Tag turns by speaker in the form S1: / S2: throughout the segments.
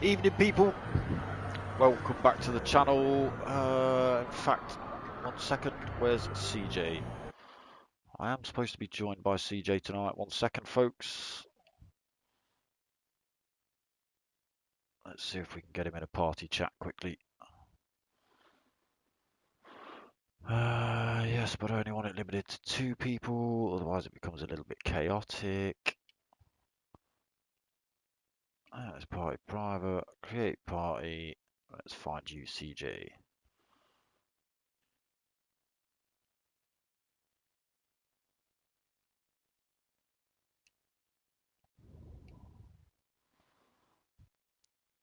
S1: Evening, people. Welcome back to the channel. In fact, 1 second, where's CJ? I am supposed to be joined by CJ tonight. 1 second, folks. Let's see if we can get him in a party chat quickly. Yes, but I only want it limited to 2 people, otherwise it becomes a little bit chaotic. Let's party private, create party. Let's find you, CJ.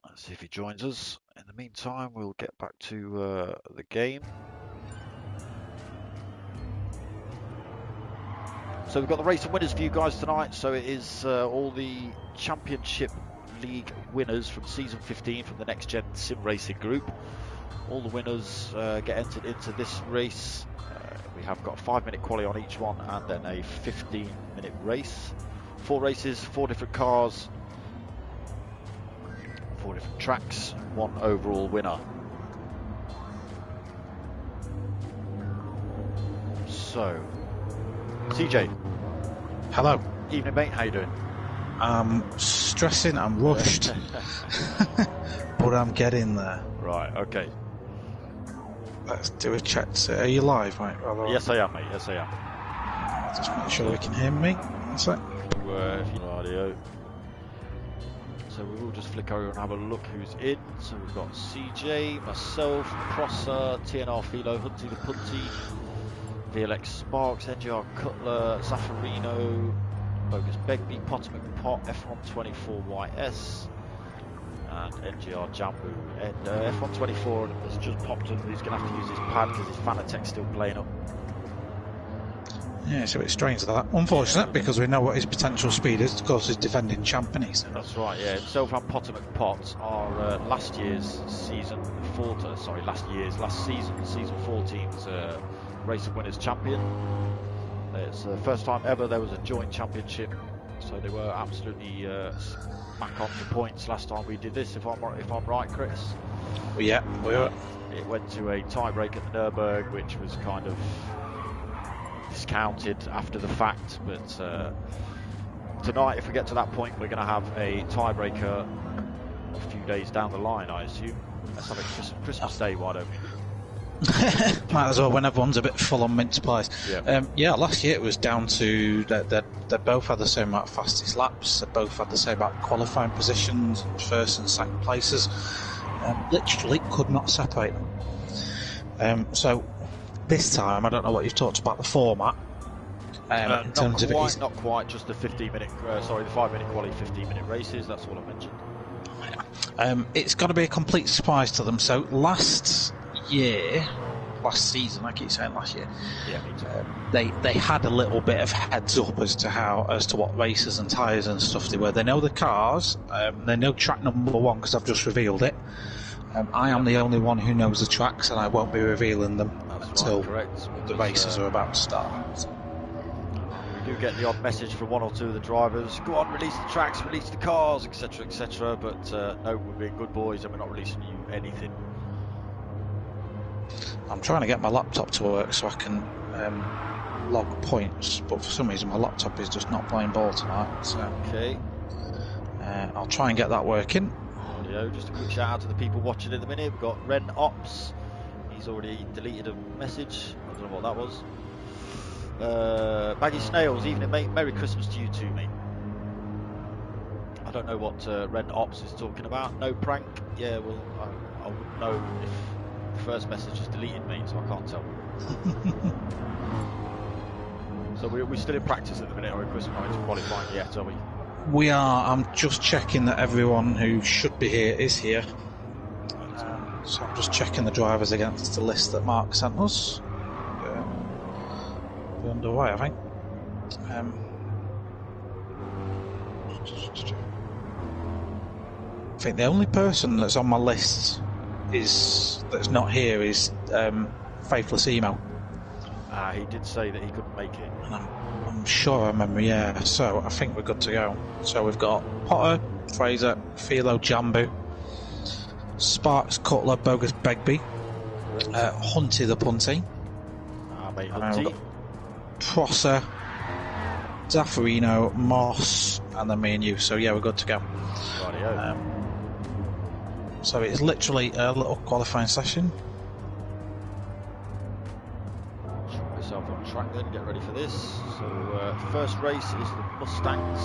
S1: Let's see if he joins us. In the meantime, we'll get back to the game. So we've got the Race of Winners for you guys tonight. So it is all the Championship League winners from Season 15 from the Next Gen Sim Racing Group. All the winners get entered into this race. We have got a 5-minute quali on each one and then a 15-minute race. 4 races, 4 different cars, 4 different tracks, 1 overall winner. So, CJ.
S2: Hello.
S1: Evening, mate. How you doing?
S2: I'm stressing. I'm rushed, but I'm getting there.
S1: Right. Okay.
S2: Let's do a check. Are you live, mate?
S1: Yes, I am, mate. Yes, I am.
S2: Just make sure we can hear me. What's that?
S1: If you audio. So we will just flick over and have a look who's in. So we've got CJ, myself, Prosser, TNR Philo, Hunty the Punty, VLX Sparks, NGR Cutler, Zaffarino, Bogus Begbie, Potter McPot, F124YS, and NGR Jambu. And F124 has just popped up. He's going to have to use his pad because his Fanatec's still playing up.
S2: Yeah, it's a bit strange that. Unfortunate, because we know what his potential speed is. Of course, he's defending champion.
S1: That's right. Yeah, himself and Potter McPot are last season, season 14's Race of Winners champion. It's the first time ever there was a joint championship, so they were absolutely smack on for points last time we did this. If I'm right, Chris.
S2: Yeah, we were.
S1: It went to a tiebreak at the Nürburgring, which was kind of discounted after the fact, but tonight, if we get to that point, we're going to have a tiebreaker a few days down the line, I assume. Let's have a Christmas Day, why don't we?
S2: Might as well, when everyone's a bit full on mince pies. Yeah, last year it was down to they both had the same amount of fastest laps, they both had the same amount of qualifying positions, first and second places. Literally could not separate them. So this time, I don't know what you've talked about the format. In terms of it,
S1: not quite, just the 15-minute, the 5-minute quali, 15-minute races. That's all I mentioned.
S2: It's got to be a complete surprise to them. So last season, I keep saying last year.
S1: Yeah, me too.
S2: They had a little bit of heads up as to what races and tyres and stuff they were. They know the cars. They know track number 1 because I've just revealed it. I am the only one who knows the tracks, and I won't be revealing them until the races are about to start. So.
S1: We do get the odd message from 1 or 2 of the drivers. Go on, release the tracks, release the cars, etc., etc. But no, we're being good boys, and we're not releasing you anything.
S2: I'm trying to get my laptop to work so I can log points, but for some reason my laptop is just not playing ball tonight. So
S1: okay.
S2: I'll try and get that working.
S1: Just a quick shout out to the people watching in the minute. We've got Ren Ops. He's already deleted a message. I don't know what that was. Baggy Snails, evening mate. Merry Christmas to you too, mate. I don't know what Ren Ops is talking about. No prank. Yeah, well, I wouldn't know if the first message is deleted, mate, so I can't tell. So we're still in practice at the minute, or Chris, we're not into qualifying yet, are we?
S2: We are. I'm just checking that everyone who should be here is here. So I'm just checking the drivers against the list that Mark sent us. We're underway, I think. I think the only person that's on my list that's not here is Faithless Emo.
S1: He did say that he couldn't make it.
S2: And I'm sure I remember, yeah. So I think we're good to go. So we've got Potter, Fraser, Philo, Jambu, Sparks, Cutler, Bogus, Begbie, Hunty the Punty,
S1: mate, Hunty.
S2: Prosser, Zaffarino, Moss, and then me and you. So yeah, we're good to go. So it's literally a little qualifying session.
S1: Put yourself on track then, get ready for this. So first race is the Mustangs.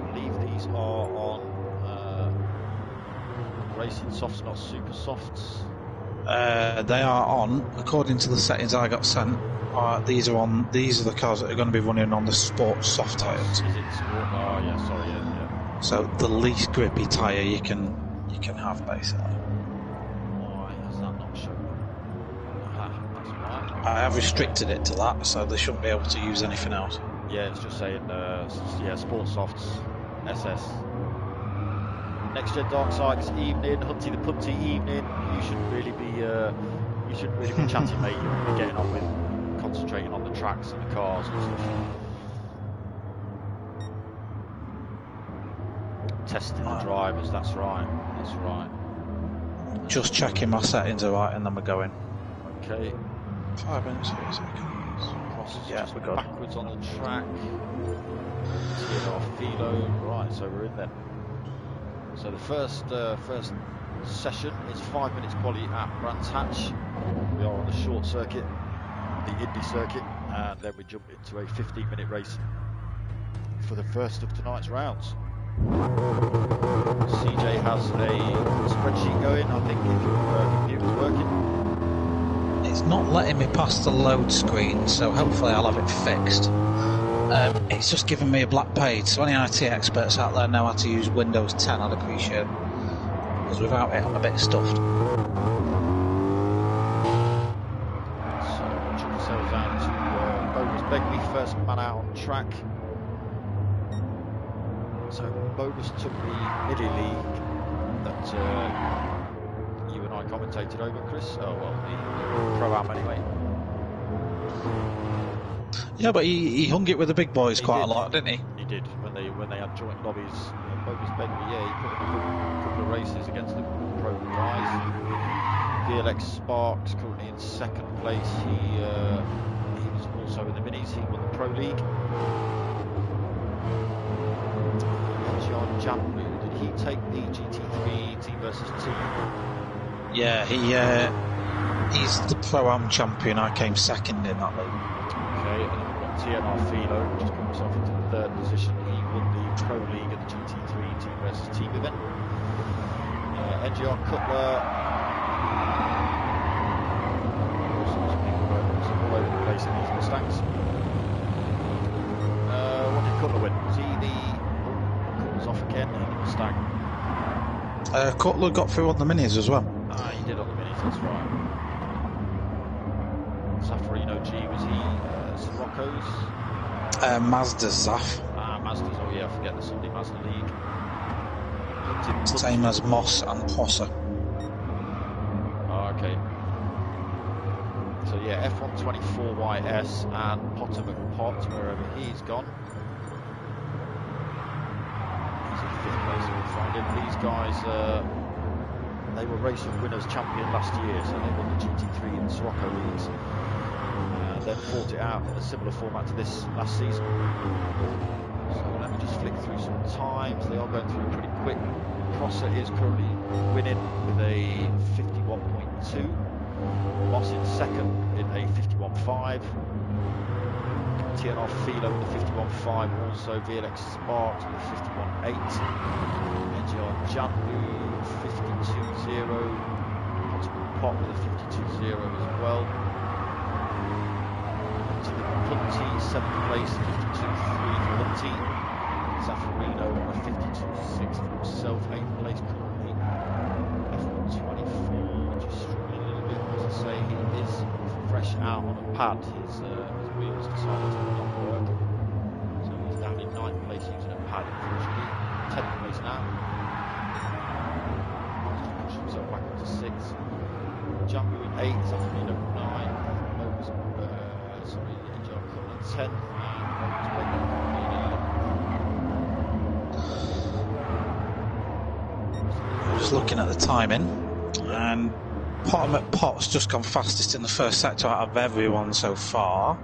S1: I believe these are on racing softs, not super softs.
S2: They are on, according to the settings I got sent. These are the cars that are going to be running on the sports soft tyres.
S1: Is it sport? Oh yeah, sorry, yeah.
S2: So the least grippy tyre you can have, basically.
S1: Why has that not shown? That's right.
S2: I have restricted it to that, so they shouldn't be able to use anything else.
S1: Yeah, it's just saying, sports softs, SS. Next gen dark side evening, Hunty the Punty evening. You shouldn't really be chatting, mate. You'll be getting on with concentrating on the tracks and the cars and stuff. Testing the drivers, that's right.
S2: Just checking my settings are right and then we're going.
S1: Okay.
S2: 5 minutes, 30 seconds. Yeah, we're good.
S1: Backwards on the track. TNR Philo. Right, so we're in there. So the first session is 5 minutes quali at Brands Hatch. We are on the short circuit, the Indy circuit, and then we jump into a 15-minute race for the first of tonight's rounds. CJ has a spreadsheet going. I think if your computer's working.
S2: It's not letting me past the load screen, so hopefully I'll have it fixed. It's just giving me a black page, so any IT experts out there know how to use Windows 10, I'd appreciate it. Because without it, I'm a bit stuffed.
S1: So, check ourselves out to Bogus Begbie, first man out on track. So, Bogus took the Midi League that you and I commentated over, Chris. Oh, well, the Pro-Am anyway.
S2: Yeah, but he hung it with the big boys quite a lot, didn't he?
S1: He did, when they had joint lobbies. Bogus Begbie, yeah, he put in a couple of races against the Pro guys. VLX Sparks currently in second place. He was also in the Minis. He won the Pro League. NGR Jambu, did he take the GT3 team versus team?
S2: Yeah, he's the Pro-Am champion. I came second in that league.
S1: Okay, and then we've got TNR Philo, just put himself into the third position. He won the Pro League at the GT3 team versus team event. NGR Cutler. Some people going all over the place in these Mustangs. What did Cutler win? Was he the... Cutler's off again in the Mustang.
S2: Cutler got through on the minis as well.
S1: He did on the minis, that's right. Zaffarino G, was he Sirocco's?
S2: Mazda's Zaf.
S1: Mazda's, oh yeah, I forget the Sunday Mazda League.
S2: Same as Moss and Prosser.
S1: Oh, okay. So yeah, F124YS and Potter McPot, wherever he's gone. He's in 5th place, we'll find him. These guys, they were Race of Winners champion last year, so they won the GT3 and Sirocco leagues. Then fought it out in a similar format to this last season. So let me just flick through some times. They are going through pretty quick. Prosser is currently winning with a 51.2. Moss in second in a 51.5. TNR Philo with a 51.5. Also VLX Sparks with a 51.8. NGR Jambu 52.0. Pot with a 52.0 as well. Hunty, 7th place, 52.3 for Hunty. Zaffarino on a 52.6 for himself, 8th place currently. F124, just struggling a little bit, as I say, he is fresh out on a pad. His wheels decided to not work. So he's down in 9th place using a pad, unfortunately. 10th place now. Just push himself back up to 6th. Jambu in 8th, Zaffarino 9th. 10 and
S2: just looking at the timing, and Pot's just gone fastest in the first sector out of everyone so far.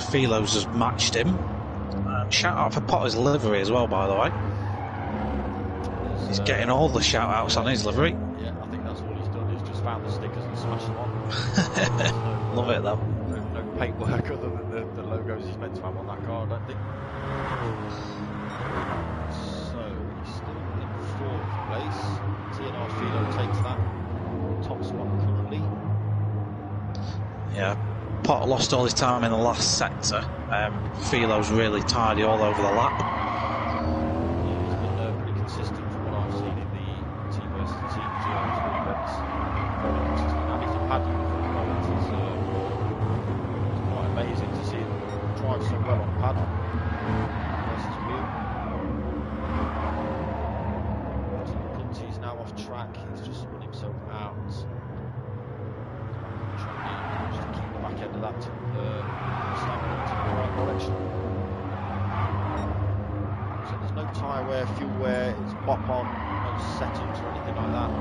S2: Philo's has matched him. Shout out for Potter's livery as well, by the way. He's getting all the shout outs on his livery.
S1: Yeah, I think that's all he's done. He's just found the stickers and smashed them on.
S2: Love it though.
S1: No paintwork other than the logos he's meant to have on that car, I don't think. So he's still in 4th place. TNR Philo takes that top spot currently.
S2: Yeah, Potter lost all his time in the last sector. Philo's really tidy all over the lap.
S1: Yeah, he's been pretty consistent from what I've seen in the team versus team GR2 events. Very consistent. And he's a pad uniform at the moment. It's quite amazing to see him drive so well on pad versus wheel. He's now off track. He's just spun himself out. Trying to keep the back end of that to snap into the right direction. So there's no tyre wear, fuel wear, it's bop on, no settings or anything like that.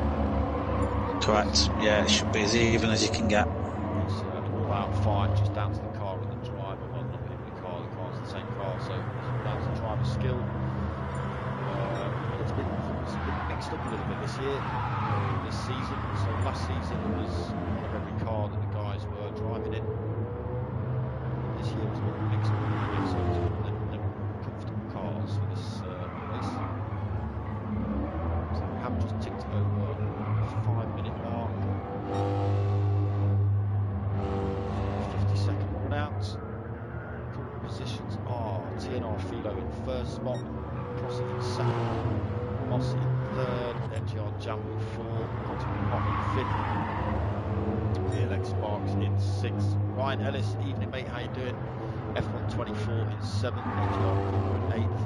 S2: Correct. Yeah, it should be as even as you can get.
S1: It's an all-out fight, just down to the car and the driver. Well, not even the car's the same car, so it's all down to driver's skill. It's been mixed up a little bit this year, this season. So last season it was one of every car that the guys were driving in. This year was a little mixed up, so it's the comfortable cars for this race. So we have just ticked over the 5-minute mark. 50-second run out. Current positions are TNR Philo in 1st spot, Crossing in 2nd, Moss in 3rd, NGR Jambu 4th, Continental Pot in 5th, VLX Sparks in 6th. Ryan Ellis, evening mate, how you doing? F124 in 7th, NGR Cooper in 8th,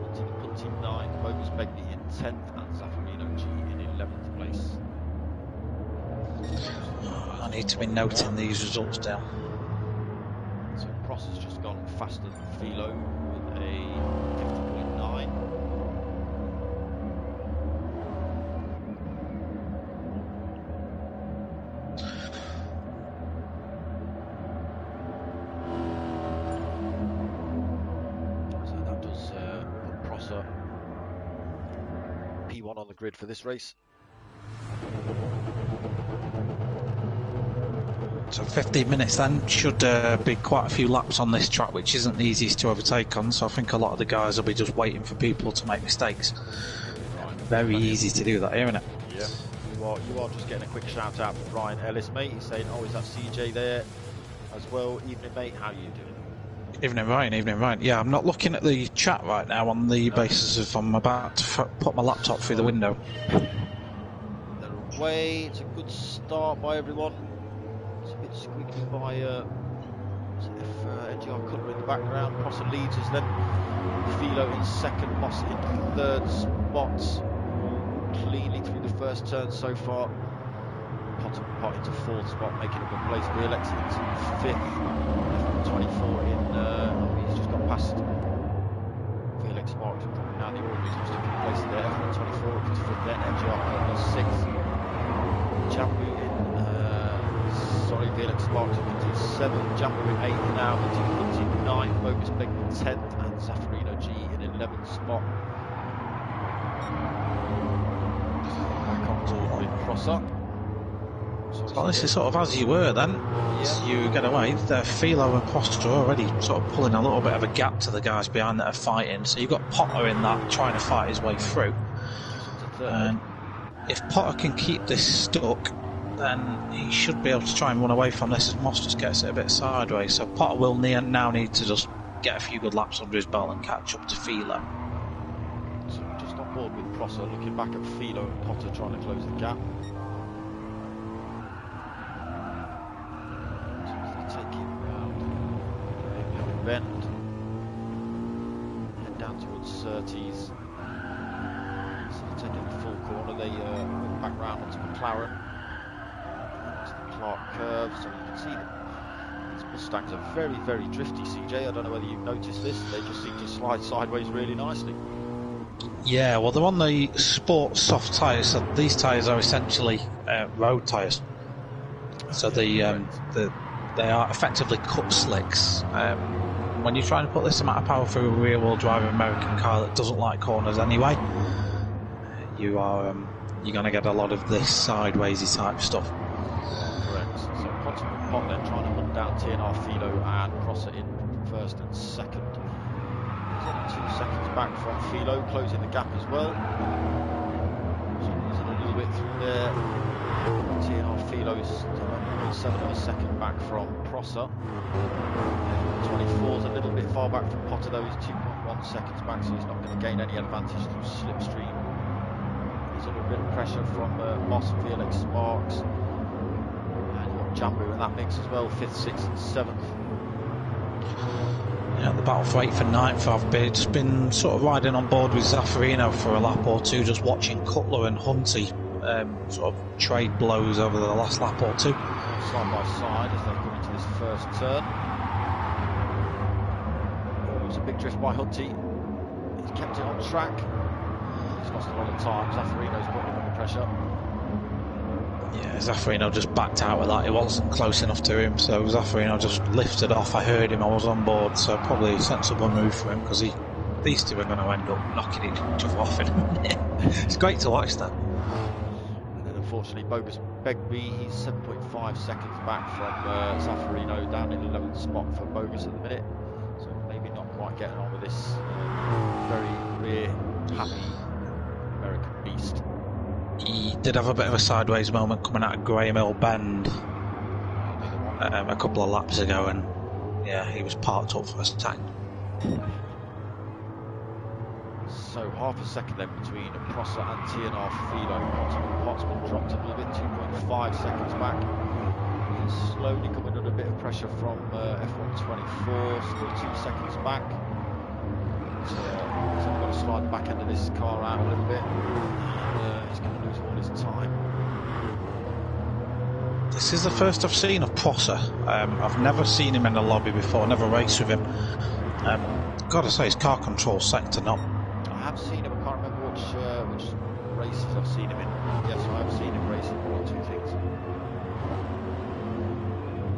S1: Continental Punty 9th, Mogus Begley in 10th, and Zaffarino G in 11th place.
S2: I need to be noting these results down.
S1: So Pross has just gone faster than Philo with a 50.9. So that does put Prosser P1 on the grid for this race.
S2: So 15 minutes then should be quite a few laps on this track, which isn't the easiest to overtake on, so I think a lot of the guys will be just waiting for people to make mistakes. Very easy to do that here, isn't it?
S1: Yeah, you are just getting a quick shout out from Ryan Ellis, mate. He's saying, oh, is that CJ there as well? Evening, mate, how are you doing?
S2: Evening, Ryan, evening, Ryan. Yeah, I'm not looking at the chat right now on the basis of I'm about to put my laptop through the window.
S1: They're away, it's a good start by everyone. It's a bit squeaky by NGR Cutler in the background. Prosser leads us then. Philo in 2nd, Moss in 3rd spot. Cleanly through the first turn so far. Pot into 4th spot, making a good place. VLX into 5th. 24 in. He's just got past VLX Sparks, dropping down the order. He's just took a place there. F124 up to 5th then. NGR Cutler 6th. Jambu in. VLX Sparks up into 7th, Jambu in 8th now, Hunting 9th, Mogus Begley 10th, and Zaffarino G in 11th spot. Back on to Prosser.
S2: So this is sort of as you were then.
S1: Yeah.
S2: So you get away. Philo and Prosser are already sort of pulling a little bit of a gap to the guys behind that are fighting. So you've got Potter in that trying to fight his way through. And if Potter can keep this stuck, then he should be able to try and run away from this as Moss just gets it a bit sideways. So Potter will now need to just get a few good laps under his belt and catch up to Philo.
S1: So just on board with Prosser, looking back at Philo and Potter trying to close the gap. So they take him round the bend, head down towards Surtees. So they're taking the full corner, they went back round onto McLaren. Clark curve, so you can see that these Mustangs are very, very drifty, CJ. I don't know whether you've noticed this, they just seem to slide sideways really nicely.
S2: Yeah, well, they're on the sport soft tyres, so these tyres are essentially road tyres. So they are effectively cut slicks. When you're trying to put this amount of power through a rear-wheel drive American car that doesn't like corners anyway, you're going to get a lot of this sidewaysy type stuff.
S1: Correct. So Continent Pot then trying to hunt down TNR Philo and cross it in first and second. 2 seconds back from Philo, closing the gap as well. So losing a little bit through there. TNR Philo is 7 of a second back from Prosser. 24 is a little bit far back from Potter though, he's 2.1 seconds back, so he's not going to gain any advantage through slipstream. There's a little bit of pressure from Moss, Felix, Sparks, and you've got Jambu in that mix as well, 5th, 6th and 7th.
S2: Yeah, the battle for 8th and 9th, I've just been sort of riding on board with Zaffarino for a lap or two, just watching Cutler and Hunty sort of trade blows over the last lap or two.
S1: Side by side as they come into this first turn. It was a big drift by Hunty. He's kept it on track. He's lost a lot of time. Zaffarino's putting him under pressure.
S2: Yeah, Zaffarino just backed out with that. It wasn't close enough to him, so Zaffarino just lifted off. I heard him, I was on board, so probably a sensible move for him because these two are going to end up knocking each other off in a minute. It's great to watch that.
S1: And then unfortunately, Bogus Begbie, he's 7.5 seconds back from Zaffarino, down in the 11th spot for Bogus at the minute. So maybe not quite getting on with this very rear happy American beast.
S2: He did have a bit of a sideways moment coming out of Graham Hill Bend a couple of laps ago, and yeah, he was parked up for a second.
S1: So half a second then between Prosser and TNR Philo. Pot's been dropped a little bit, 2.5 seconds back. He's slowly coming under a bit of pressure from F124, still 2 seconds back. So he's only got to slide the back end of this car out a little bit. He's going to lose all his time.
S2: This is the first I've seen of Prosser. I've never seen him in the lobby before, never raced with him. Gotta say, his car control second to none.
S1: I have seen him, I can't remember which races I've seen him in. Yes, I have seen him racing one or two things.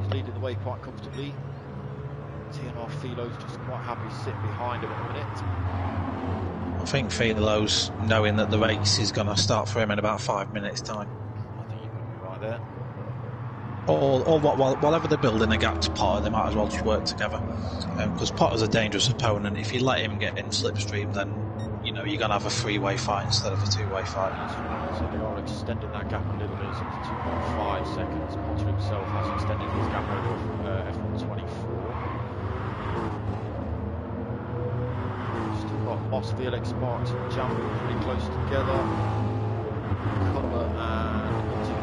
S1: He's leading the way quite comfortably. TNR Philo's just quite happy sitting behind him at the minute.
S2: I think Philo's knowing that the race is going to start for him in about 5 minutes' time.
S1: I think you could be right there.
S2: Or whatever they're building a gap to Potter, they might as well just work together. Because Potter's a dangerous opponent. If you let him get in slipstream, then you're going to have a three-way fight instead of a two-way fight.
S1: So they are extending that gap a little bit, it's up to 2.5 seconds. Potter himself has extended his gap over F124. Still got Moss, Felix, Sparks and Jambu pretty close together. Cutler and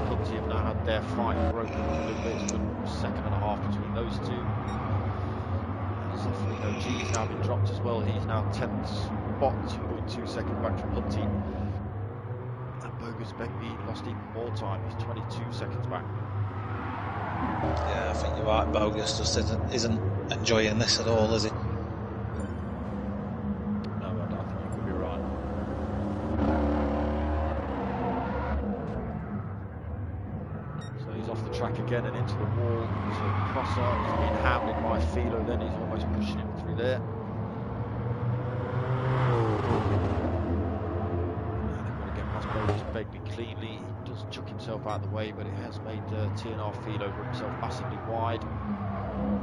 S1: Hunty have now had their fight broken up a little bit. It's been a second and a half between those two. Zaffarino G's now been dropped as well. He's now 10th spot, 2.2 seconds back from Hunty. And Bogus Begbie lost even more time. He's 22 seconds back.
S2: Yeah, I think you're right. Bogus just isn't enjoying this at all, is he?
S1: No, I think you could be right. So he's off the track again and into the wall. So Prosser is being hammered by Philo, then he's almost pushing him through there. And they've got to get past Bogus Begbie cleanly. He does chuck himself out of the way, but it has made TNR Philo for himself massively wide.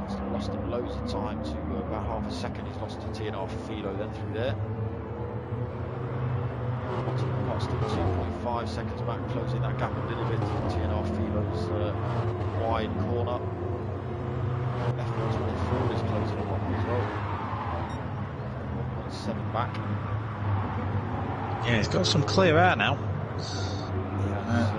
S1: He's lost him loads of time to about half a second. He's lost to TNR Philo then through there. Pot's still 2.5 seconds back, closing that gap a little bit to TNR Philo's wide corner. F124 is closing him up as well. 1.7 back.
S2: Yeah, he's got some clear air now.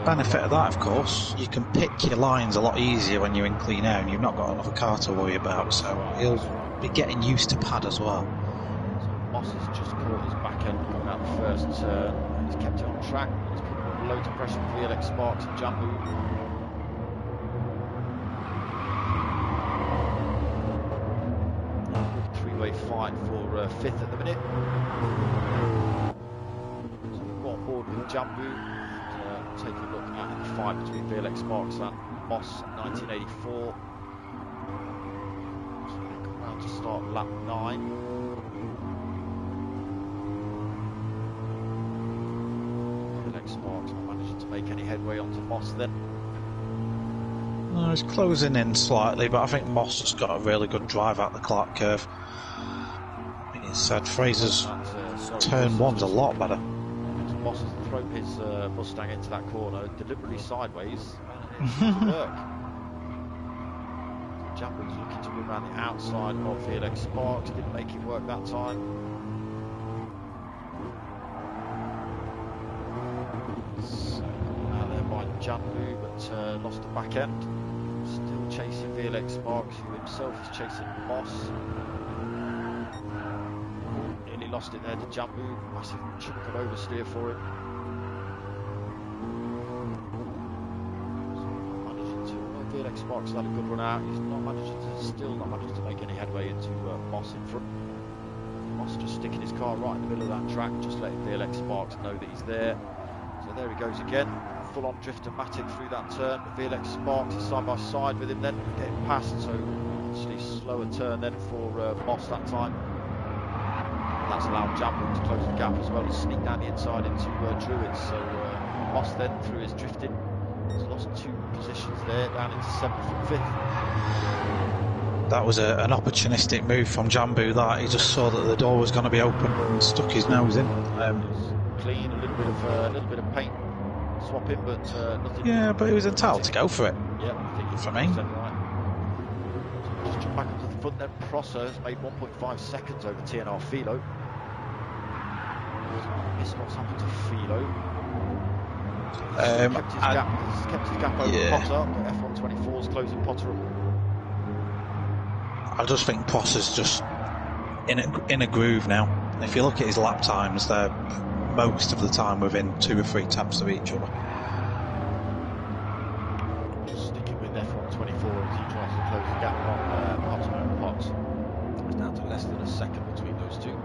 S2: Benefit of that, of course, you can pick your lines a lot easier when you're in clean air and you've not got another car to worry about, so he'll be getting used to pad as well.
S1: So Moss has just caught his back end coming out the first turn. He's kept it on track. He's put loads of pressure on Felix, Sparks and Jambu. Three-way fight for 5th at the minute. Jambu. Take a look at the fight between VLX Sparks and Moss 1984. So they come round to start lap 9. VLX Sparks not managing to make any headway onto Moss then.
S2: No, he's closing in slightly, but I think Moss has got a really good drive out the Clark curve. Like you said, Fraser's turn 1's a lot better.
S1: Moss has thrown his Mustang into that corner deliberately sideways, and it seems to work. Jambu's looking to run around the outside of VLX Sparks, didn't make it work that time. So, out there by Jambu, but lost the back end. Still chasing VLX Sparks, who himself is chasing Moss. Nearly lost it there to Jambu. Massive chunk of oversteer for him. VLX Sparks had a good run out. He's still not managed to make any headway into Moss in front. Moss just sticking his car right in the middle of that track, just letting VLX Sparks know that he's there. So there he goes again, full on driftomatic through that turn. But VLX Sparks is side by side with him then, getting past. So obviously slower turn then for Moss that time. And that's allowed Jambu to close the gap as well and sneak down the inside into Druids. So Moss then through his drifting. He's lost 2 positions there, down into 7th and 5th.
S2: That was an opportunistic move from Jambu. That he just saw that the door was going to be open and stuck his nose in.
S1: Clean, a little bit of paint swapping, but nothing.
S2: Yeah, but he was entitled to go for it.
S1: Yeah, I think
S2: for me.
S1: Right. So just jump back up to the front. Then Prosser has made 1.5 seconds over TNR Philo. Missed what's happened to Philo. He's kept his gap over Potter, but F124's closing Potter up.
S2: I just think Prosser's just in a groove now. If you look at his lap times, they're most of the time within 2 or 3 tenths of each other.
S1: Just sticking with F124 as he tries to close the gap on Potter and Potts. It's down to less than a second between those two.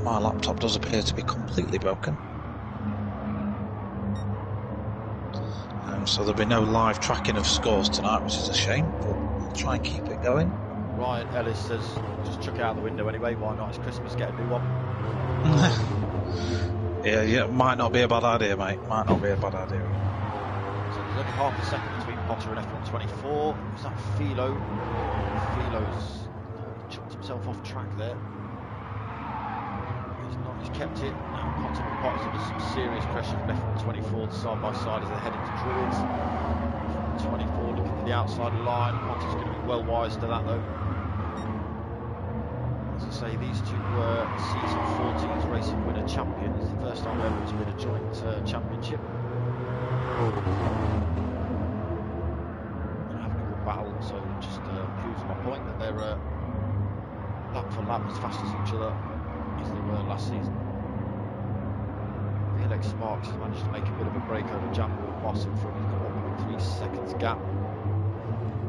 S2: My laptop does appear to be completely broken. So there'll be no live tracking of scores tonight, which is a shame, but we'll try and keep it going.
S1: Ryan Ellis says, just chuck it out the window anyway, why not? It's Christmas, get a new one.
S2: yeah, might not be a bad idea, mate. Might not be a bad idea.
S1: So there's only half a second between Potter and F124. Was that Philo? Philo's chucked himself off track there. He's kept it. Now Potter's under some serious pressure from F124 side by side as they head into Druids. F124 looking for the outside line. Potter's going to be well wise to that though. As I say, these two were season 14's Race of Winner champions. It's the first time ever to win a joint championship. They're having a good battle, so it just proves my point that they're lap for lap as fast as each other as they were last season. VLX Sparks has managed to make a bit of a break over Jambu and Moss in front. He's got 1.3 seconds gap.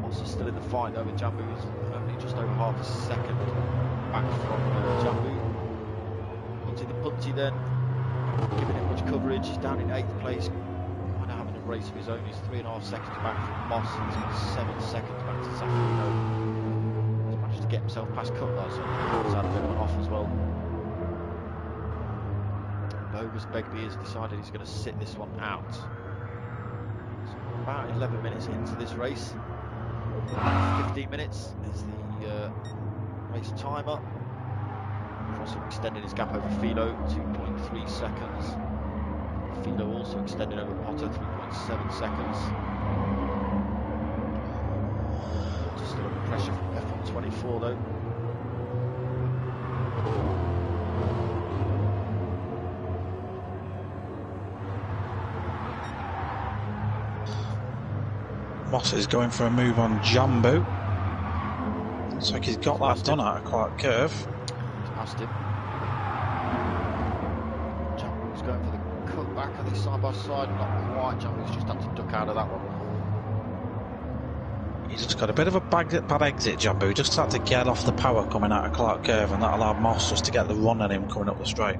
S1: Moss is still in the fight though, with Jambu is only just over half a second back from Jambu. Onto the Punty then, giving it much coverage. He's down in 8th place, kind of having a race of his own. He's 3.5 seconds back from Moss, and he's got 7 seconds back to Safino. He's managed to get himself past Cutler, so he's had a bit of an off as well. Bogus Begbie has decided he's going to sit this one out. So we're about 11 minutes into this race. 15 minutes is the race timer. Prosser extending his gap over Philo, 2.3 seconds. Philo also extending over Potter, 3.7 seconds. Just still under pressure from F124 though.
S2: Moss is going for a move on Jambu. Looks like he's got that done out of Clark curve.
S1: He's past him. Jambu's going for the cutback. Are they side by side? Not quite. Jambu's just had to duck out of that one.
S2: He's just got a bit of a bad exit, Jambu. Just had to get off the power coming out of Clark curve, and that allowed Moss just to get the run on him coming up the straight.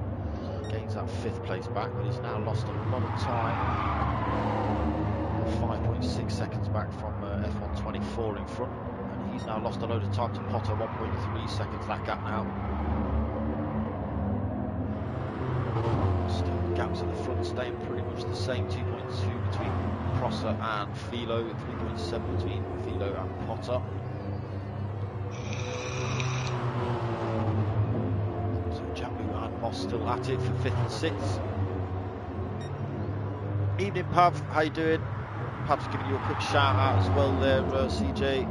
S1: gains that 5th place back, but he's now lost a lot of time. 5.6 seconds back from F124 in front, and he's now lost a load of time to Potter. 1.3 seconds that gap now. Still gaps at the front staying pretty much the same. 2.2 between Prosser and Philo, 3.7 between Philo and Potter. So Jambu and Moss still at it for 5th and 6th. Evening Pav, how you doing? Pav's giving you a quick shout out as well there, CJ.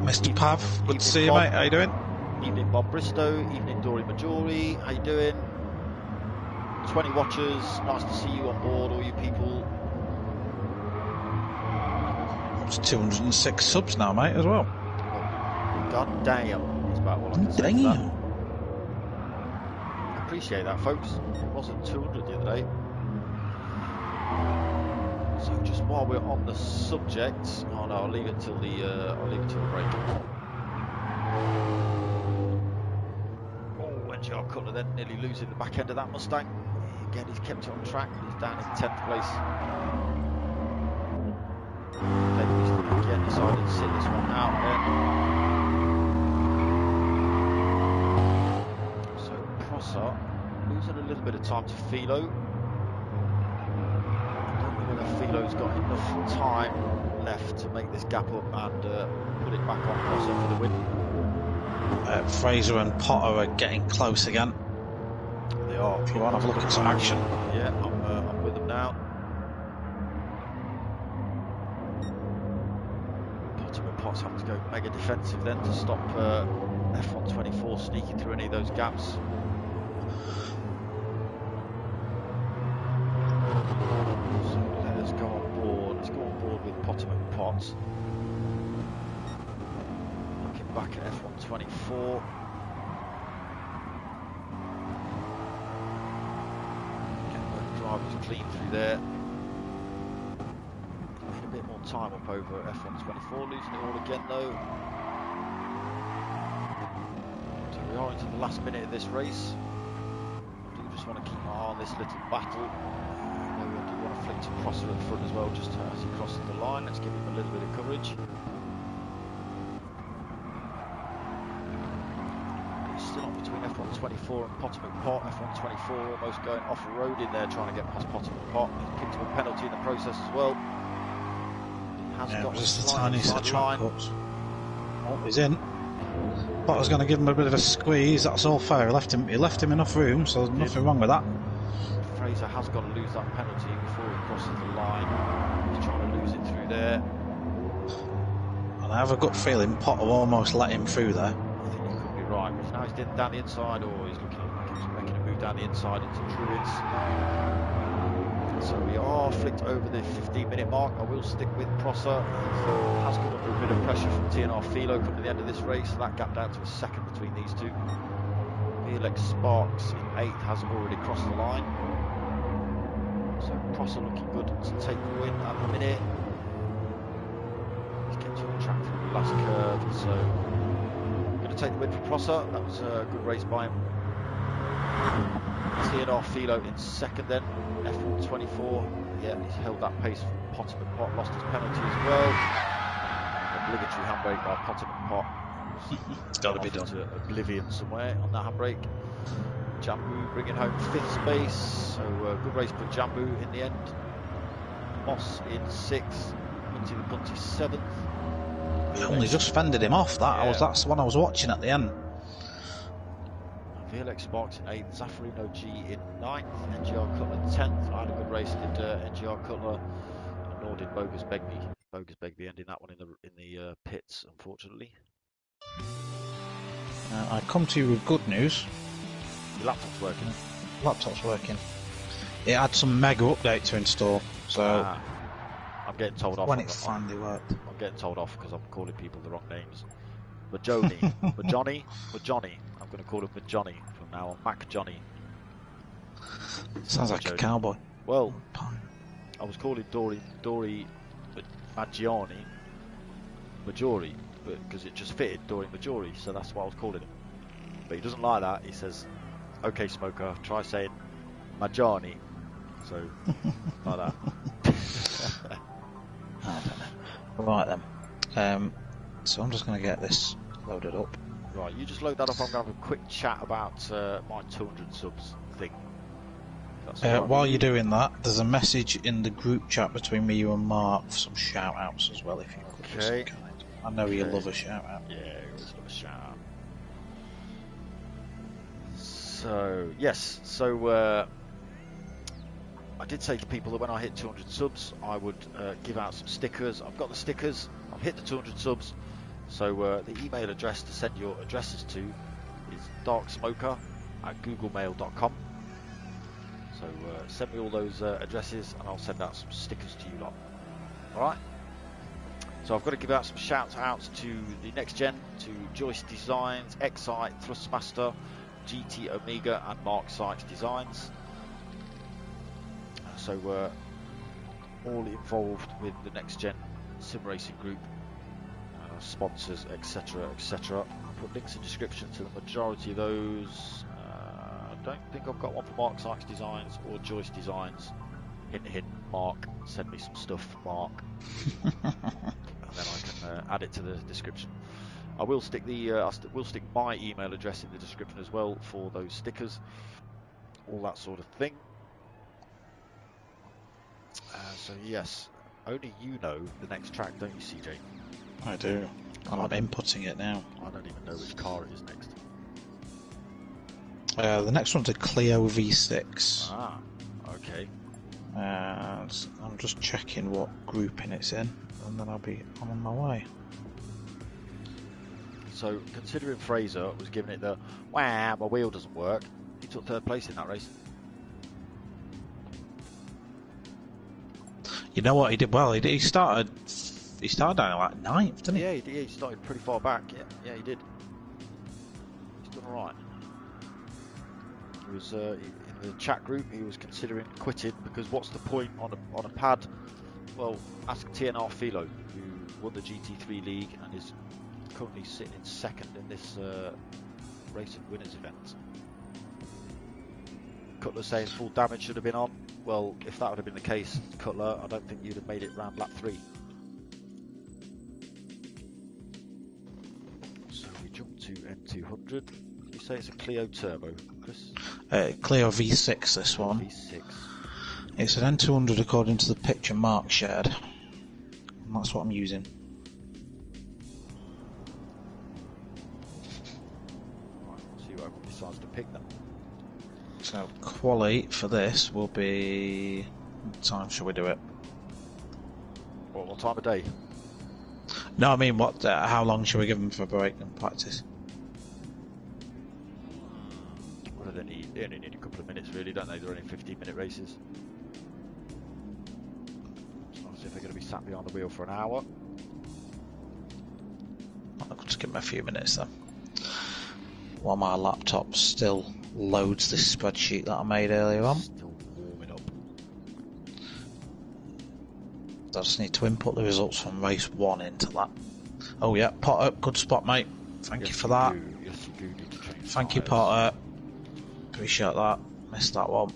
S2: Mr. Pav, good to see you, mate. How you doing?
S1: Evening Bob Bristow, evening Dory Majori, how you doing? 20 watchers, nice to see you on board, all you people.
S2: It's 206 subs now, mate, as well.
S1: Oh, God damn, is about what I can say.
S2: Damn.
S1: I appreciate that, folks. It wasn't 200 the other day. So just while we're on the subject, oh no, I'll leave it till the break. Oh, NGR Cutler then nearly losing the back end of that Mustang. Again, he's kept it on track. He's down in 10th place. David again decided to sit this one out then. So Prosser losing a little bit of time to Philo. Philo's got enough time left to make this gap up and put it back on Prosser for the win.
S2: Fraser and Potter are getting close again.
S1: They are.
S2: If you want to have a look at some action.
S1: Yeah, I'm with them now. Potter and Potts having to go mega defensive then to stop F124 sneaking through any of those gaps. With Potter and Potts. Looking back at F124. Getting both drivers clean through there. Need a bit more time up over F124, losing it all again though. So we are into the last minute of this race. I do just want to keep my eye on this little battle. Flick to Prosser in front as well, just as he crosses the line. Let's give him a little bit of coverage. He's still on between F124 and Potter McPot. F124 almost going off-road in there, trying to get past Potter McPot. He's picked up a penalty in the process as well. He has got
S2: just
S1: a
S2: the tiniest of track cuts. Oh, he's in. Potter's going to give him a bit of a squeeze. That's all fair. He left him enough room, so there's nothing wrong with that.
S1: Fraser has got to lose that penalty before he crosses the line. He's trying to lose it through there.
S2: And I have a gut feeling Potter almost let him through there.
S1: I think you could be right. But now he's down the inside, or he's looking like he's making a move down the inside into Druids. So we are flicked over the 15-minute mark. I will stick with Prosser. He has come under a bit of pressure from TNR Philo coming to the end of this race. So that gap down to a second between these two. Felix Sparks in 8th has already crossed the line. So Prosser looking good to take the win at the minute. He's kept on track through the last curve, so going to take the win for Prosser. That was a good race by him. TNR Philo in 2nd then. F124, yeah, he's held that pace from Potter McPot, lost his penalty as well. Obligatory handbrake by Potter McPot.
S2: It's got to be done.
S1: To oblivion somewhere on that handbrake. Jambu bringing home 5th space, so good race for Jambu in the end. Moss in 6th, Punty the Punty 7th.
S2: He only just fended him off. That's the one I was watching at the end.
S1: VLX Sparks in 8th, Zaffarino G in 9th, NGR Cutler 10th. I had a good race, did NGR Cutler, nor did Bogus Begbie. Bogus Begbie ending that one in the pits, unfortunately.
S2: I come to you with good news.
S1: Your laptop's working.
S2: Laptop's working. It had some mega update to install, so
S1: I'm getting told off
S2: when it finally worked.
S1: I'm getting told off because I'm calling people the wrong names. Majoni, Majoni. I'm going to call him Majoni from now on. Mac Johnny.
S2: Sounds like a cowboy.
S1: Well, I was calling Dory Maggioni Majori, because it just fitted Dory Majori, so that's what I was calling him. But he doesn't like that. He says, "Okay, Smoker, try saying my Johnny. So, like that.
S2: I don't know. Right then. So I'm just going to get this loaded up.
S1: Right, you just load that up. I'm going to have a quick chat about my 200 subs thing.
S2: While you're doing that, there's a message in the group chat between me, you and Mark for some shout outs as well, if you could.
S1: Okay.
S2: I know you love a shout out.
S1: Yeah, you always love a shout out. So, yes, so I did say to people that when I hit 200 subs, I would give out some stickers. I've got the stickers, I've hit the 200 subs, so the email address to send your addresses to is darksmoka@googlemail.com. So send me all those addresses and I'll send out some stickers to you lot. Alright? So I've got to give out some shout outs to the next gen, to Joyce Designs, Excite, Thrustmaster, GT Omega and Mark Sykes Designs. So we're all involved with the next gen sim racing group, sponsors, etc, etc. I'll put links in the description to the majority of those. I don't think I've got one for Mark Sykes Designs or Joyce Designs. Hint hint, Mark, send me some stuff, Mark. And then I can add it to the description. I will stick the will stick my email address in the description as well for those stickers, all that sort of thing. So yes, only you know the next track, don't you, CJ?
S2: I do. And I'm inputting it now.
S1: I don't even know which car it is next.
S2: The next one's a Clio V6.
S1: Ah, okay.
S2: And I'm just checking what grouping it's in, and then I'm on my way.
S1: So, considering Fraser was giving it the "wow, my wheel doesn't work," he took third place in that race.
S2: You know what, he did well. He started down at like 9th, didn't he?
S1: Yeah, he started pretty far back. Yeah, he did. He's done all right. He was in the chat group. He was considering quitting because what's the point on a pad? Well, ask TNR Philo, who won the GT3 league and is currently sitting in second in this Race of Winners event. Cutler saying full damage should have been on. Well, if that would have been the case, Cutler, I don't think you'd have made it round lap 3. So we jump to N200. You say it's a Clio Turbo, Chris?
S2: Clio V6, this one.
S1: V6.
S2: It's an N200 according to the picture Mark shared. And that's what I'm using.
S1: Right, see what everyone decides to pick then.
S2: So quali for this will be... What time shall we do it?
S1: What time of day?
S2: No, I mean, how long shall we give them for break and practice?
S1: Well, they only need a couple of minutes really, don't they? They're only 15-minute races. It's not as if they're going to be sat behind the wheel for an hour.
S2: I'll just give them a few minutes then. While my laptop still loads this spreadsheet that I made earlier on.
S1: Still warming up.
S2: I just need to input the results from race 1 into that. Oh yeah, Potter, good spot, mate. Thank you for that.
S1: Yes, you do need to change.
S2: Thank you, Potter. Appreciate that. Missed that one.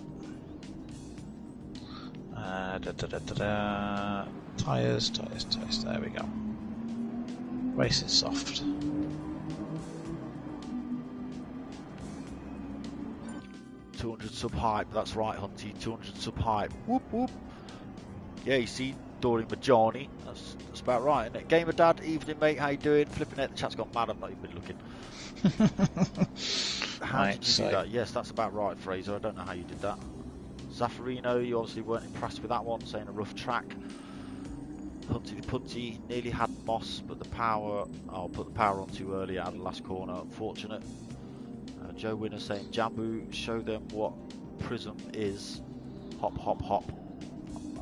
S2: Tyres. There we go. Racing soft.
S1: $200 sub hype, that's right, Hunty. 200 sub hype. Whoop whoop. Yeah, you see, Doring Majani. That's about right, isn't it? Gamer Dad, evening mate, how you doing? Flipping it, the chat's gone mad. I've not even been looking. How did you do that? Yes, that's about right, Fraser. I don't know how you did that. Zaffarino, you obviously weren't impressed with that one, saying a rough track. Hunty the Punty nearly had Moss, but the power, I'll put the power on too early out of the last corner. Unfortunate. Joe Winner saying Jambu, show them what Prism is. Hop, hop, hop.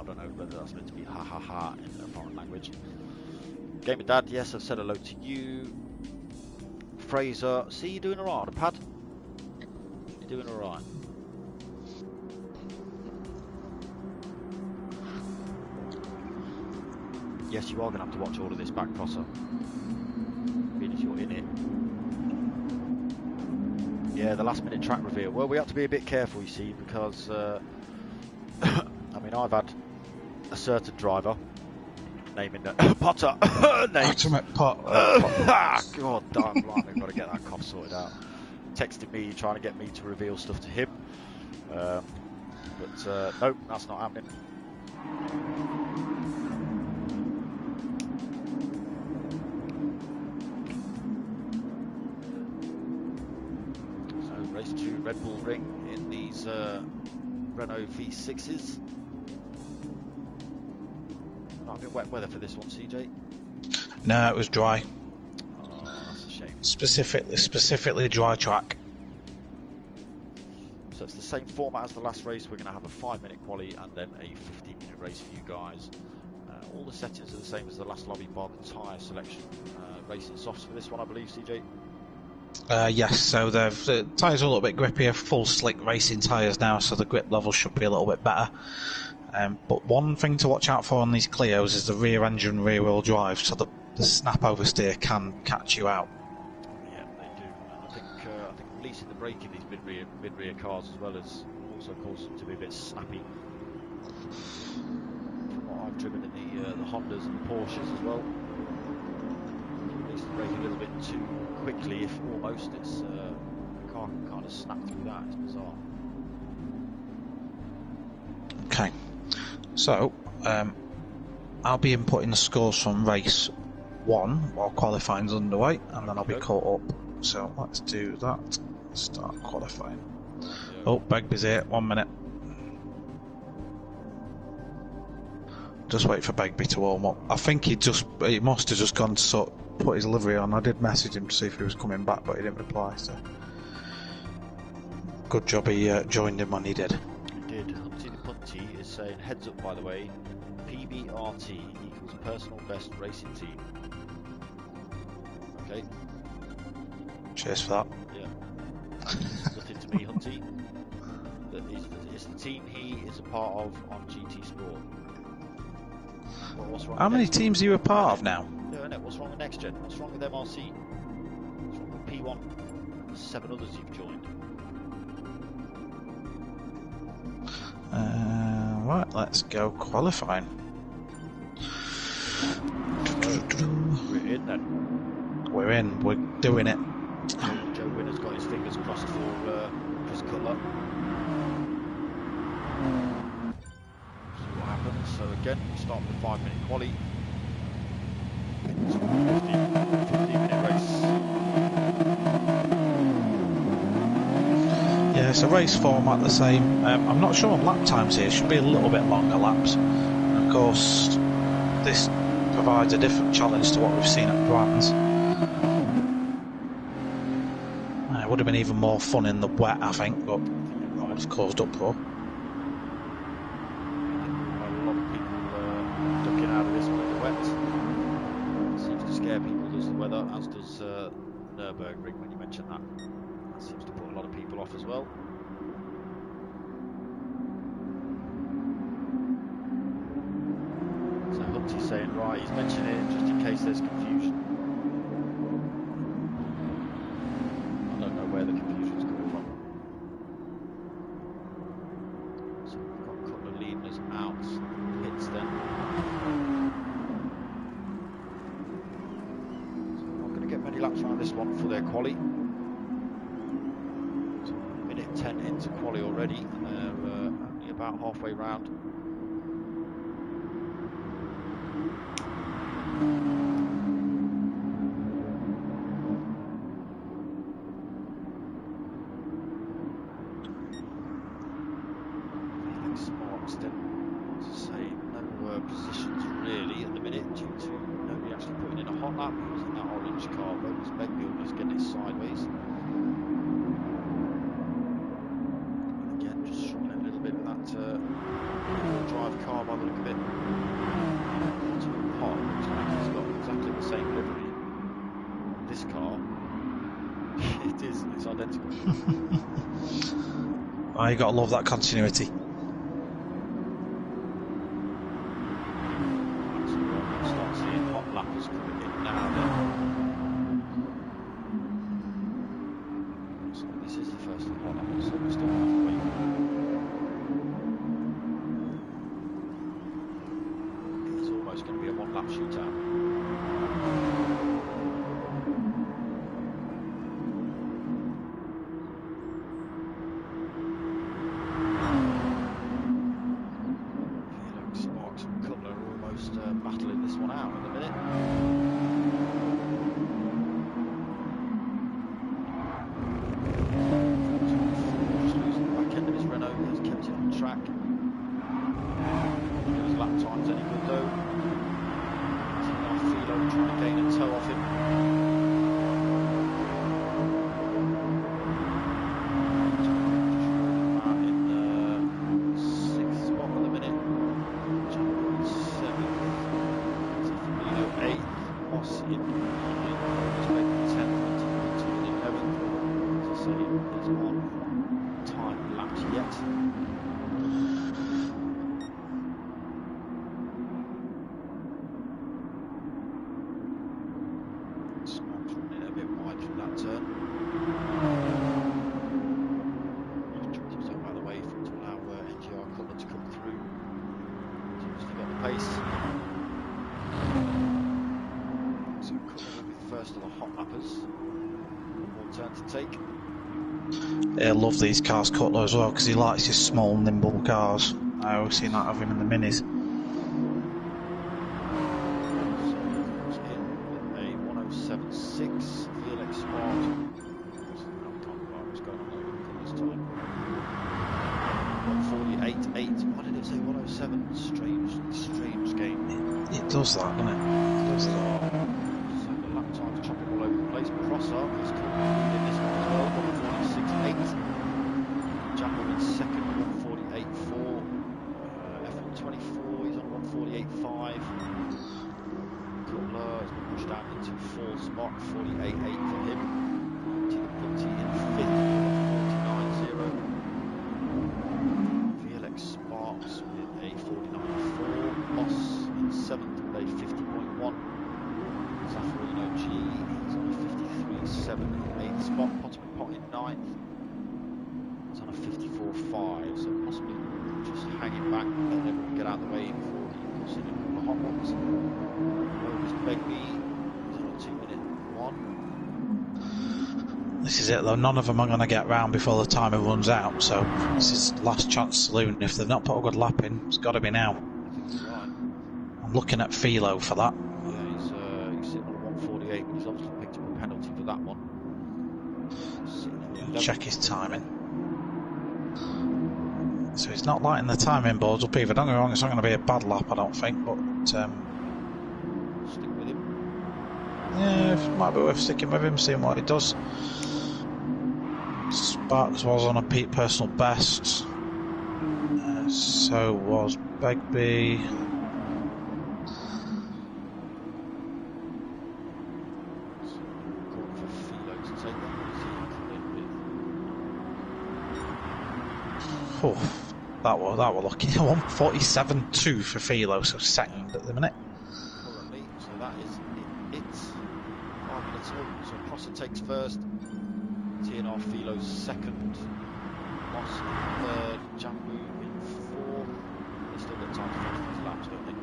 S1: I don't know whether that's meant to be ha ha ha in a foreign language. Gamer Dad, yes, I've said hello to you. Fraser, see you doing alright on the pad? You're doing alright. Yes, you are going to have to watch all of this back, Prosser. Being as you're in it. Yeah, the last minute track reveal. Well, we have to be a bit careful, you see, because I mean, I've had a certain driver naming Potter names.
S2: Ultimate Pot.
S1: God damn, blimey, I've got to get that cough sorted out. Texting me, trying to get me to reveal stuff to him. But no, that's not happening. So race 2 Red Bull Ring in these Renault V6s. Not in wet weather for this one, CJ?
S2: No, it was dry.
S1: Oh, that's a shame.
S2: Specifically dry track.
S1: So it's the same format as the last race. We're going to have a 5-minute quali and then a 15-minute race for you guys. All the settings are the same as the last lobby, bar the tyre selection. Racing softs for this one, I believe, CJ?
S2: Yes, so the tyres are a little bit grippier, full slick racing tyres now, so the grip level should be a little bit better. But one thing to watch out for on these Clios is the rear engine rear wheel drive, so the snap oversteer can catch you out.
S1: Yeah, they do. And I think releasing the brake in these mid-rear cars as well has also caused them to be a bit snappy. From what I've driven in the Hondas and the Porsches as well. Release the brake a little bit too quickly, if almost. It's the car can kind of snap through that. It's bizarre.
S2: Okay, so I'll be inputting the scores from race 1 while qualifying's underway, and then I'll be caught up. So let's do that. Start qualifying. Oh, Begby's here. 1 minute. Just wait for Begby to warm up. I think he must have just gone to sort of put his livery on. I did message him to see if he was coming back, but he didn't reply. So good job he joined him when he did.
S1: He did. Hunty the Punty is saying, heads up by the way, PBRT equals personal best racing team. Okay.
S2: Cheers for that.
S1: Yeah. Nothing to me, Hunty. It's the team he is a part of on GT Sport. Well, what's wrong?
S2: How many teams are you a part of now?
S1: Yeah, innit? What's wrong with Next Gen? What's wrong with MRC? What's wrong with P1? There's 7 others you've joined.
S2: Right, let's go qualifying.
S1: We're in then.
S2: We're in. We're doing it.
S1: Joe Winner's got his fingers crossed for Chris Cutler. See what happens. So again, we start with a 5-minute quali. 15-minute race.
S2: Yeah, it's a race format the same. I'm not sure on lap times here. It should be a little bit longer laps. And of course, this provides a different challenge to what we've seen at Brands. It would have been even more fun in the wet, I think, but it would have caused uproar.
S1: A lot of people ducking out of this one in the wet. Seems to scare people, does the weather, as does Nürburgring when you mention that. That seems to put a lot of people off as well. So Hunty's saying, right, he's mentioning it just in case there's confusion. I don't know where the confusion's coming from. So we've got a couple of leaders out pits then. So we're not going to get many laps around this one for their quali. So minute 10 into quali already, and they're only about halfway round. Positions really at the minute due to nobody actually putting in a hot lap. He was in that orange car, but it was Begby almost getting it sideways. And again, just struggling a little bit with that drive car by the look of it. Too hot. Looks like he's got exactly the same livery. This car, it's identical.
S2: Oh, you got to love that continuity.
S1: lap shootout. Sparks and Cutler are almost battling this one out in a minute. Just losing the back end of his Renault, has kept it on track. His lap time's any good though. Philo trying to gain a toe off him.
S2: I love these cars, Cutler, as well, because he likes his small, nimble cars. I always see that of him in the minis.
S1: So in with a 107.6 VLX Sport. What's going on there this time? 148.8. Why did it say 107? Strange game.
S2: It does that, doesn't it? It does that.
S1: So the lap time's chopping all over the place. Crosser is coming in this one as well. 146.8. Jumbo in second, 148.4. F124, he's on 148.5. Cutler has been pushed down into fourth spot, 48.8 for him. To the Punty in fifth, 49.0. VLX Sparks with a 49.4. Boss in seventh with a 50.1. Zaffarino G, he's on a 53.7 in eighth spot. Potterman Pot in ninth. It's on a 54.5, so possibly just hanging back and then we'll get out of the way before he puts in a couple of hot ones. Bogus Begbie is on a 2-minute 1.
S2: This is it though, none of them are going to get round before the timer runs out, so this is last chance saloon. If they've not put a good lap in, it's got to be now.
S1: I think you're right.
S2: I'm looking at Philo for that.
S1: Yeah, he's sitting on a 148, but he's obviously picked up a penalty for that one.
S2: Check his timing. So he's not lighting the timing boards up either. Don't get me wrong, it's not going to be a bad lap, I don't think, but
S1: stick with him.
S2: Yeah, it might be worth sticking with him, seeing what he does. Sparks was on a peak personal best. So was Begbie. Oh, that were lucky. 147.2 for Philo, so second at the minute.
S1: Currently, so that is it. 5 minutes old. So Prosser takes first. TNR Philo's second. Moss in third. Jambu in fourth. They still get time to finish these laps, don't they?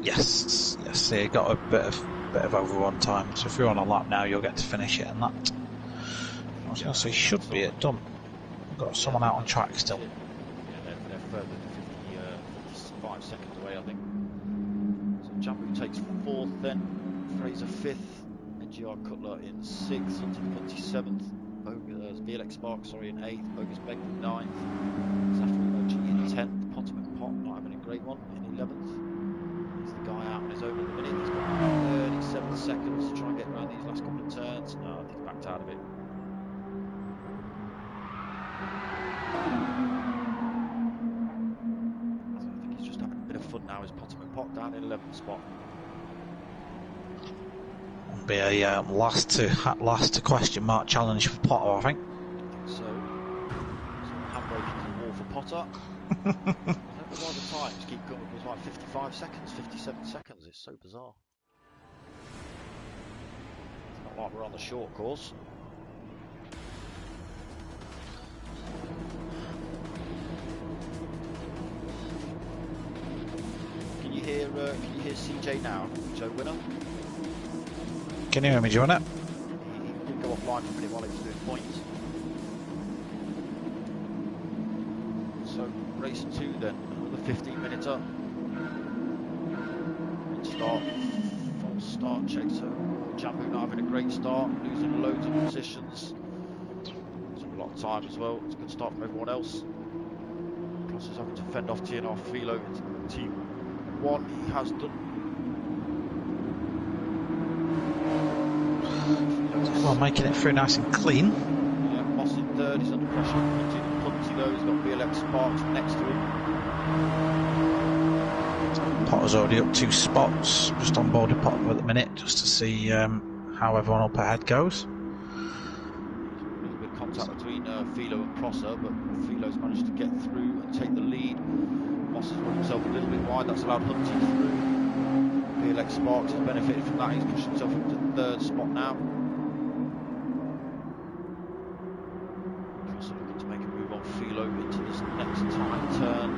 S2: Yes. They got a bit of overrun time. So if you're on a lap now, you'll get to finish it, and that. I was going to say should be it done. Got someone out on track still.
S1: Yeah, they're further than 55 seconds away, I think. So Jambu takes fourth, then Fraser fifth, NGR Cutler in sixth, Hunting Punty seventh, VLX Spark, in eighth, Bogus Beck in ninth, Zaffarino G in 10th, Potterman Pot not having a great one in 11th. He's the guy out on his own at the minute. He's got 37 seconds to try and get around these last couple of turns. No, I think he's backed out of it. I think he's just having a bit of fun now. Is Potterman Pot down in 11th spot?
S2: Be a last to question mark challenge for Potter, I think.
S1: So handbrake into the wall for Potter. I don't know why the times keep going. It was like 55 seconds, 57 seconds. It's so bizarre. It's not like we're on the short course. Can you hear CJ now? Joe Winner?
S2: Can you hear me, Jonah?
S1: He did go offline for a minute while he was doing points. So race 2 then, another 15 minutes up. Full start check. So Jambu not having a great start, losing loads of positions. Took a lot of time as well. It's a good start from everyone else. Prosser's having to fend off TNR Philo into T1. He has done.
S2: Well, making it through nice and clean.
S1: Yeah, Moss in third. He's under pressure. Punty though. He's got VLX Sparks next to him.
S2: Potter's already up 2 spots, just on board with Potter at the minute, just to see how everyone up ahead goes.
S1: A little bit of contact between Philo and Prosser, but Philo's managed to get through and take the lead. Moss has run himself a little bit wide, that's allowed Hunty through. VLX Sparks has benefited from that, he's pushed himself into third spot now. Prosser looking to make a move on Philo into this next tight turn.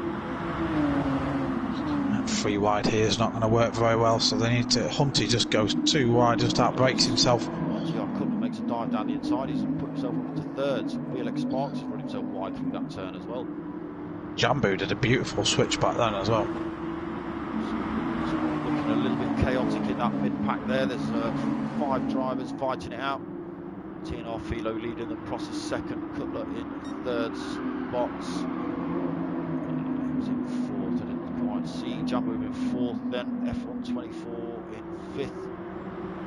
S2: 3 wide here is not going to work very well, so they need to. Hunty just goes too wide, just outbrakes himself.
S1: NGR Cutler makes a dive down the inside, he's put himself up into third. So VLX Sparks has run himself wide through that turn as well.
S2: Jambu did a beautiful switch back then as well.
S1: So looking a little bit chaotic in that mid-pack there. There's 5 drivers fighting it out. TNR Philo leading, the Prosser second, Cutler in third spots. He was in fourth, I didn't quite see. Jambu in fourth, then F124 in fifth.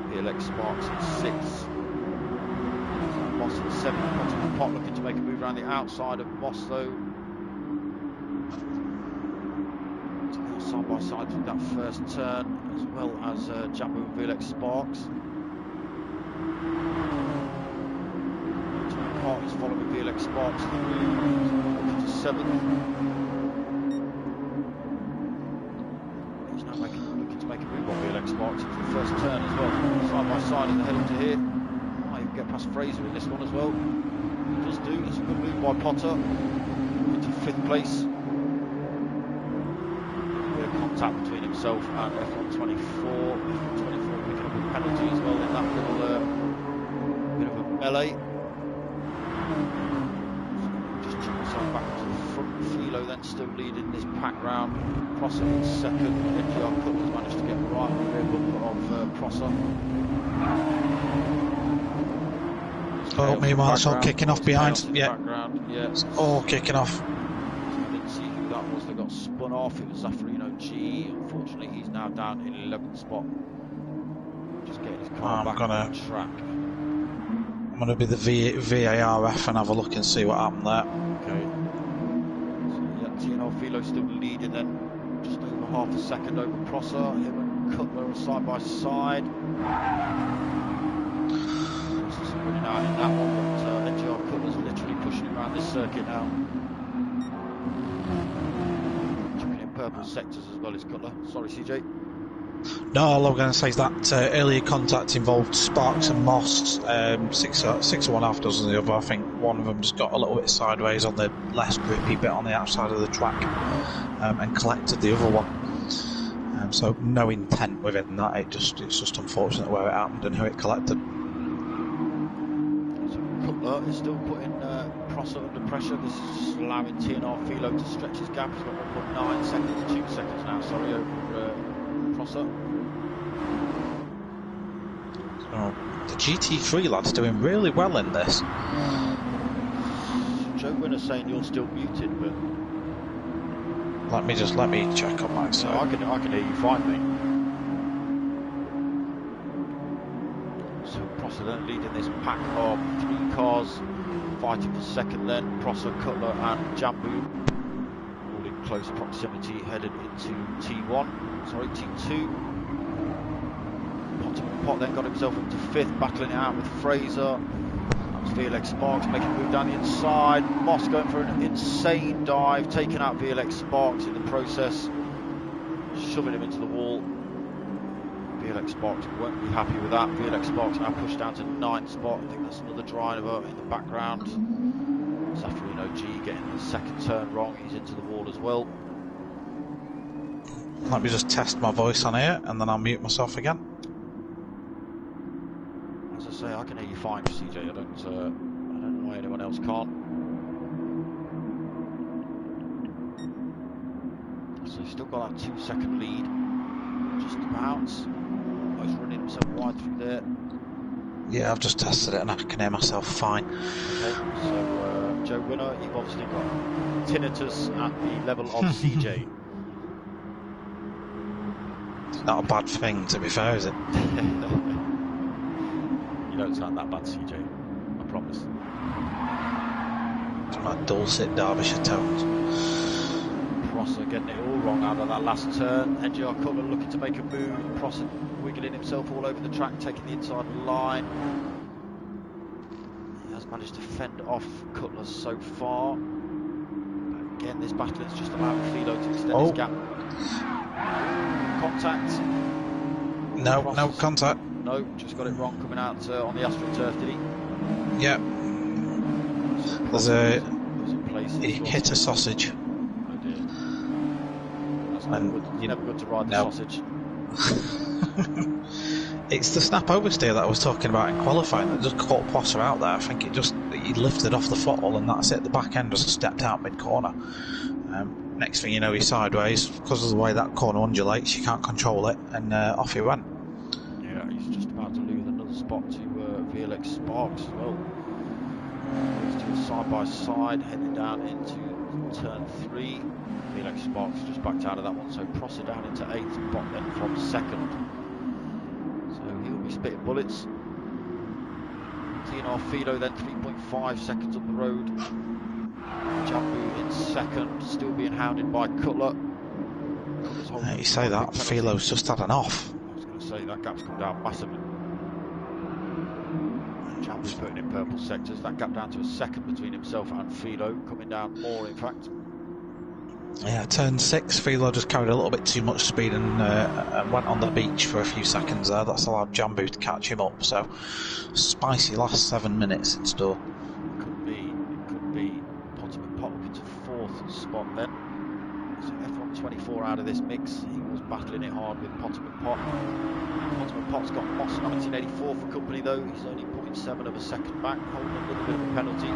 S1: VLX Sparks in sixth. Moss in seventh. Pot looking to make a move around the outside of Moss though. Side by side through that first turn, as well as Jambu and VLX Sparks. Pot is following VLX Sparks through, looking to seventh. He's now looking to make a move on VLX Sparks into the first turn as well. Side by side as they head into here. Might even get past Fraser in this one as well. He does do. It's a good move by Potter into fifth place. Contact between himself and F124. F124 picking up a penalty as well in that little bit of a melee. Just jump himself back to the front. Philo then still leading this pack round. Prosser in second. NGR Cutler's managed to get right on the rear bumper of Prosser.
S2: Oh, meanwhile it's all kicking off behind. Yeah.
S1: Yeah.
S2: It's all kicking off.
S1: That was, they got spun off. It was Zaffarino G. Unfortunately, he's now down in 11th spot. Just getting his car back on the track.
S2: I'm going to be the VAR ref and have a look and see what happened there.
S1: Okay. So, yeah, TNR Philo still leading then. Just over half a second over Prosser. Him and Cutler are side by side. Prosser's running out in that one, but NGR Cutler's literally pushing him around this circuit now. Purple sectors as well as Cutler. Sorry, CJ.
S2: No, all I'm going to say is that earlier contact involved Sparks and Moss. 6 or 1/2 dozen of the other. I think one of them just got a little bit sideways on the less grippy bit on the outside of the track and collected the other one. So no intent within that. It's just unfortunate where it happened and who it collected.
S1: So Cutler is still putting Prosser under pressure. This is just allowing TNR Philo to stretch his gap. He's got 1.9 seconds, 2 seconds now, sorry, over Prosser.
S2: So the GT3 lad's doing really well in this.
S1: Joe Winner's saying you're still muted, but
S2: let me check on my side.
S1: No, I can hear you fine, mate. So Prosser then leading this pack of 3 cars. Fighting for second then, Prosser, Cutler and Jambu all in close proximity headed into T2. Pot then got himself up to 5th, battling it out with Fraser. That was VLX Sparks making a move down the inside. Moss going for an insane dive, taking out VLX Sparks in the process, shoving him into the wall. VLX Sparks won't be happy with that. VLX Sparks now pushed down to 9th spot. I think there's another driver in the background. Zaffarino G getting the second turn wrong. He's into the wall as well.
S2: Let me just test my voice on here, and then I'll mute myself again.
S1: As I say, I can hear you fine, CJ. I don't know why anyone else can't. So he's still got that 2-second lead. Just about. He's running himself wide through there.
S2: Yeah, I've just tested it and I can hear myself fine.
S1: Okay, so Joe Winner, you've obviously got tinnitus at the level of CJ.
S2: It's not a bad thing, to be fair, is it?
S1: You don't sound that bad, CJ. I promise.
S2: It's my dulcet Derbyshire tones.
S1: Prosser getting it all wrong out of that last turn. NGR Cutler looking to make a move. Prosser wiggling himself all over the track, taking the inside line. He has managed to fend off Cutler so far. But again, this battle is just allowing Philo to extend his gap. Contact.
S2: No,
S1: Prosser's,
S2: no contact.
S1: No, just got it wrong coming out on the AstroTurf, did he?
S2: Yeah. There's a... He hit a sausage.
S1: Never good to ride the sausage.
S2: It's the snap oversteer that I was talking about in qualifying that just caught Prosser out there. I think he lifted off the throttle and that's it. The back end just stepped out mid-corner. Next thing you know, he's sideways. Because of the way that corner undulates, you can't control it, and off he went.
S1: Yeah, he's just about to lose another spot to VLX Sparks as well. These two side-by-side, heading down into turn 3. VLX Sparks just backed out of that one, so Prosser down into 8th, Bot then from 2nd. So he'll be spitting bullets. TNR Philo then 3.5 seconds up the road. Jambu in 2nd, still being hounded by Cutler.
S2: You say that, Philo's just had an off.
S1: I was going to say, that gap's come down massively. Jambu's putting in purple sectors. That gap down to a 2nd between himself and Philo, coming down more in fact.
S2: Yeah, turn 6, Philo just carried a little bit too much speed and went on the beach for a few seconds there. That's allowed Jambu to catch him up, so spicy last 7 minutes in store.
S1: It could be Potsdam Pot looking to 4th spot then. So F124 out of this mix. He was battling it hard with Potsdam Pot. Potsdam Pot's got Moss 1984 for company though. He's only 0.7 of a second back, holding a little bit of a penalty.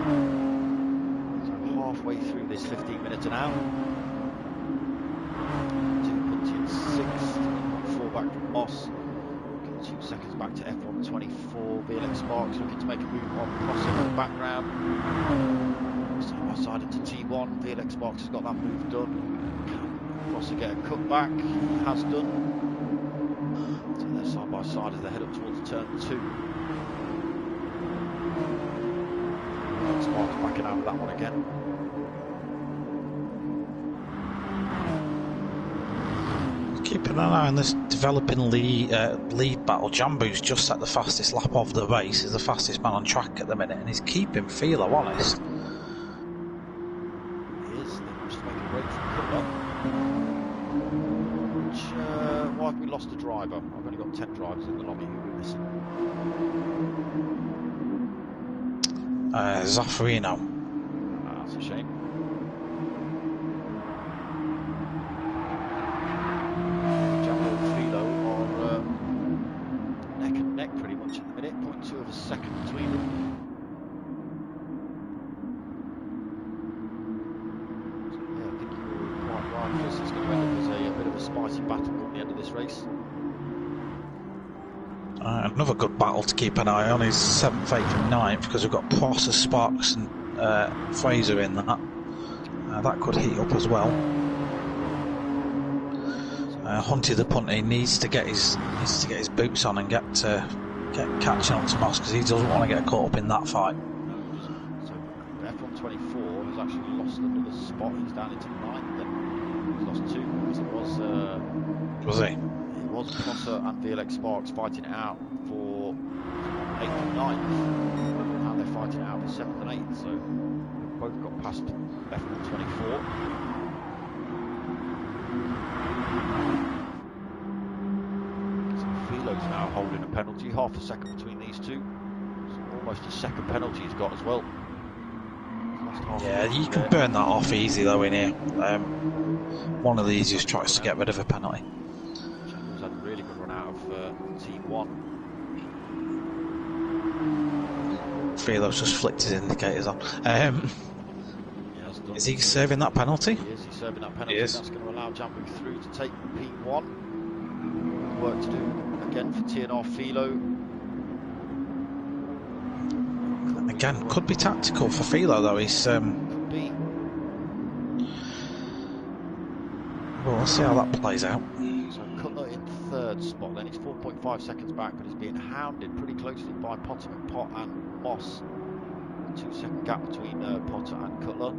S1: So halfway through this 15 minutes an hour. 6th, 4 back from Moss, 2 seconds back to F124. VLX Sparks looking to make a move on Prosser in the background. Side by side into T1. VLX Sparks has got that move done. Can Prosser get a cut back? He has done. So they're side by side as they head up towards turn 2. VLX Sparks backing out of that one again.
S2: Keeping an eye on this developing lead battle. Jambu's just at the fastest lap of the race. He's the fastest man on track at the minute, and he's keeping Philo honest.
S1: He is. They managed to make a break from Cutler. Why have we lost a driver? I've only got 10 drivers in the lobby. Who are we missing?
S2: Zaffarino.
S1: That's a shame. Pretty much at the minute, 0.2 of a second between them. So, yeah, I think you're quite right, Chris. It's going to end up as a bit of a spicy battle come the end of this race.
S2: Another good battle to keep an eye on is 7th, 8th and 9th, because we've got Prosser, Sparks and Fraser in that. That could heat up as well. Hunty the punter needs to get his boots on and get catching up to Moss, because he doesn't want to get caught up in that fight.
S1: So F124 has actually lost another spot. He's down into 9th then. He's lost 2 because it was
S2: he?
S1: It was Prosser and VLX Sparks fighting it out for 8th and 9th. Now they're fighting it out for 7th and 8th. So they've both got past F124. Philo's now holding a penalty, half a second between these two. So almost a second penalty he's got as well. He's lost
S2: Yeah, you can burn that off easy though in here. One of the easiest tries to get rid of a penalty.
S1: Jambu's had a really good run out of Team 1.
S2: Philo's just flicked his indicators on. Is he serving that penalty?
S1: He is, he's serving that penalty. That's going to allow Jambu through to take P1. Work to do again for TNR Philo.
S2: Again, could be tactical for Philo though. He's
S1: could be.
S2: Well, let's see how that plays out.
S1: So Cutler in 3rd spot. Then he's 4.5 seconds back, but he's being hounded pretty closely by Potter and Pot and Moss. 2-second gap between Potter and Cutler.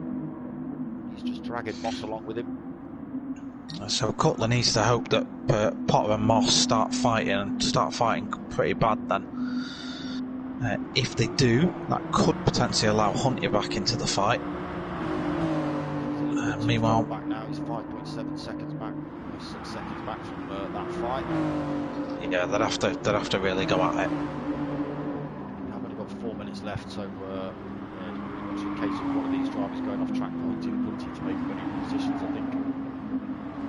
S1: He's just dragging Moss along with him.
S2: So Cutler needs to hope that Potter and Moss start fighting pretty bad then. If they do, that could potentially allow Hunty back into the fight. Meanwhile,
S1: back now, he's 5.7 seconds back, 6 seconds back from that fight.
S2: Yeah, they'd have to really go at it.
S1: I've only got 4 minutes left, so yeah, it's pretty much a case of one of these drivers going off track for Hunty to make winning positions, I think.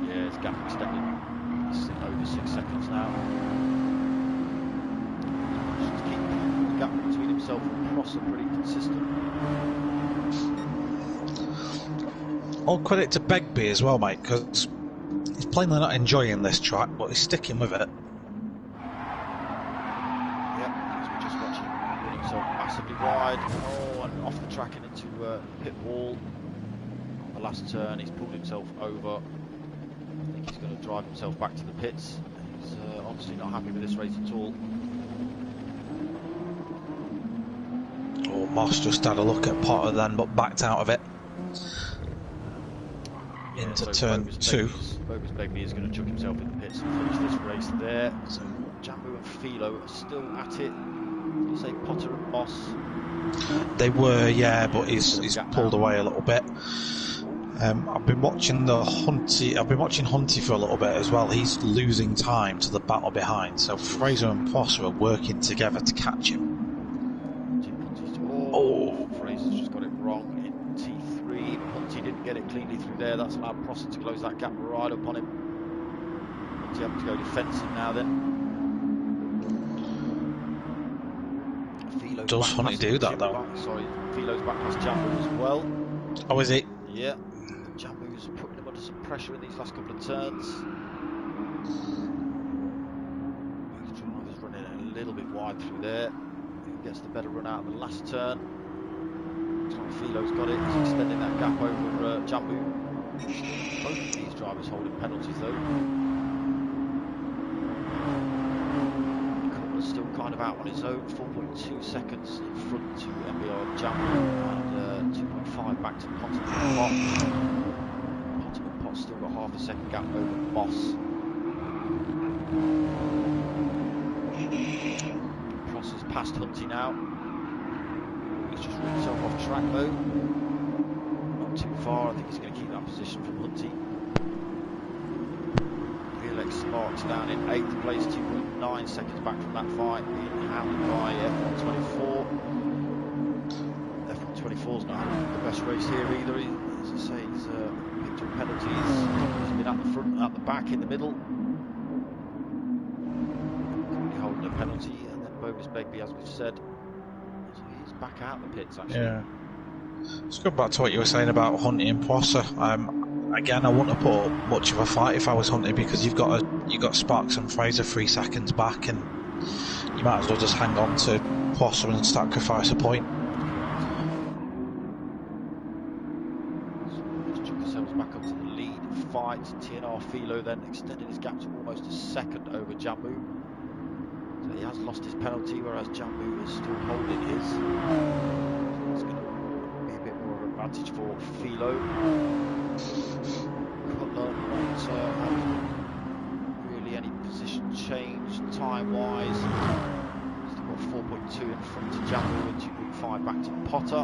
S1: Yeah, his gap extended. It's over 6 seconds now. Just keep the gap between himself and Prosser pretty consistent.
S2: All credit to Begbie as well, mate, because he's plainly not enjoying this track, but he's sticking with it.
S1: Yep, as we're just watching him put himself massively wide. Oh, and off the track and into pit wall. On the last turn, he's pulled himself over. I think he's going to drive himself back to the pits. He's obviously not happy with this race at all.
S2: Oh, Moss just had a look at Potter then, but backed out of it. Into so turn 2.
S1: Bogus Begbie is going to chuck himself in the pits and finish this race there. So Jambu and Philo are still at it. Did you say Potter and Moss?
S2: They were, yeah, but he's pulled away a little bit. I've been watching Hunty for a little bit as well. He's losing time to the battle behind, so Fraser and Prosser are working together to catch him.
S1: Oh, Fraser's just got it wrong in T3. Hunty didn't get it cleanly through there. That's allowed Prosser to close that gap right up on him. Hunty having to go defensive now then.
S2: Does Hunty do that though?
S1: Sorry, Philo's back past Jambu as well.
S2: Oh, is he?
S1: Yeah. Jambu's putting him under some pressure in these last couple of turns. Both drivers running a little bit wide through there. Who gets the better run out of the last turn? Looks like Philo's got it. He's extending that gap over Jambu. Both of these drivers holding penalties though. Cutler's still kind of out on his own. 4.2 seconds in front to NGR Jambu and 2.5 back to Potter and Pot. Potter and Pot still got half a second gap over Moss. Prosser's past Hunty now. He's just run himself off track though. Not too far. I think he's going to keep that position from Hunty. Felix Sparks down in 8th place, 2.9 seconds back from that fight, being hounded by F124. F124's not having the best race here either. As I say, he's picked up penalties. He's been at the front, at the back, in the middle. Currently holding a penalty, and then Bogus Begbie, as we've said, so he's back out the pits actually.
S2: Yeah. Let's go back to what you were saying about Hunty and Prosser. Again, I wouldn't have put up much of a fight if I was Hunty, because you've got Sparks and Fraser 3 seconds back, and you might as well just hang on to Prosser and sacrifice a point.
S1: So just chuck ourselves back up to the lead fight. TNR Philo then extending his gap to almost a second over Jambu. So he has lost his penalty, whereas Jambu is still holding his. It's going to be a bit more of an advantage for Philo. Cutler not having really any position change time-wise. Still got 4.2 in front to Jambu and 2.5 back to Potter.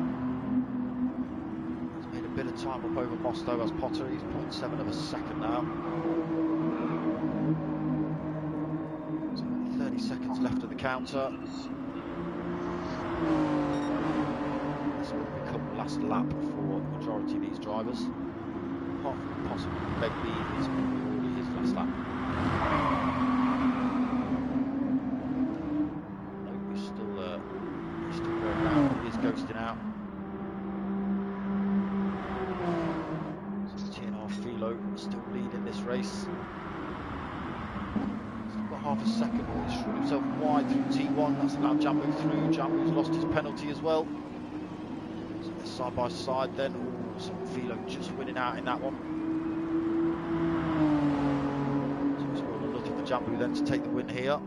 S1: He's made a bit of time up over Moss though as Potter. He's 0.7 of a second now. So 30 seconds left of the counter. This will become last lap for the majority of these drivers. Apart from possibly Begbie, it's already his last lap. No, he's still going around. He is ghosting out. So TNR Philo still leading this race. Half a second, he's threw himself wide through T1. That's allowed Jambu through. Jambu's lost his penalty as well. So they're side by side then. Ooh, so Philo just winning out in that one. So it's all unlucky for Jambu then to take the win here.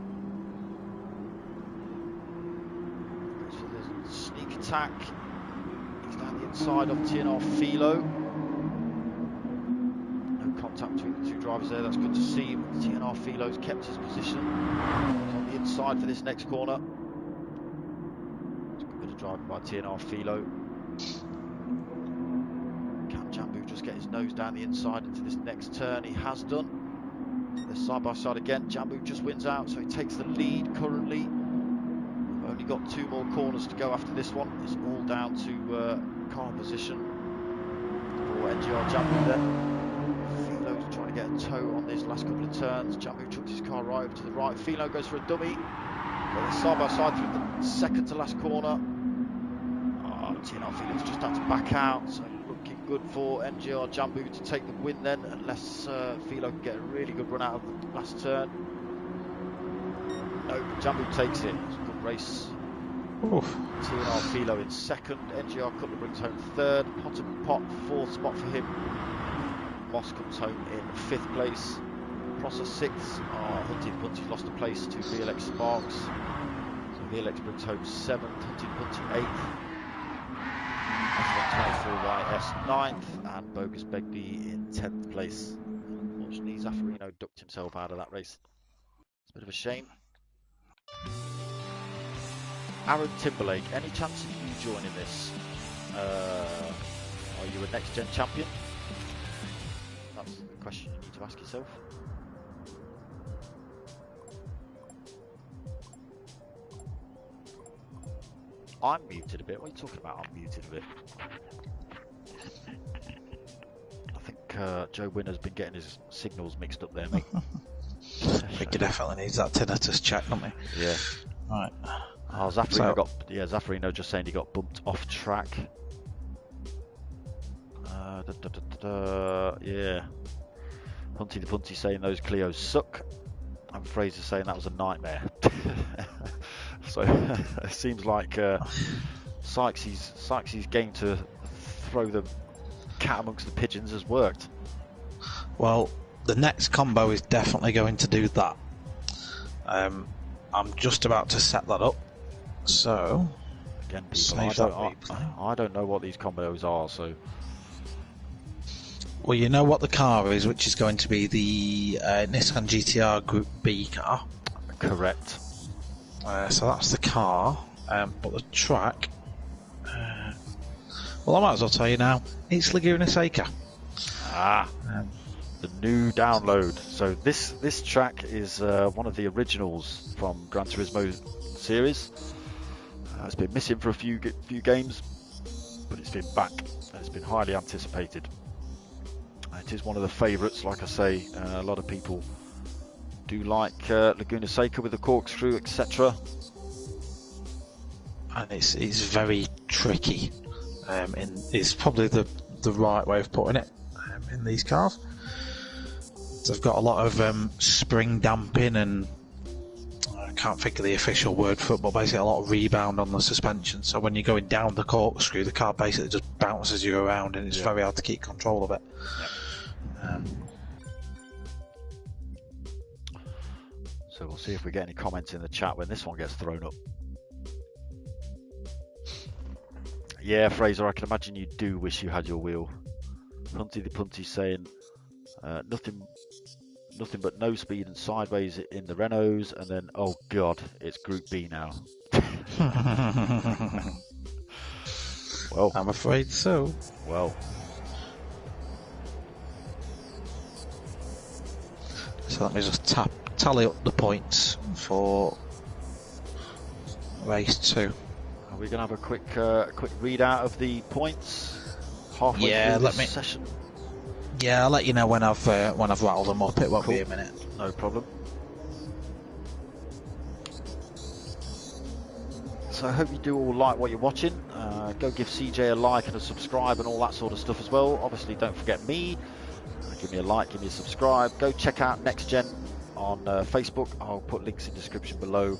S1: Goes for the sneak attack. He's down the inside of TNR Philo. Contact between the two drivers there, that's good to see. TNR Philo's kept his position. He's on the inside for this next corner. It's a good bit of driving by TNR Philo. Can Jambu just get his nose down the inside into this next turn? He has done. So they're side by side again. Jambu just wins out, so he takes the lead currently. We've only got 2 more corners to go after this one. It's all down to car position for NGR Jambu there. Trying to get a toe on this last couple of turns. Jambu chucks his car right over to the right. Philo goes for a dummy. They're side by side through the second to last corner. TNR Philo's just had to back out. So looking good for NGR Jambu to take the win then, unless Philo can get a really good run out of the last turn. No, Jambu takes it. It's a good race.
S2: Oof.
S1: TNR Philo in second. NGR Cutler brings home third. Potter Pot, fourth spot for him. Moss comes home in 5th place. Prosser 6th. Hunty the Punty lost a place to VLX Sparks. So VLX brings home 7th. Hunty the Punty 8th. S124YS 9th. And Bogus Begbie in 10th place. Unfortunately, Zaffarino ducked himself out of that race. It's a bit of a shame. Aaron Timberlake, any chance of you joining this? Are you a next gen champion? That's the question you need to ask yourself. I'm muted a bit. What are you talking about? I'm muted a bit. I think Joe Winner's been getting his signals mixed up there, mate.
S2: I think he definitely needs that tinnitus check, doesn't he?
S1: Yeah.
S2: Right.
S1: Oh, Zaffarino Zaffarino just saying he got bumped off track. Yeah. Hunty the Punty saying those Clios suck. And Fraser saying that was a nightmare. So it seems like Sykes' game to throw the cat amongst the pigeons has worked.
S2: Well, the next combo is definitely going to do that. I'm just about to set that up. So
S1: again, people, I don't know what these combos are, so.
S2: Well, you know what the car is, which is going to be the Nissan GTR Group B car.
S1: Correct.
S2: So that's the car, but the track. Well, I might as well tell you now. It's Laguna Seca.
S1: The new download. So this track is one of the originals from Gran Turismo series. It's been missing for a few games, but it's been back and it's been highly anticipated. It is one of the favourites, like I say. A lot of people do like Laguna Seca with the corkscrew, etc. And
S2: it's very tricky. It's probably the right way of putting it in these cars. They've got a lot of spring damping and I can't think of the official word for it, but basically a lot of rebound on the suspension. So when you're going down the corkscrew, the car basically just bounces you around, and it's very hard to keep control of it.
S1: So we'll see if we get any comments in the chat when this one gets thrown up. Yeah, Fraser, I can imagine you do wish you had your wheel. Hunty the Punty saying nothing but no speed and sideways in the Renaults, and then oh god, it's Group B now. Well,
S2: I'm afraid so.
S1: Well.
S2: So let me just tally up the points for race 2.
S1: Are we going to have a quick readout of the points halfway through this session?
S2: Yeah, I'll let you know when I've rattled them up. It won't be a minute.
S1: No problem. So I hope you do all like what you're watching. Go give CJ a like and a subscribe and all that sort of stuff as well. Obviously, don't forget me. Give me a like, give me a subscribe. Go check out Next Gen on Facebook. I'll put links in the description below.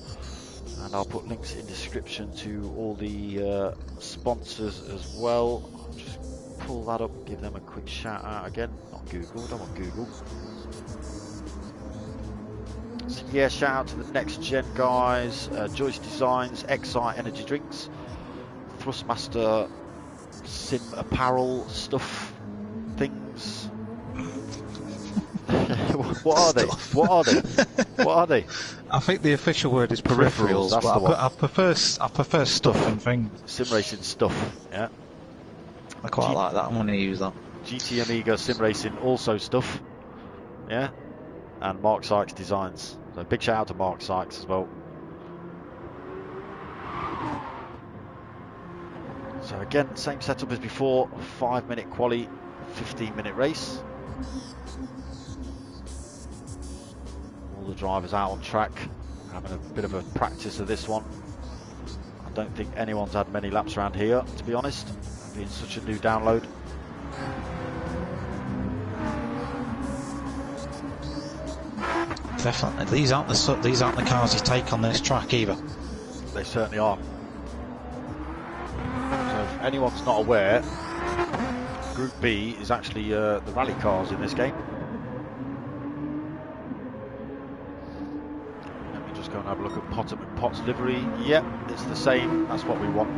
S1: And I'll put links in the description to all the sponsors as well. I'll just pull that up, give them a quick shout out again. Not Google, don't want Google. So yeah, shout out to the Next Gen guys, Joyce Designs, XI Energy Drinks, Thrustmaster Sim Apparel stuff, things. What are they? What are they? What are they?
S2: I think the official word is peripherals.
S1: That's the one.
S2: I prefer stuff and things.
S1: Sim racing stuff. Yeah.
S2: I quite like that. I'm going to use that.
S1: GT Amiga Sim Racing also stuff. Yeah. And Mark Sykes Designs. So big shout out to Mark Sykes as well. So again, same setup as before. 5-minute quali, 15-minute race. All the drivers out on track, having a bit of a practice of this one. I don't think anyone's had many laps around here, to be honest, being such a new download.
S2: Definitely, these aren't the cars you take on this track either.
S1: They certainly are. So if anyone's not aware, Group B is actually the rally cars in this game. Let me just go and have a look at Potter McPot's livery. Yep, it's the same. That's what we want.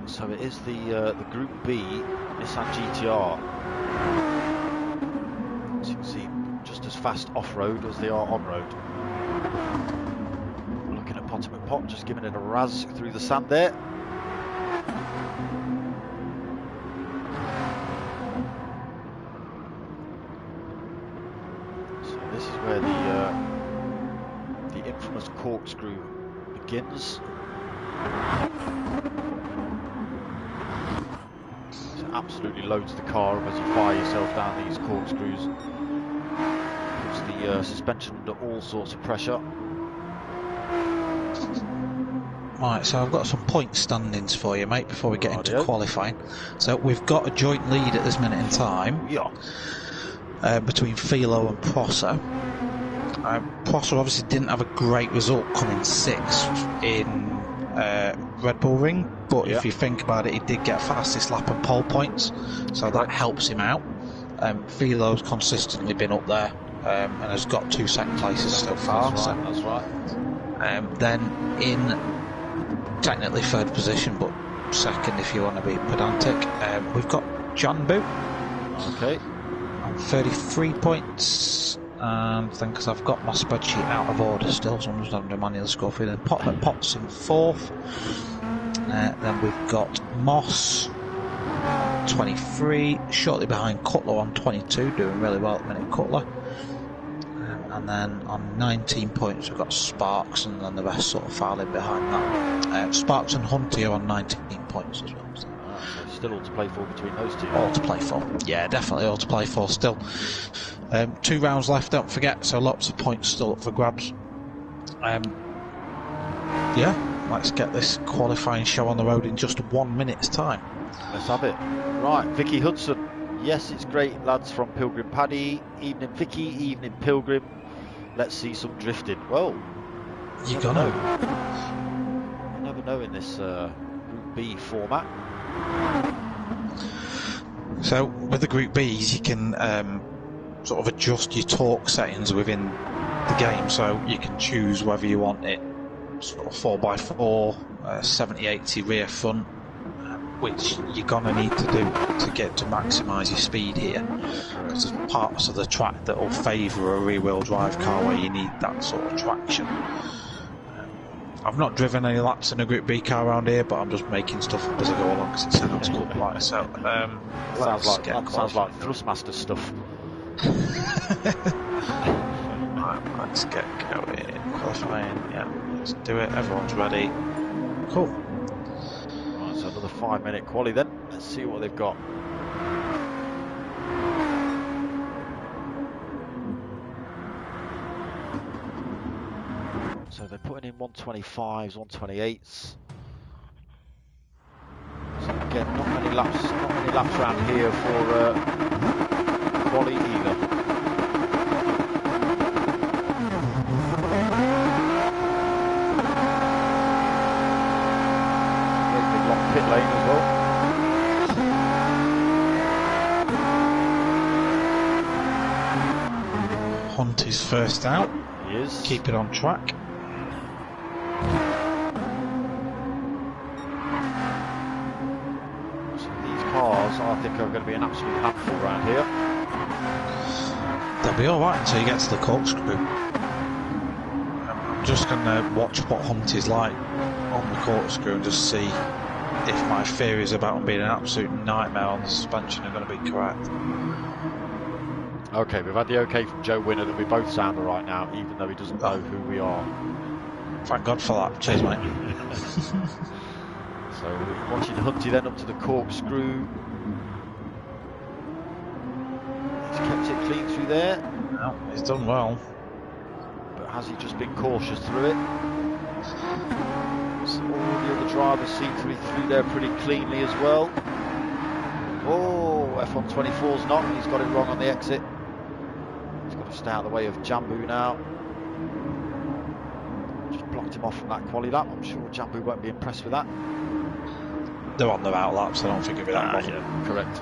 S1: So it is the Group B Nissan GTR. As you can see, just as fast off-road as they are on-road. Looking at Potter McPot, just giving it a razz through the sand there. So this is where the infamous corkscrew begins. So it absolutely loads the car up as you fire yourself down these corkscrews. Puts the suspension under all sorts of pressure.
S2: Right, so I've got some point standings for you, mate, before we get into qualifying. So we've got a joint lead at this minute in time.
S1: Yeah.
S2: Between Philo and Prosser. Prosser obviously didn't have a great result coming 6th in Red Bull Ring, but if you think about it, he did get fastest lap and pole points, so that helps him out. Philo's consistently been up there and has got 2 second places so far.
S1: That's right.
S2: Then in technically 3rd position, but 2nd if you want to be pedantic, we've got John Boo.
S1: Okay.
S2: 33 points, and then because I've got my spreadsheet out of order still, so I'm just having to manually score through. Then Pot's in 4th. Then we've got Moss 23, shortly behind Cutler on 22, doing really well at the minute, Cutler. And then on 19 points we've got Sparks, and then the rest sort of filing behind that. Sparks and Hunty are on 19 points as well. So.
S1: So still all to play for between those two.
S2: All to play for. Yeah, definitely all to play for still. 2 rounds left, don't forget, so lots of points still up for grabs. Yeah, let's get this qualifying show on the road in just 1 minute's time.
S1: Let's have it. Right, Vicky Hudson. Yes, it's great, lads from Pilgrim Paddy. Evening Vicky, evening Pilgrim. Let's see some drifting. Well,
S2: you gotta know.
S1: You never know in this Group B format.
S2: So with the Group Bs, you can sort of adjust your torque settings within the game. So you can choose whether you want it sort of 4x4, 70/80 rear front, which you're gonna need to do to get to maximise your speed here, because there's parts of the track that will favour a rear-wheel drive car where you need that sort of traction. I've not driven any laps in a Group B car around here, but I'm just making stuff up as I go along because it sounds cool. Right, so
S1: sounds like Thrustmaster stuff.
S2: Right, Right, let's get going. Qualifying, yeah, let's do it. Everyone's ready. Cool.
S1: Right, so another 5-minute quali then. Let's see what they've got. So they're putting in 125s, 128s. So again, not many laps around here for quali either. Great big long pit lane as well.
S2: Hunt is first out.
S1: He is.
S2: Keep it on track.
S1: I think are going to be an absolute handful around here.
S2: They'll be alright until you get to the corkscrew. I'm just going to watch what Hunt is like on the corkscrew and just see if my theories about him being an absolute nightmare on the suspension are going to be correct.
S1: Okay, we've had the okay from Joe Winner that we both sound right now, even though he doesn't know who we are.
S2: Thank God for that. Cheers, mate.
S1: So we're watching Hunty then up to the corkscrew. He's kept it clean through there.
S2: No, he's done well.
S1: But has he just been cautious through it? So all the other drivers seem to be through there pretty cleanly as well. Oh, F124's not. He's got it wrong on the exit. He's got to stay out of the way of Jambu now. Just blocked him off from that quali lap. I'm sure Jambu won't be impressed with that.
S2: They're on their out laps, I don't think it'll be that bothered.
S1: Yeah, correct.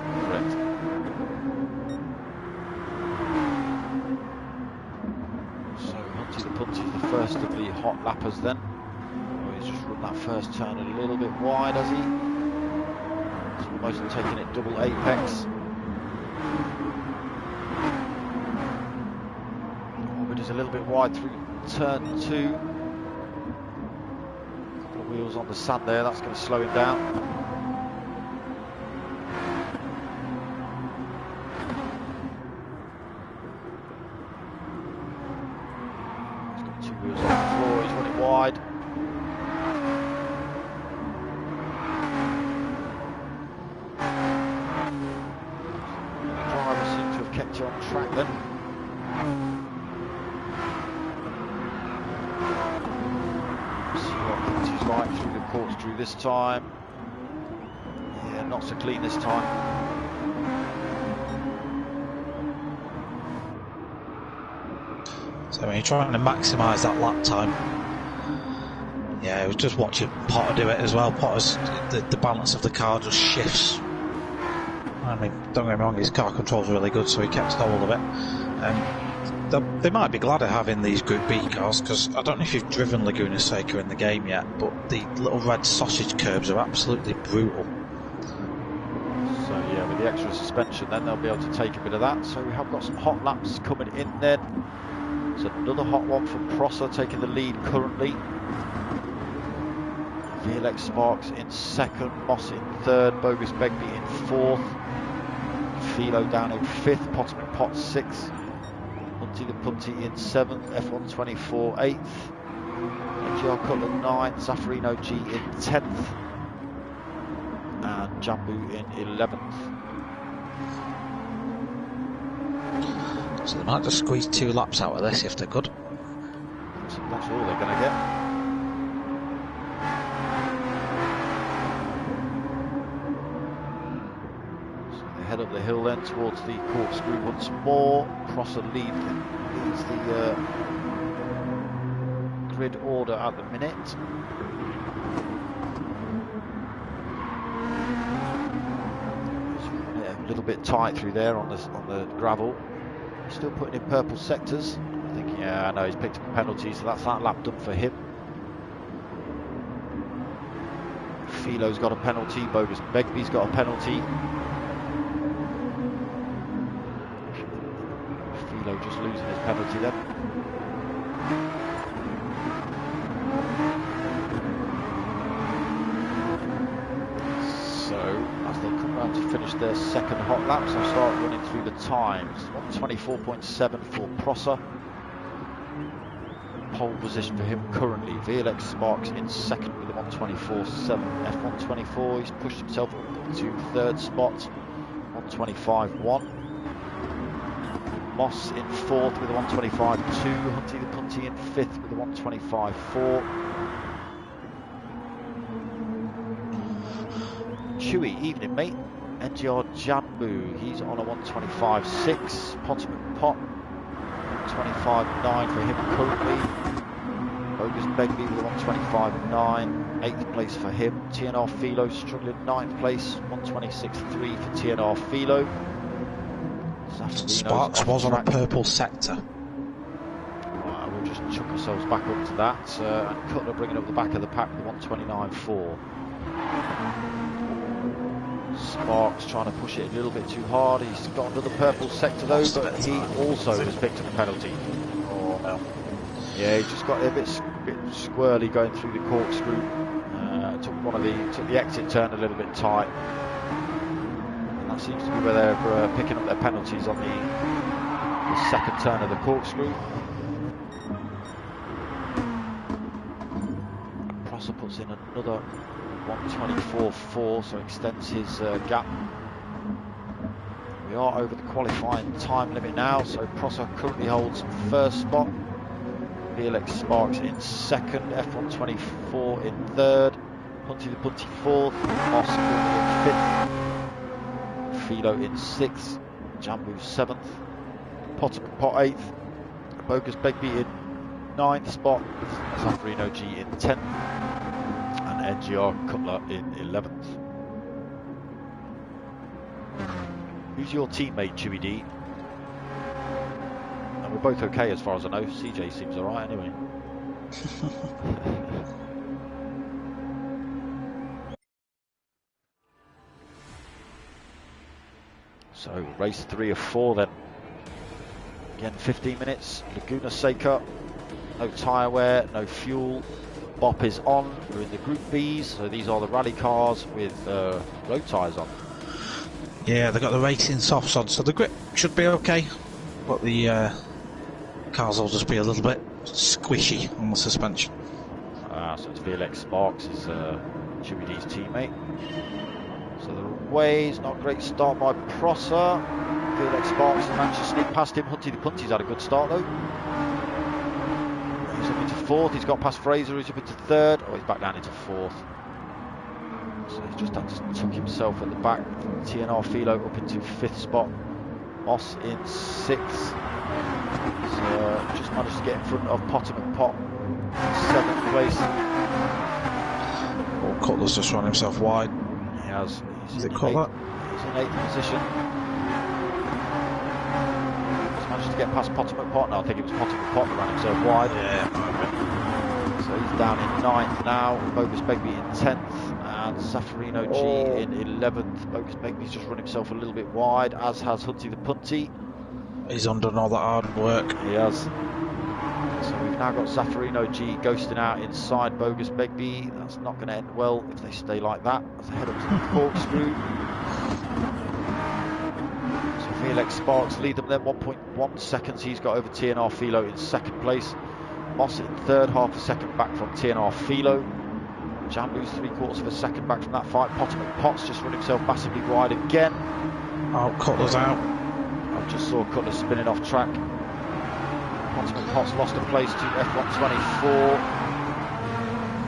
S1: So Hunty the Punty's the first of the hot lappers then. Oh, he's just run that first turn a little bit wide, has he? He's almost taking it double apex. Oh, but he's a little bit wide through turn 2. Couple of wheels on the sand there, that's going to slow him down. This time, yeah, not so clean this time.
S2: So when you're trying to maximise that lap time, yeah, I was just watching Potter do it as well. Potter's the balance of the car just shifts. I mean, don't get me wrong, his car control's really good, so he kept hold of it. They might be glad of having these Group B cars, because I don't know if you've driven Laguna Seca in the game yet, but the little red sausage curbs are absolutely brutal.
S1: So yeah, with the extra suspension then they'll be able to take a bit of that. So we have got some hot laps coming in then. So another hot one from Prosser taking the lead currently. VLX Sparks in second, Moss in third, Bogus Begbie in fourth, Philo down in fifth, Potterman Pot sixth, Hunty the Punty in 7th, F124 8th, NGR Cutler 9th, Zaffarino G in 10th, and Jambu in 11th.
S2: So they might just squeeze 2 laps out of this if they're good.
S1: That's all they're going to get. So they head up the hill then towards the corkscrew once more. Prosser leads the grid order at the minute. A little bit tight through there on the gravel. Still putting in purple sectors. I think, yeah, I know he's picked up a penalty, so that's that lap done for him. Philo's got a penalty. Bogus Begby's got a penalty. Philo just losing his penalty then. So as they come round to finish their second hot laps, I'll start running through the times. 124.7 for Prosser, Pole position for him currently. VLX Sparks in second with a 124.7. F124, he's pushed himself up to third spot, 125.1. Moss in fourth with a 125.2. Hunty the Punty in fifth with a 125.4. Chewy, evening mate. NGR Jambu, he's on a 125.6. Potomac Pot, 125.9 for him currently. Bogus Begbie with a 125.9, 8th place for him. TNR Philo struggling 9th place, 126.3 for TNR Philo.
S2: Sparks was on a purple sector.
S1: We'll just chuck ourselves back up to that, and Cutler bringing up the back of the pack with 129.4. Sparks trying to push it a little bit too hard. He's got another purple sector though, but he also has picked up a penalty.
S2: Oh no.
S1: Yeah, he just got a bit squirrely going through the corkscrew. Took the exit turn a little bit tight. And that seems to be where they're picking up their penalties on the second turn of the corkscrew. Prosser puts in another 124.4, so extends his gap. We are over the qualifying time limit now, so Prosser currently holds first spot. VLX Sparks in second, F124 in third, Hunty the Punty fourth, Moss in fifth, Philo in sixth, Jambu seventh, Potomac Pot eighth, Bogus Begbie in ninth spot, Zaffarino G in 10th, and NGR Cutler in 11th. Who's your teammate, Chewy D? And we're both okay as far as I know. CJ seems alright anyway. So, race 3 of 4 then. Again, 15 minutes. Laguna Seca. No tyre wear, no fuel. Bop is on. We're in the Group Bs, so these are the rally cars with road tyres on.
S2: Yeah, they've got the racing softs on, so the grip should be okay, but the cars will just be a little bit squishy on the suspension.
S1: So it's VLX Sparks, is Chewy D's teammate. So the ways, not great start by Prosser. VLX Sparks managed to sneak past him. Hunty the Punty's had a good start though. He's up into fourth, he's got past Fraser, he's up into third. Oh, he's back down into fourth. So he's just had to tuck himself at the back. TNR Philo up into fifth spot. Moss in sixth. So just managed to get in front of Potomac Pot in seventh place.
S2: Oh, Cutler's just run himself wide.
S1: He has.
S2: Is it Cutler?
S1: He's in eighth position. Just managed to get past Potomac Pot. No, I think it was Potomac Pot that ran himself wide.
S2: Yeah.
S1: So he's down in ninth now. Bogus Begbie in 10th. And Zaffarino G in 11th. Bogus Begby's just run himself a little bit wide, as has Hunty the Punty.
S2: He's undone all that hard work.
S1: He has. So we've now got Zaffarino G ghosting out inside Bogus Begbie. That's not going to end well if they stay like that. As they head up to the corkscrew. So VLX Sparks lead them then 1.1 seconds. He's got over TNR Philo in second place. Moss in third, half a second back from TNR Philo. Jambu's 3/4 of a second back from that fight. Potomac Pot's just run himself massively wide again.
S2: Oh, Cutler's out.
S1: I just saw Cutler spinning off track. Potomac Pot's lost a place to F124.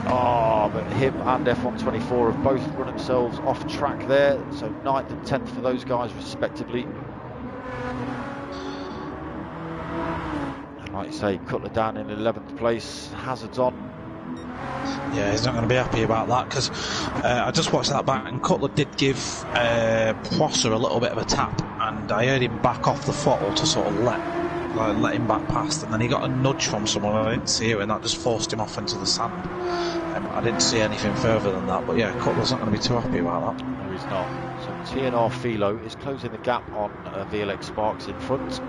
S1: Oh, but him and F124 have both run themselves off track there. So 9th and 10th for those guys respectively. And like you say, Cutler down in 11th place. Hazards on.
S2: Yeah, he's not going to be happy about that, because I just watched that back and Cutler did give Prosser a little bit of a tap, and I heard him back off the throttle to sort of let him back past, and then he got a nudge from someone I didn't see it, and that just forced him off into the sand. I didn't see anything further than that, but yeah, Cutler's not going to be too happy about that.
S1: No, he's not. So TNR Philo is closing the gap on VLX Sparks in front.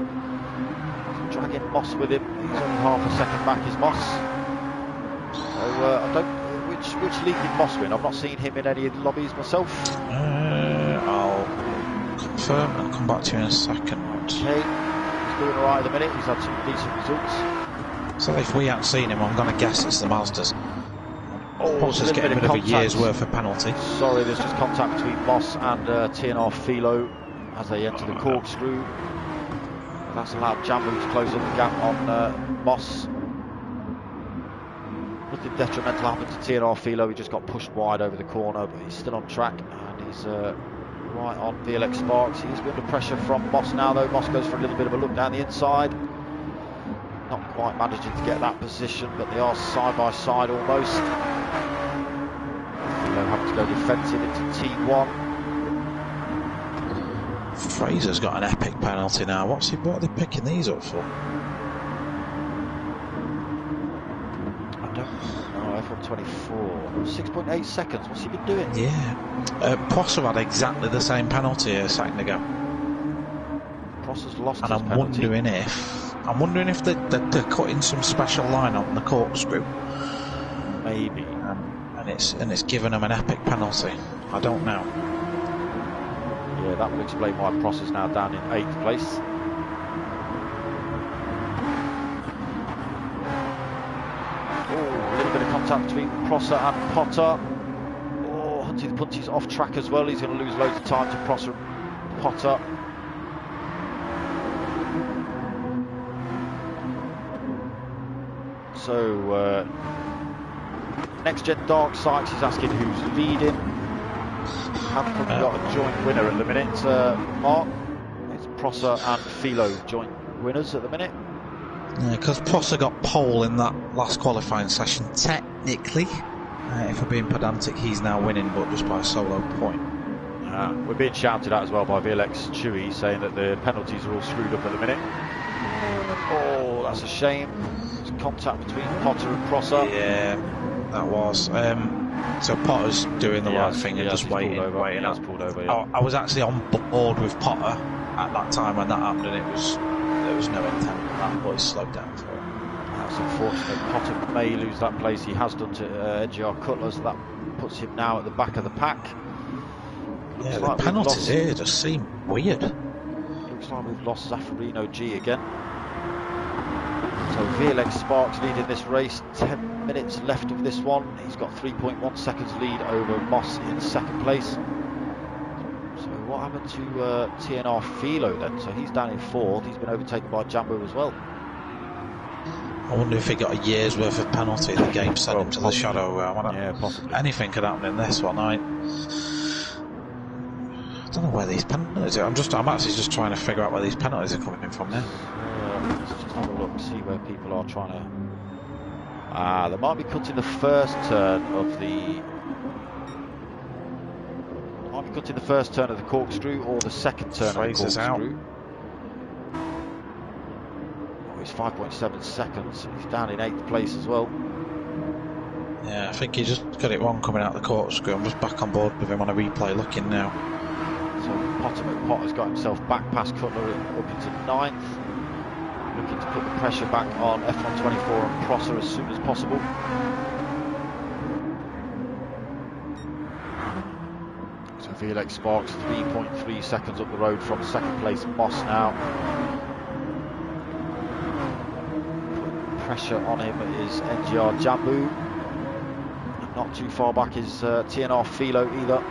S1: Dragging Moss with him. He's only half a second back, is Moss. So I don't. Which league did Moss win? I've not seen him in any of the lobbies myself.
S2: I'll confirm and come back to you in a second.
S1: Okay, he's doing alright at the minute. He's had some decent results.
S2: So if we haven't seen him, I'm going to guess it's the Mazdas.
S1: Potter's
S2: getting rid of a year's worth of penalty.
S1: Sorry, there's just contact between Moss and TNR Philo as they enter the corkscrew. That's allowed Jambu to close up the gap on Moss. Nothing detrimental happened to TNR Philo. He just got pushed wide over the corner, but he's still on track and he's right on VLX Sparks. He's under pressure from Moss now, though. Moss goes for a little bit of a look down the inside. Not quite managing to get that position, but they are side by side almost. Philo having to go defensive into T1.
S2: Fraser's got an epic penalty now. What are they picking these up for?
S1: I don't know. F124. 6.8 seconds. What's he been doing?
S2: Yeah. Prosser had exactly the same penalty a second ago.
S1: Prosser's lost
S2: and
S1: his penalty.
S2: I'm wondering if they're cutting some special line on the corkscrew.
S1: Maybe.
S2: And it's given them an epic penalty. I don't know.
S1: Yeah, that would explain why Prosser's now down in 8th place. Oh, a little bit of contact between Prosser and Potter. Oh, Hunty the Punty's off track as well. He's going to lose loads of time to Prosser and Potter. So, Next Gen Dark Sights is asking who's leading. Haven't got a joint winner at the minute, Mark. It's Prosser and Philo joint winners at the minute.
S2: Yeah, because Prosser got pole in that last qualifying session. Technically, if we're being pedantic, he's now winning, but just by a solo point.
S1: We're being shouted at as well by VLX Chewy, saying that the penalties are all screwed up at the minute. Oh, that's a shame. There's contact between Potter and Prosser.
S2: Yeah, that was. So Potter's doing the right thing and just waiting.
S1: Pulled over, yeah.
S2: I was actually on board with Potter at that time when that happened, and there was no intent on that, but he slowed down for it.
S1: That's unfortunate. Potter may lose that place. He has done to NGR Cutler, so that puts him now at the back of the pack.
S2: Yeah, the penalties here just seem weird.
S1: Looks like we've lost Zaffarino G again. So VLX Sparks leading this race, 10 minutes left of this one. He's got 3.1 seconds lead over Moss in 2nd place. So what happened to TNR Philo then? So he's down in 4th, he's been overtaken by Jambu as well.
S2: I wonder if he got a year's worth of penalty, the game sent him to the shadow.
S1: Yeah, possibly.
S2: Anything could happen in this one. I don't know where these penalties are. I'm actually just trying to figure out where these penalties are coming in from now.
S1: Let's just have a look, see where people are trying to. They might be cutting the first turn of the. Might be cutting the first turn of the corkscrew or the second turn
S2: Fraser's
S1: of the
S2: out.
S1: corkscrew. Oh, he's 5.7 seconds. He's down in 8th place as well.
S2: Yeah, I think he just got it wrong coming out of the corkscrew. I'm just back on board with him on a replay looking now.
S1: So Potter's got himself back past Cutler up into 9th. Looking to put the pressure back on F124 and Prosser as soon as possible. So VLX Sparks 3.3 seconds up the road from 2nd place Moss now. Putting pressure on him is NGR Jambu. Not too far back is TNR Philo either.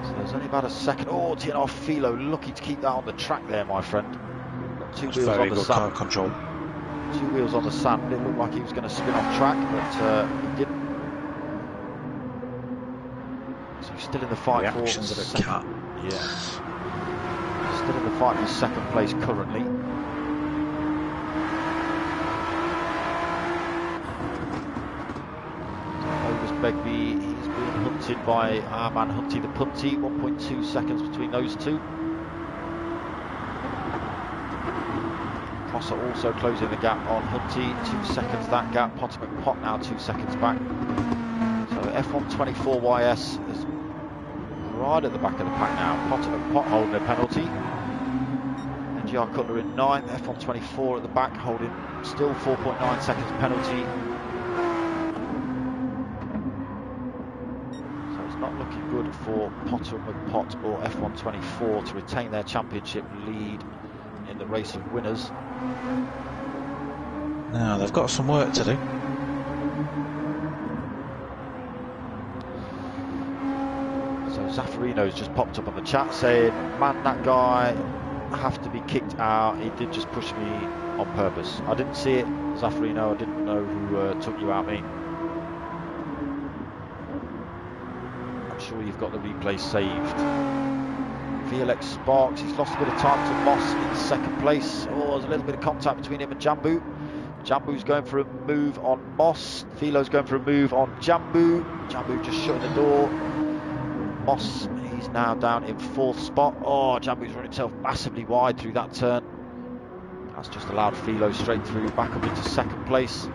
S1: So there's only about a second. Oh, TNR Philo lucky to keep that on the track there, my friend. Two wheels on the sand.
S2: Control.
S1: 2 wheels on the sand. It looked like he was going to spin off track, but he didn't. So he's still in the fight for second. Yeah. Still in the fight for 2nd place currently. Ovis Begbie, he's being hunted by our man Hunty the Punty. 1.2 seconds between those two. Prosser also closing the gap on Hunty, 2 seconds that gap. Potter McPot now 2 seconds back. So F124YS is right at the back of the pack now. Potter McPot holding a penalty. NGR Cutler in 9th, F124 at the back holding still 4.9 seconds penalty. So it's not looking good for Potter McPot or F124 to retain their championship lead in the Race of Winners.
S2: Now they've got some work to do.
S1: So Zaffarino's just popped up on the chat saying, man, that guy have to be kicked out. He did just push me on purpose. I didn't see it, Zaffarino. I didn't know who took you out, mate. I'm sure you've got the replay saved. VLX Sparks, he's lost a bit of time to Moss in second place. Oh, there's a little bit of contact between him and Jambu. Jambu's going for a move on Moss. Philo's going for a move on Jambu. Jambu just shutting the door. Moss, he's now down in 4th spot. Oh, Jambu's run himself massively wide through that turn. That's just allowed Philo straight through, back up into 2nd place.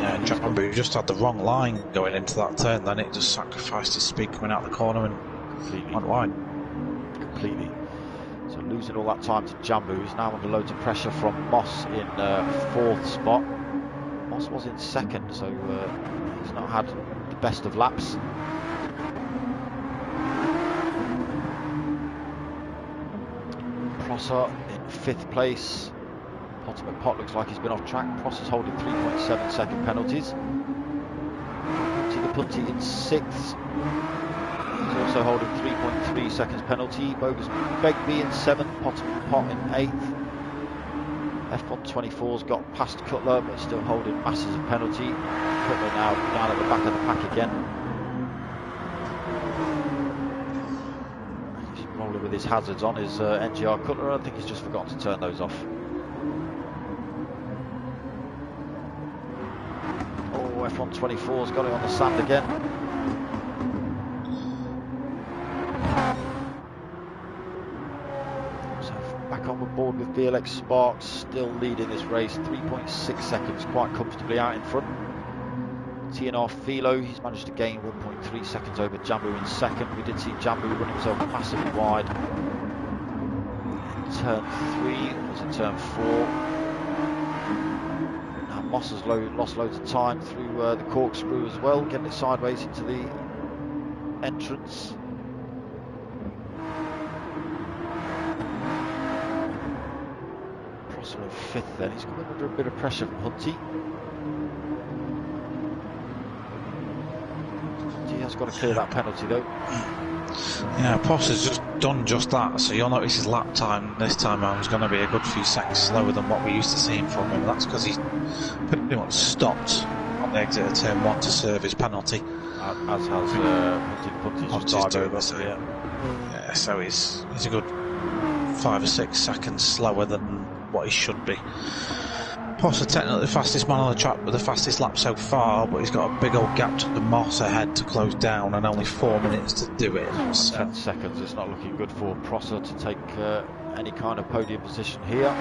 S2: Yeah, Jambu just had the wrong line going into that turn, then it just sacrificed his speed coming out the corner and went wide.
S1: Completely. So losing all that time to Jambu, who's now under loads of pressure from Moss in 4th spot. Moss was in 2nd, so he's not had the best of laps. Prosser in 5th place. Potter McPot looks like he's been off track. Prosser's holding 3.7 second penalties. To the Punty in 6th. He's also holding 3.3 seconds penalty. Bogus Begbie in 7th. Potter McPot in 8th. F124's got past Cutler, but still holding masses of penalty. Cutler now down at the back of the pack again. He's rolling with his hazards on his NGR Cutler. I think he's just forgotten to turn those off. Oh, F124's got it on the sand again. On board with VLX Sparks, still leading this race, 3.6 seconds, quite comfortably out in front. TNR Philo, he's managed to gain 1.3 seconds over Jambu in 2nd. We did see Jambu run himself massively wide in turn 3, it was in turn 4. Now Moss has lost loads of time through the corkscrew as well, getting it sideways into the entrance. In 5th then, he's coming under a bit of pressure from Hunty. He has got to clear that penalty though.
S2: Yeah, Poss has just done just that, so you'll notice his lap time this time around is going to be a good few seconds slower than what we used to see from him. That's because he's pretty much stopped on the exit of turn 1 to serve his penalty.
S1: As has Hunty's just dived over.
S2: So, yeah, so he's a good 5 or 6 seconds slower than what he should be. Poss are technically the fastest man on the track with the fastest lap so far, but he's got a big old gap to the Moss ahead to close down and only 4 minutes to do it. So
S1: 10 seconds, it's not looking good for Prosser to take any kind of podium position here.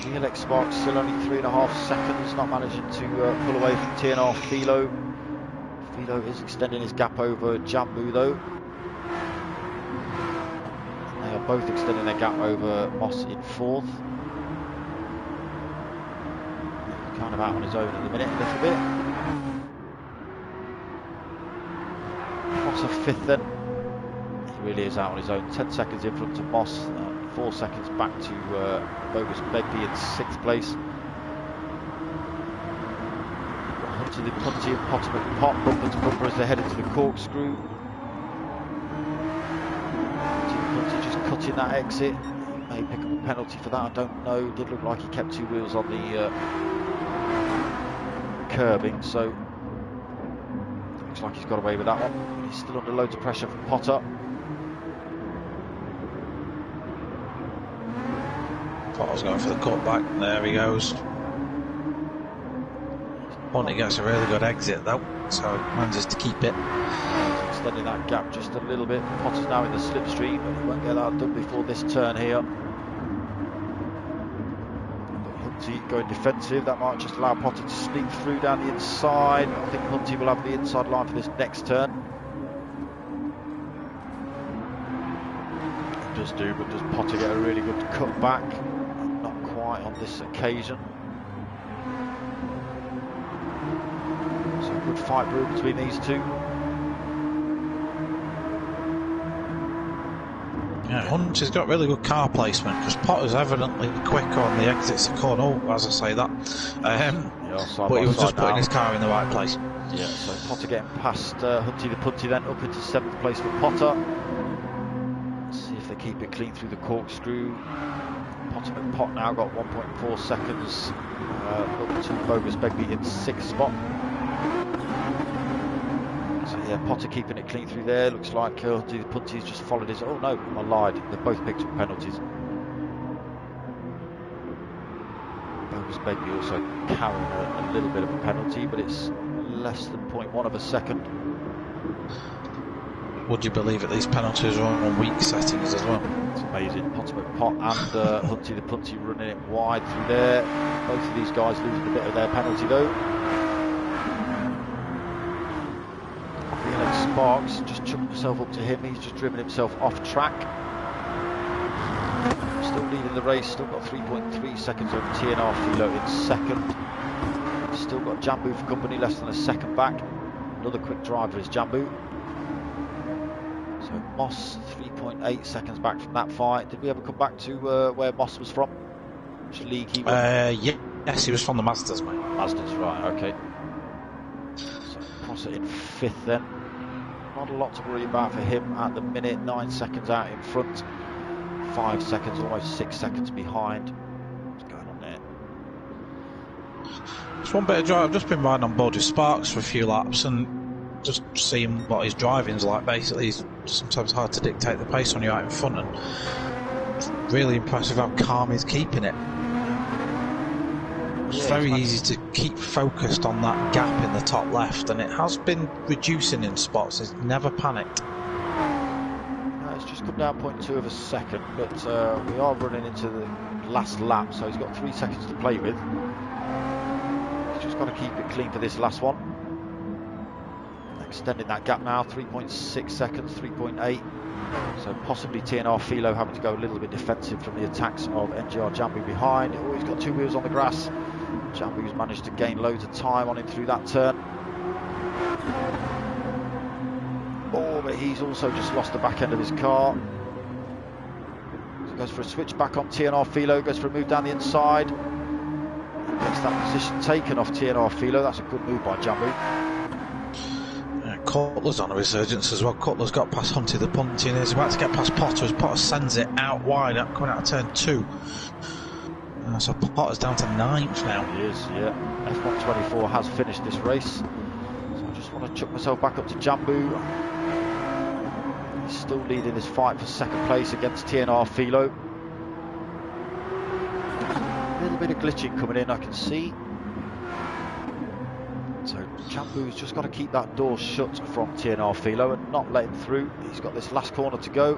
S1: VLX Sparks still only 3.5 seconds, not managing to pull away from TNR Philo. Philo is extending his gap over Jambu though. They are both extending their gap over Moss in 4th. Kind of out on his own at the minute, a little bit. Moss of 5th then. He really is out on his own. 10 seconds in front of Moss, 4 seconds back to Bogus Begbie in 6th place. Hunter the Punty and Potter McPot, bumper to bumper as they head into the corkscrew. Cutting that exit, he may pick up a penalty for that, I don't know. It did look like he kept 2 wheels on the curbing, so looks like he's got away with that one. He's still under loads of pressure from Potter.
S2: Potter's going for the cutback, there he goes. Hunty gets a really good exit though, so manages to keep it.
S1: Extending that gap just a little bit. Potter's now in the slipstream, but he won't get that done before this turn here. But Hunty going defensive, that might just allow Potter to sneak through down the inside. I think Hunty will have the inside line for this next turn. He does do, but does Potter get a really good cut back? Not quite on this occasion. So a good fight brewing between these two.
S2: Yeah, Hunt has got really good car placement because Potter's evidently quicker on the exits of corner. Oh, as I say that, but he was just putting his car in the right place.
S1: Yeah, so Potter getting past Hunty the Punty, then up into 7th place for Potter. Let's see if they keep it clean through the corkscrew. Potter McPot now got 1.4 seconds up to Bogus Begbie in 6th spot. So yeah, Potter keeping it clean through there. Looks like Hunty the Punty's just followed his. Oh no, I lied. They both picked up penalties. Bogus Begbie also carrying a little bit of a penalty, but it's less than 0.1 of a second.
S2: Would you believe it? These penalties are on weak settings as well.
S1: It's amazing. Potter McPot and Hunty the Punty running it wide through there. Both of these guys losing a bit of their penalty though. Felix Sparks just chucked himself up to him. He's just driven himself off track. Still leading the race. Still got 3.3 seconds over TNR Philo in 2nd. Still got Jambu for company, less than a second back. Another quick driver is Jambu. So Moss 3.8 seconds back from that fight. Did we ever come back to where Moss was from? Which league he was?
S2: Yes, he was from the Masters, mate.
S1: Masters, right, okay. So Prosser in 5th then. Not a lot to worry about for him at the minute. 9 seconds out in front. 5 seconds, almost 6 seconds behind. What's going on there?
S2: Just one bit of drive. I've just been riding on board with Sparks for a few laps and just seeing what his driving's like. Basically, it's sometimes hard to dictate the pace when you're out in front, and it's really impressive how calm he's keeping it. It's very easy to keep focused on that gap in the top left, and it has been reducing in spots. He's never panicked.
S1: It's just come down 0.2 of a second, but we are running into the last lap, so he's got 3 seconds to play with. He's just got to keep it clean for this last one. Extending that gap now, 3.6 seconds, 3.8. So possibly TNR Philo having to go a little bit defensive from the attacks of NGR Jambu behind. Oh, he's got 2 wheels on the grass. Jambu's managed to gain loads of time on him through that turn. Oh, but he's also just lost the back end of his car. So goes for a switch back on TNR Philo, goes for a move down the inside. Gets that position taken off TNR Philo. That's a good move by Jambu.
S2: Cutler's on a resurgence as well. Cutler's got past Hunty the Punty and he's about to get past Potter as Potter sends it out wide, coming out of turn 2. So Potter's down to 9th now.
S1: He is, yeah. F124 has finished this race. So I just want to chuck myself back up to Jambu. He's still leading this fight for 2nd place against TNR Philo. A little bit of glitching coming in, I can see. So Jambu's just got to keep that door shut from TNR Philo and not let him through. He's got this last corner to go.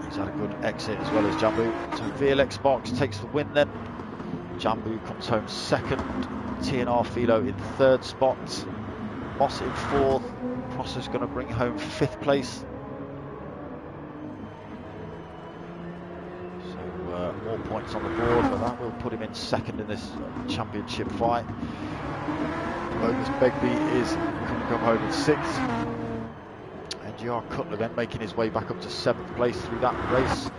S1: He's had a good exit as well as Jambu. So VLX Box takes the win then. Jambu comes home 2nd. TNR Philo in 3rd spot. Moss in 4th. Prosser's going to bring home 5th place. More points on the board, but that will put him in 2nd in this championship fight. Bogus Begbie is going to come home in 6th. NGR Cutler then making his way back up to 7th place through that race.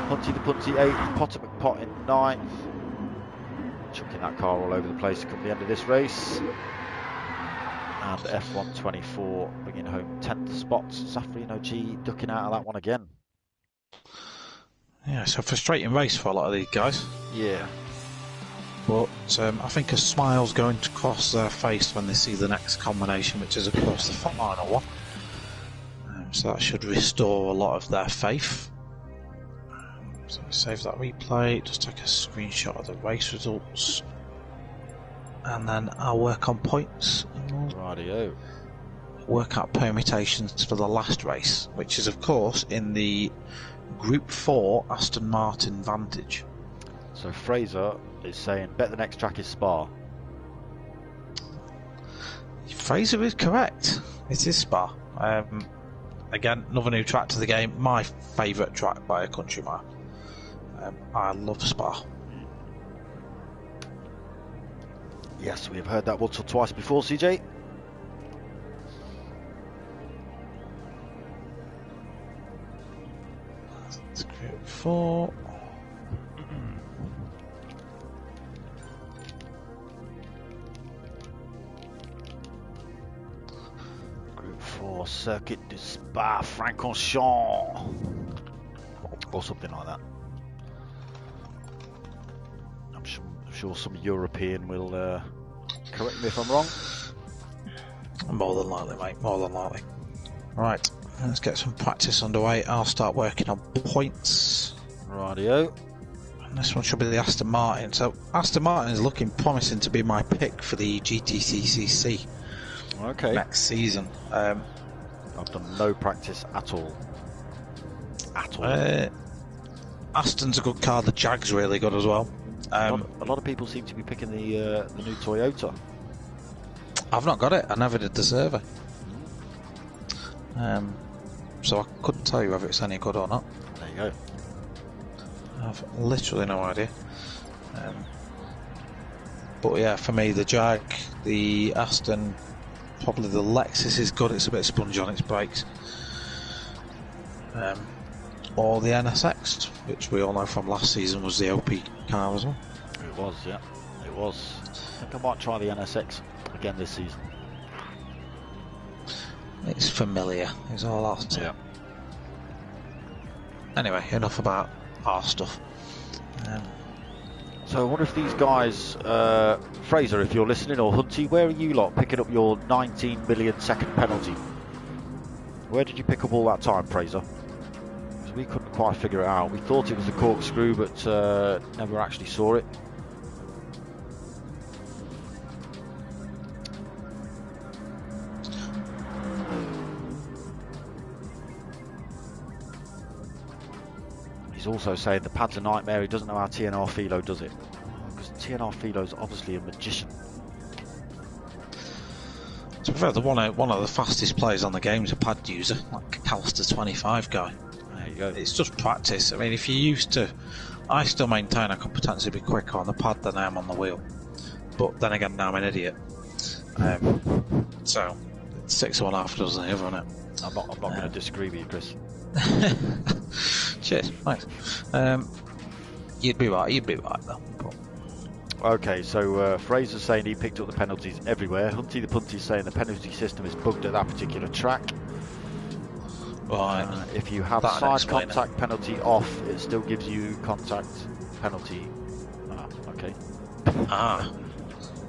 S1: Hunty the Punty 8th, Potter McPot in 9th. Chucking that car all over the place to come the end of this race. And F124 bringing home 10th spot. Safrine OG ducking out of that one again.
S2: Yeah, it's a frustrating race for a lot of these guys.
S1: Yeah.
S2: But I think a smile's going to cross their face when they see the next combination, which is of course the final one. So that should restore a lot of their faith. So save that replay, just take a screenshot of the race results. And then I'll work on points.
S1: Rightio.
S2: Work out permutations for the last race, which is of course in the Group 4 Aston Martin Vantage.
S1: So Fraser is saying, bet the next track is Spa.
S2: Fraser is correct. It is Spa. Again, another new track to the game. My favourite track by a country mile. I love Spa.
S1: Yes, we have heard that once or twice before, CJ.
S2: It's Group 4.
S1: Group 4, Circuit du Spa-Francorchamps. Or something like that. I'm sure some European will correct me if I'm wrong.
S2: More than likely, mate, more than likely. Right, let's get some practice underway. I'll start working on points.
S1: Rightio.
S2: And this one should be the Aston Martin. So Aston Martin is looking promising to be my pick for the GTCCC next season.
S1: I've done no practice at all.
S2: Aston's a good car. The Jag's really good as well.
S1: A lot of people seem to be picking the new Toyota.
S2: I've not got it. I never did the survey. So I couldn't tell you whether it's any good or not.
S1: There you go.
S2: I've literally no idea. But yeah, for me, the Jag, the Aston, probably the Lexus is good. It's a bit spongy on its brakes. Or the NSX, which we all know from last season was the OP car as well.
S1: It was, yeah. It was. I think I might try the NSX again this season.
S2: It's familiar, is all I'll say.
S1: Yeah.
S2: Anyway, enough about our stuff.
S1: So I wonder if these guys, Fraser, if you're listening, or Hunty, where are you lot picking up your 19 million second penalty? Where did you pick up all that time, Fraser? Because we couldn't quite figure it out. We thought it was a corkscrew, but never actually saw it. He's also saying the pad's a nightmare. He doesn't know how TNR Philo does it. Because TNR Philo's obviously a magician.
S2: To be fair, one of the fastest players on the game is a pad user, like Calster 25 guy.
S1: There you go.
S2: It's just practice. I mean, if you're used to... I still maintain I can potentially be quicker on the pad than I am on the wheel. But then again, now I'm an idiot. So, 6 of one, half a dozen the other, isn't it?
S1: I'm not going to disagree with you, Chris.
S2: Cheers, thanks. You'd be right though. But...
S1: Okay, so Fraser's saying he picked up the penalties everywhere. Hunty the Punty's saying the penalty system is bugged at that particular track.
S2: Right.
S1: If you have side contact penalty off, it still gives you contact penalty. Okay.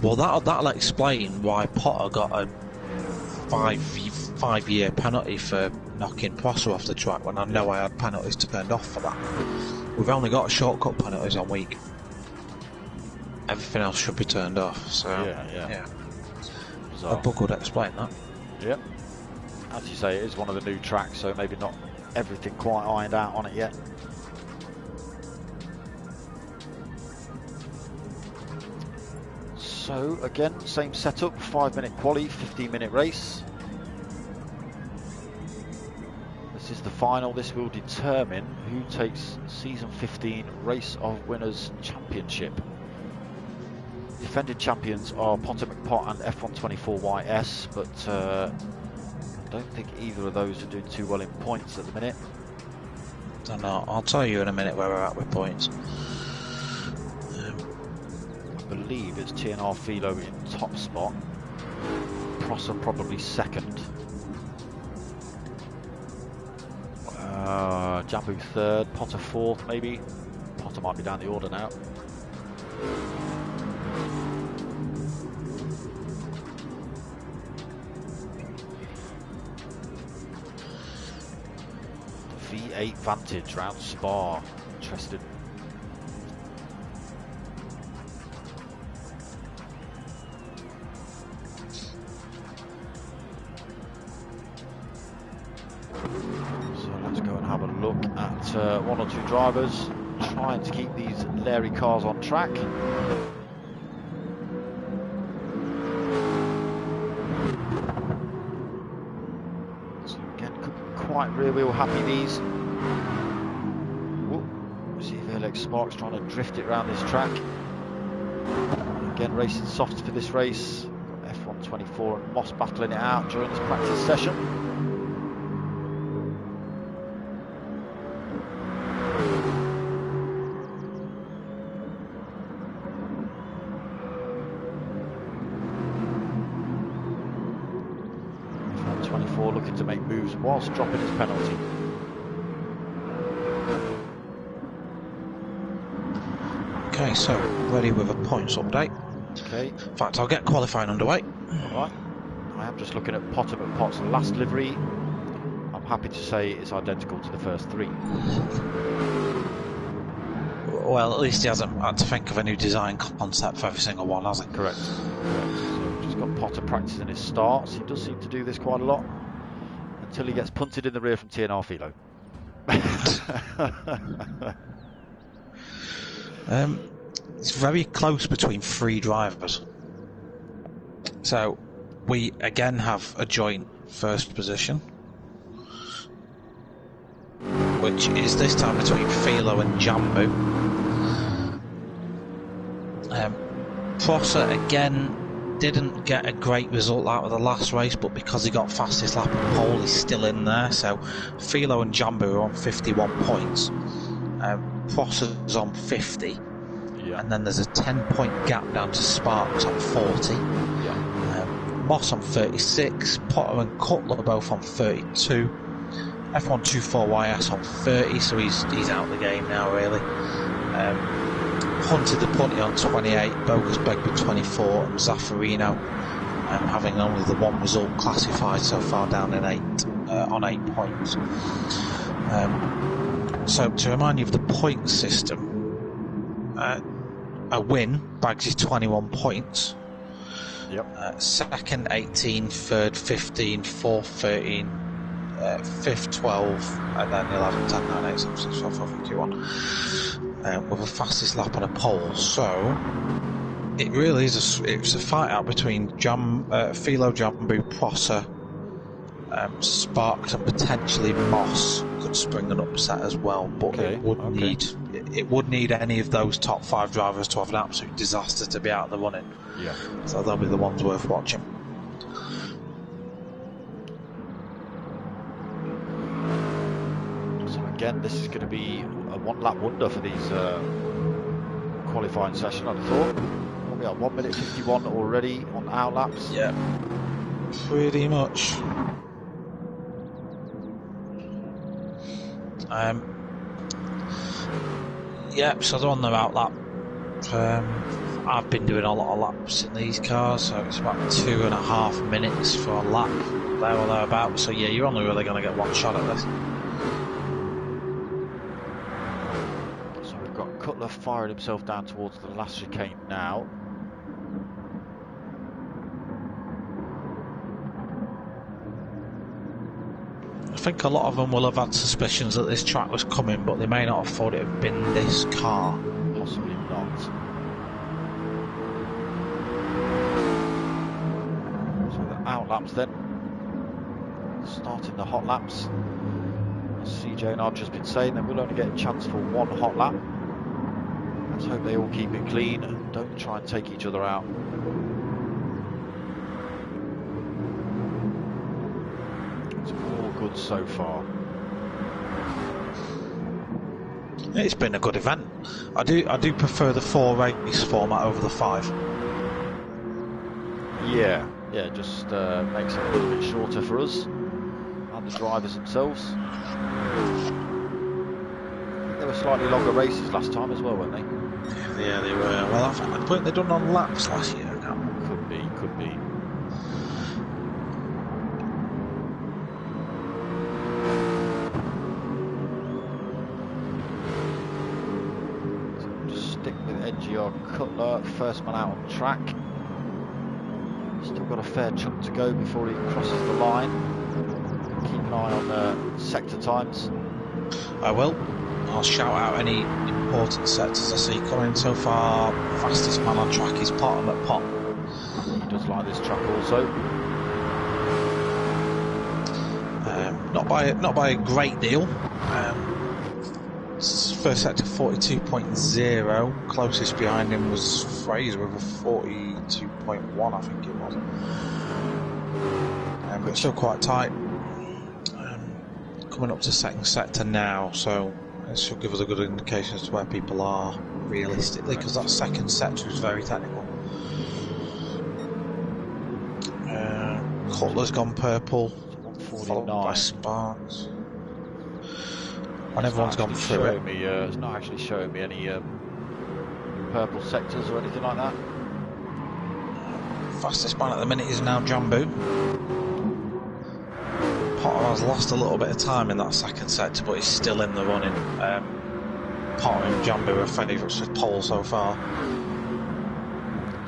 S2: Well, that'll explain why Potter got a 5-year penalty for knocking Prosser off the track when I know I had penalties turned off for that. We've only got shortcut penalties on week. Everything else should be turned off. So yeah. A book would explain that.
S1: Yep. As you say, it is one of the new tracks, so maybe not everything quite ironed out on it yet. So again, same setup, 5-minute quali, 15-minute race. This is the final. This will determine who takes season 15 Race of Winners Championship. Defending champions are Potter McPot and F124YS, but I don't think either of those are doing too well in points at the minute.
S2: Don't know. I'll tell you in a minute where we're at with points.
S1: I believe it's TNR Philo in top spot. Prosser probably second. Jambu third, Potter fourth maybe. Potter might be down the order now. V8 Vantage round Spa. Interesting. One or two drivers trying to keep these Larry cars on track. So again, couldn't quite rear wheel happy these. See if Alex Sparks trying to drift it around this track. Again, racing softs for this race. Got F124 and Moss battling it out during this practice session. moves whilst dropping his penalty.
S2: Okay, so ready with a points update.
S1: Okay.
S2: In fact, I'll get qualifying underway.
S1: Alright. I am just looking at Potter McPot's last livery. I'm happy to say it's identical to the first 3.
S2: Well, at least he hasn't had to think of a new design concept for every single one, has he?
S1: Correct. So we've just got Potter practicing his starts. He does seem to do this quite a lot until he gets punted in the rear from TNR Philo.
S2: It's very close between 3 drivers. So we again have a joint first position, which is this time between Philo and Jambu. Prosser again didn't get a great result out of the last race, but because he got fastest lap on pole, he's still in there. So Philo and Jambu are on 51 points. Prosser's on 50. Yeah. And then there's a 10-point gap down to Sparks on 40. Yeah. Moss on 36. Potter and Cutler both on 32. F124YS on 30, so he's out of the game now, really. Hunted the Punty on 28, Bogus Begby 24, and Zaffarino having only the one result classified so far, down in 8 on 8 points. So to remind you of the point system, a win bags you 21 points. Yep. Second 18, third 15, fourth 13, fifth 12, and then 11, 10, 9, 8, 7, 6, 5, 4, 3, 2, 1. With a fastest lap on a pole. So it really is it's a fight out between Philo, Jambu, Prosser, Sparks, and potentially Moss could spring an upset as well, but it would need any of those top 5 drivers to have an absolute disaster to be out of the running. Yeah. So they'll be the ones worth watching.
S1: So again, this is going to be a 1-lap wonder for these qualifying session, I'd have thought. We are 1 minute 51 already on our laps.
S2: Yeah, pretty much. Yep, so they're on their out lap. I've been doing a lot of laps in these cars, so it's about 2.5 minutes for a lap, there or thereabouts. So yeah, you're only really going to get one shot at this.
S1: So we've got Cutler firing himself down towards the last chicane now.
S2: I think a lot of them will have had suspicions that this track was coming, but they may not have thought it had been this car.
S1: Possibly not. So the out laps then. Starting the hot laps. As CJ and I've just been saying, that we'll only get a chance for 1 hot lap. Let's hope they all keep it clean and don't try and take each other out. Good so far.
S2: It's been a good event. I do prefer the 4 race format over the 5.
S1: Yeah, just makes it a little bit shorter for us and the drivers themselves. They were slightly longer races last time as well, weren't they?
S2: Yeah, they were. Well, weren't they done on laps last year?
S1: Could be. NGR Cutler, first man out on track. Still got a fair chunk to go before he crosses the line. Keep an eye on sector times.
S2: I will. I'll shout out any important sectors I see coming. So far, fastest man on track is Potter McPot.
S1: He does like this track also.
S2: Not by a great deal. First sector 42.0, closest behind him was Fraser with a 42.1, I think it was. But still quite tight. Coming up to second sector now, so it should give us a good indication as to where people are realistically, because that second sector is very technical. Cutler's gone purple. followed by
S1: 9.
S2: Sparks. When everyone's gone through it.
S1: It's not actually showing me any purple sectors or anything like that.
S2: Fastest man at the minute is now Jambu. Potter has lost a little bit of time in that second sector, but he's still in the running. Potter and Jambu are favourites with pole so far.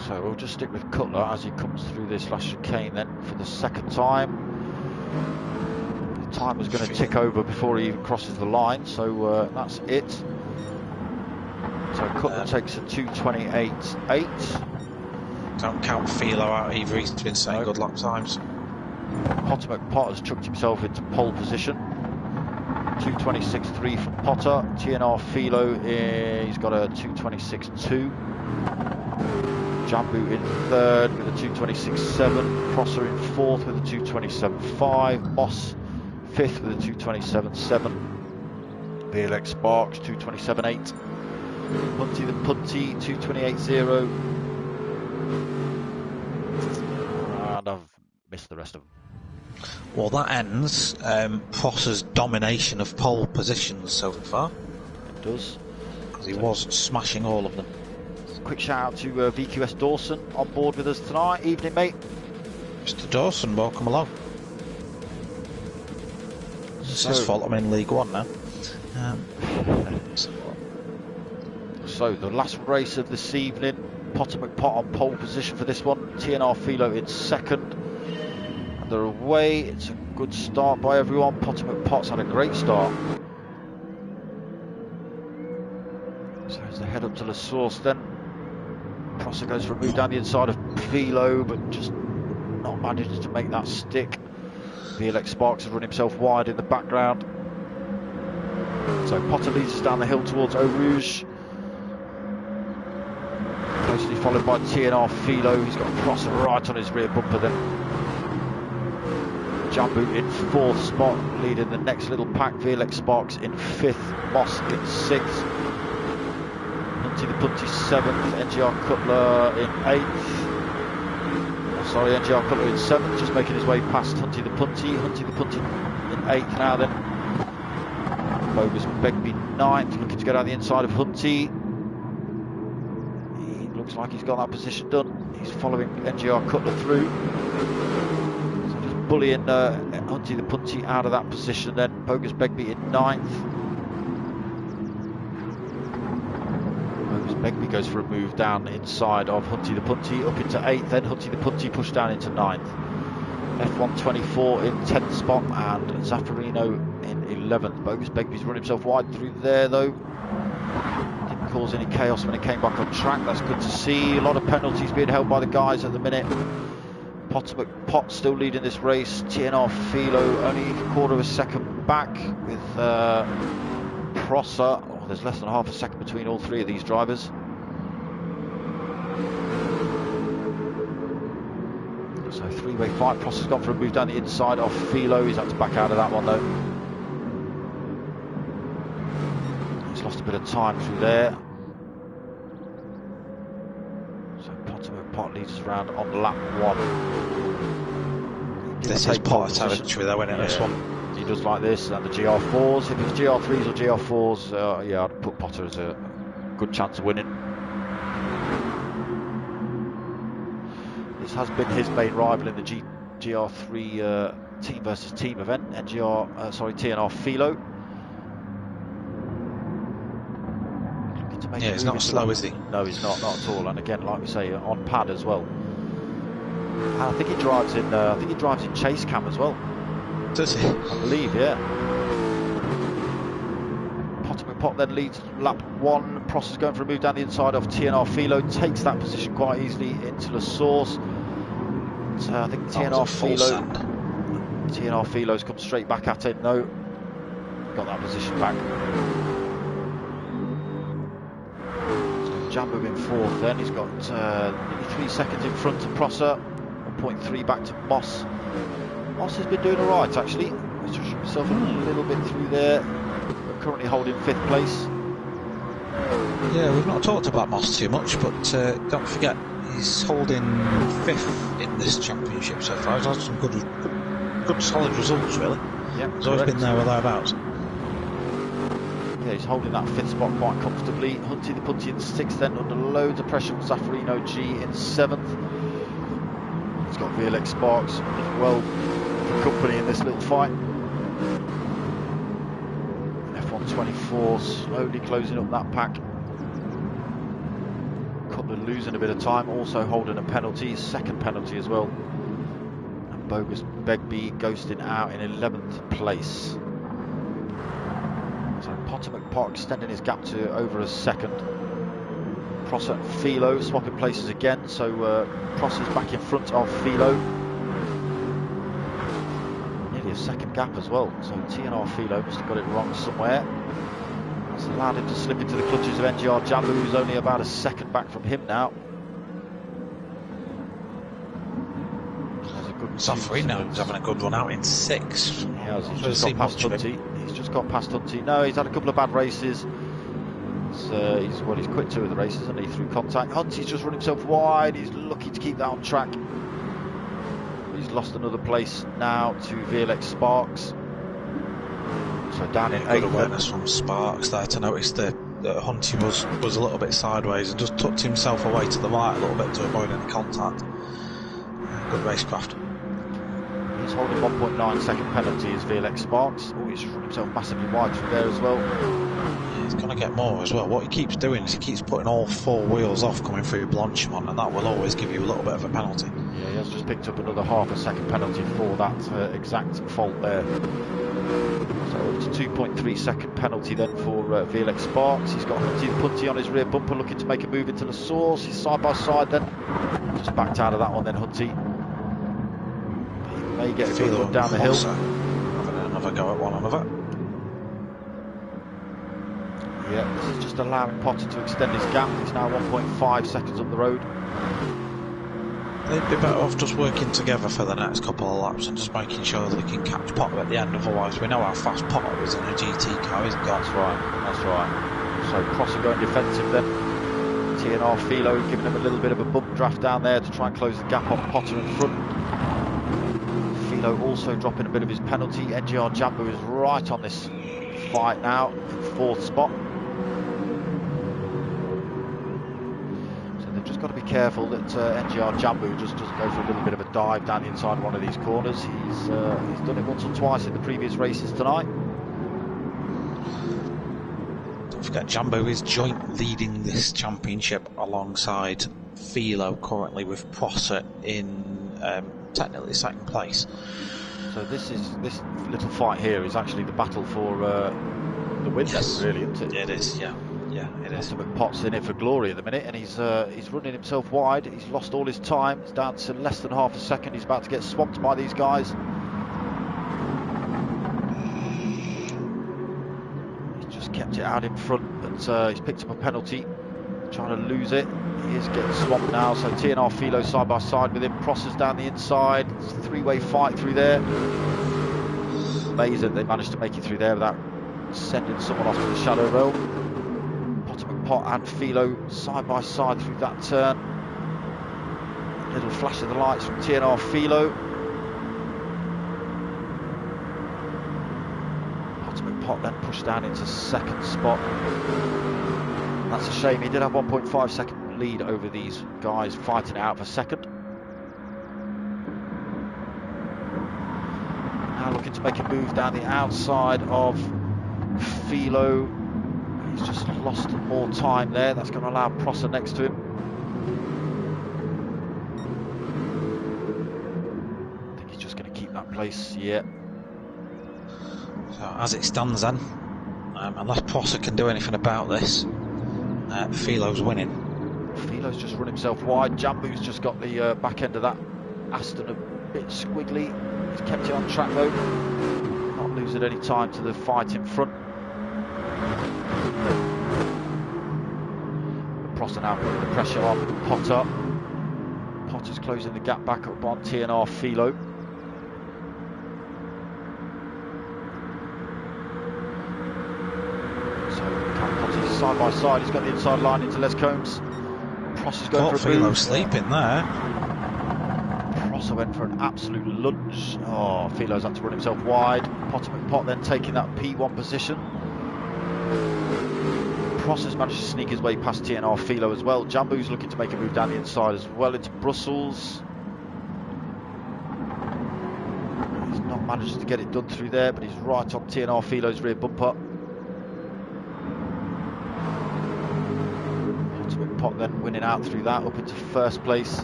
S1: So we'll just stick with Cutler as he comes through this last chicane then for the second time. The time was going to tick over before he even crosses the line, so that's it. So Cutler takes a 2:28.8.
S2: Don't count Philo out either, he's been saying good lap times.
S1: Potter's chucked himself into pole position. 2:26.3 from Potter. TNR Philo, he's got a 2:26.2. Jambu in third with a 2:26.7. Prosser in fourth with a 2:27.5. Moss fifth with a 2:27.7. VLX Sparks 2:27.8. Punty the Punty 2:28.0. And I've missed the rest of them.
S2: Well, that ends Prosser's domination of pole positions so far.
S1: It does.
S2: Because he was smashing all of them.
S1: Quick shout out to VQS Dawson on board with us tonight. Evening, mate.
S2: Mr. Dawson, welcome along. It's his fault I'm in League One now.
S1: So the last race of this evening, Potter McPot on pole position for this one. TNR Philo in second. And they're away. It's a good start by everyone. Potter McPot's had a great start. So as they head up to La Source then, Prosser goes for a move down the inside of Philo, but just not managed to make that stick. VLX Sparks has run himself wide in the background. So Potter leads us down the hill towards Eau Rouge. Closely followed by TNR Philo. He's got Prosser right on his rear bumper then. Jambu in fourth spot, leading the next little pack. VLX Sparks in fifth. Moss in sixth. Hunty the Punty seventh. NGR Cutler in eighth. Sorry, NGR Cutler in seventh, just making his way past Hunty the Punty. Hunty the Punty in eighth now then. Bogus Begbie ninth, looking to get out the inside of Hunty. He looks like he's got that position done. He's following NGR Cutler through. So just bullying Hunty the Punty out of that position then. Bogus Begbie in ninth. Begbie goes for a move down inside of Hunty the Punty, up into 8th, then Hunty the Punty pushed down into 9th. F124 in 10th spot and Zaffarino in 11th. Bogus Begbie's run himself wide through there though. Didn't cause any chaos when it came back on track, that's good to see. A lot of penalties being held by the guys at the minute. Potter McPot still leading this race. TNR Philo only a quarter of a second back with Prosser. There's less than half a second between all three of these drivers. So three-way fight. Prosser's gone for a move down the inside of Philo. He's had to back out of that one though. He's lost a bit of time through there. So Potter McPot leads us around on lap 1.
S2: This is Potter territory though, isn't it, this one?
S1: He does like this, and the GR4s. If it's GR3s or GR4s, yeah, I'd put Potter as a good chance of winning. This has been his main rival in the GR3 team versus team event. TNR Philo.
S2: Yeah, he's not slow, is he?
S1: No, he's not at all. And again, like we say, on pad as well. And I think he drives in. Chase Cam as well.
S2: Does he?
S1: I believe, yeah. Potter McPot then leads lap 1. Prosser's going for a move down the inside of TNR Philo, takes that position quite easily into La Source. So I think TNR Philo's come straight back at it. No, got that position back. So Jambu in fourth then. He's got nearly 3 seconds in front of Prosser. 1.3 back to Moss. Moss has been doing alright actually. He's just himself a little bit through there. But currently holding 5th place.
S2: Yeah, we've not talked about Moss too much, but don't forget he's holding 5th in this championship so far. He's had some good good solid results, really.
S1: Yeah,
S2: he's always been there or thereabouts.
S1: Yeah, he's holding that 5th spot quite comfortably. Hunty the Punty in 6th, then under loads of pressure from Zaffarino G in 7th. He's got VLX Sparks as well for company in this little fight. F124 slowly closing up that pack. Cutler losing a bit of time, also holding a penalty, 2nd penalty as well. And Bogus Begbie ghosting out in 11th place. So Potter McPot extending his gap to over a 2nd. Prosser and Philo swapping places again, so Prosser's back in front of Philo. Nearly a 2nd gap as well, so TNR Philo must have got it wrong somewhere. That's allowed him to slip into the clutches of NGR Jambu, who's only about a 2nd back from him now.
S2: Zaffarino's having a good run out in 6th.
S1: He's just got past Hunty. He's just got past Hunty. No, he's had a couple of bad races. He's quit 2 of the races, and he through contact. Hunty's just run himself wide. He's lucky to keep that on track. He's lost another place now to VLX Sparks. So down in 8th.
S2: Good awareness from Sparks there to notice that Hunty was a little bit sideways and just tucked himself away to the right a little bit to avoid any contact. Good racecraft.
S1: He's holding 1.9 2nd penalty as VLX Sparks. Oh, he's run himself massively wide from there as well.
S2: Yeah, he's going to get more as well. What he keeps doing is he keeps putting all 4 wheels off coming through Blanchimont, and that will always give you a little bit of a penalty.
S1: Yeah, he has just picked up another half a 2nd penalty for that exact fault there. So up to 2.3 2nd penalty then for VLX Sparks. He's got Hunty the Punty on his rear bumper looking to make a move into the source. He's side by side then. Just backed out of that one then, Hunty. He may get a good run down the hill.
S2: Having another go at one another.
S1: Yeah, this is just allowing Potter to extend his gap. He's now 1.5 seconds up the road.
S2: They'd be better off just working together for the next couple of laps and just making sure they can catch Potter at the end. Otherwise, we know how fast Potter is in a GT car, isn't he?
S1: That's right. So Prosser going defensive then. TNR Philo giving him a little bit of a bump draft down there to try and close the gap on Potter in front. Philo also dropping a bit of his penalty. NGR Jambu is right on this fight now, 4th spot. So they've just got to be careful that NGR Jambu just doesn't go for a little bit of a dive down the inside of one of these corners. He's done it once or twice in the previous races tonight.
S2: Don't forget, Jambu is joint leading this championship alongside Philo currently, with Prosser in technically 2nd place.
S1: So this little fight here is actually the battle for the win, yes. Really, isn't it?
S2: It is, yeah, it is.
S1: Pot's in it for glory at the minute, and he's running himself wide. He's lost all his time. It's down to less than half a second. He's about to get swamped by these guys. He's just kept it out in front, but he's picked up a penalty, trying to lose it. He is getting swamped now, so TNR Philo side by side with him. Prosser's down the inside. It's a 3-way fight through there. Amazing they managed to make it through there without sending someone off to the shadow rail. Potter McPot and Philo side by side through that turn. Little flash of the lights from TNR Philo. Potter McPot then pushed down into 2nd spot. That's a shame. He did have 1.5 second lead over these guys fighting out for 2nd. Now looking to make a move down the outside of Philo. He's just lost more time there. That's going to allow Prosser next to him. I think he's just going to keep that place. Yeah.
S2: So as it stands then, unless Prosser can do anything about this, Philo's winning.
S1: Philo's just run himself wide. Jambu's just got the back end of that Aston a bit squiggly. He's kept it on track though. Not losing any time to the fight in front. Prosser now putting the pressure on Potter. Potter's closing the gap back up on TNR Philo. Side by side, he's got the inside line into Les Combs. Prosser's going for a
S2: Philo
S1: move.
S2: sleeping there.
S1: Prosser went for an absolute lunge. Oh, Philo's had to run himself wide. Pot then taking that P1 position. Prosser's managed to sneak his way past TNR Philo as well. Jambu's looking to make a move down the inside as well into Brussels. He's not managed to get it done through there, but he's right on TNR Philo's rear bumper. Pot then winning out through that, up into first place.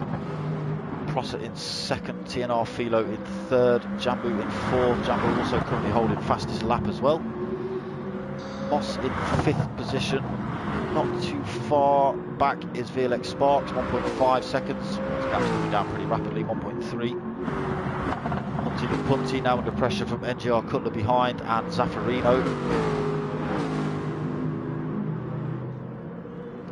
S1: Prosser in second, TNR Philo in third, Jambu in fourth. Jambu also currently holding fastest lap as well. Moss in fifth position. Not too far back is VLX Sparks, 1.5 seconds. His gap's moving down pretty rapidly, 1.3. Hunty and Punty now under pressure from NGR Cutler behind and Zaffarino.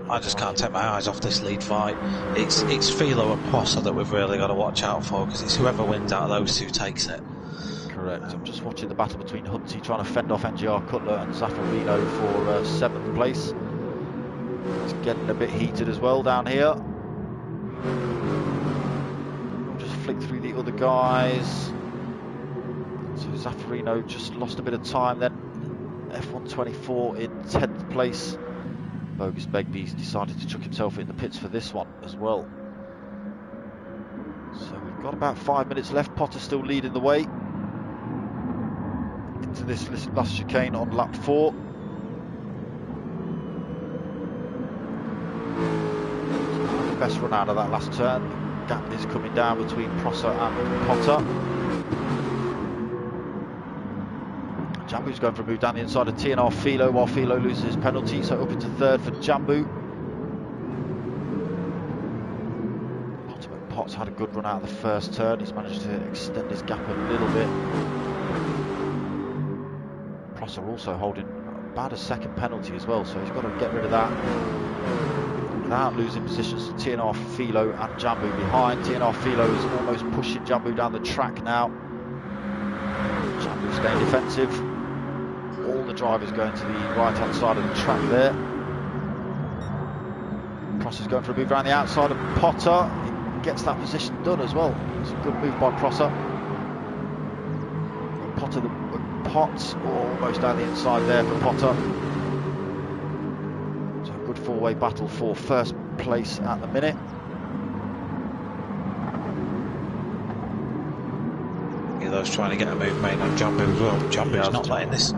S2: I just can't take my eyes off this lead fight. It's Philo and Prosser that we've really got to watch out for, because it's whoever wins out of those two takes it.
S1: Correct. I'm just watching the battle between Hunty trying to fend off NGR Cutler and Zaffarino for 7th place. It's getting a bit heated as well down here. We'll just flick through the other guys. So Zaffarino just lost a bit of time then. F124 in 10th place. Bogus Begbie's decided to chuck himself in the pits for this one as well. So we've got about 5 minutes left. Potter still leading the way into this last chicane on lap 4. The best run out of that last turn. The gap is coming down between Prosser and Potter. Jambu's going for a move down the inside of TNR Philo while Philo loses his penalty, so up into third for Jambu. Pot's had a good run out of the first turn. He's managed to extend his gap a little bit. Prosser also holding about a second penalty as well, so he's got to get rid of that without losing positions to TNR Philo and Jambu behind. TNR Philo is almost pushing Jambu down the track now. Jambu staying defensive. All the drivers going to the right hand side of the track there. Prosser's going for a move around the outside of Potter. He gets that position done as well. It's a good move by Prosser. Potter the Potts almost down the inside there for Potter. So a good four-way battle for first place at the minute.
S2: Philo's trying to get a move made on Jambu as well. Jambu's not letting this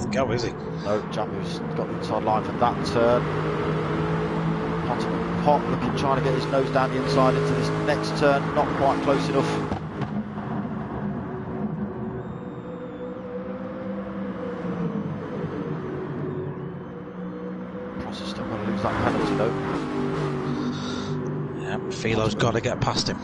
S2: go, is he?
S1: No, Jambu's got the inside line for that turn. Pot looking, trying to get his nose down the inside into this next turn, not quite close enough. Prosser's still going to lose that penalty though.
S2: Yeah, Philo's got to get past him.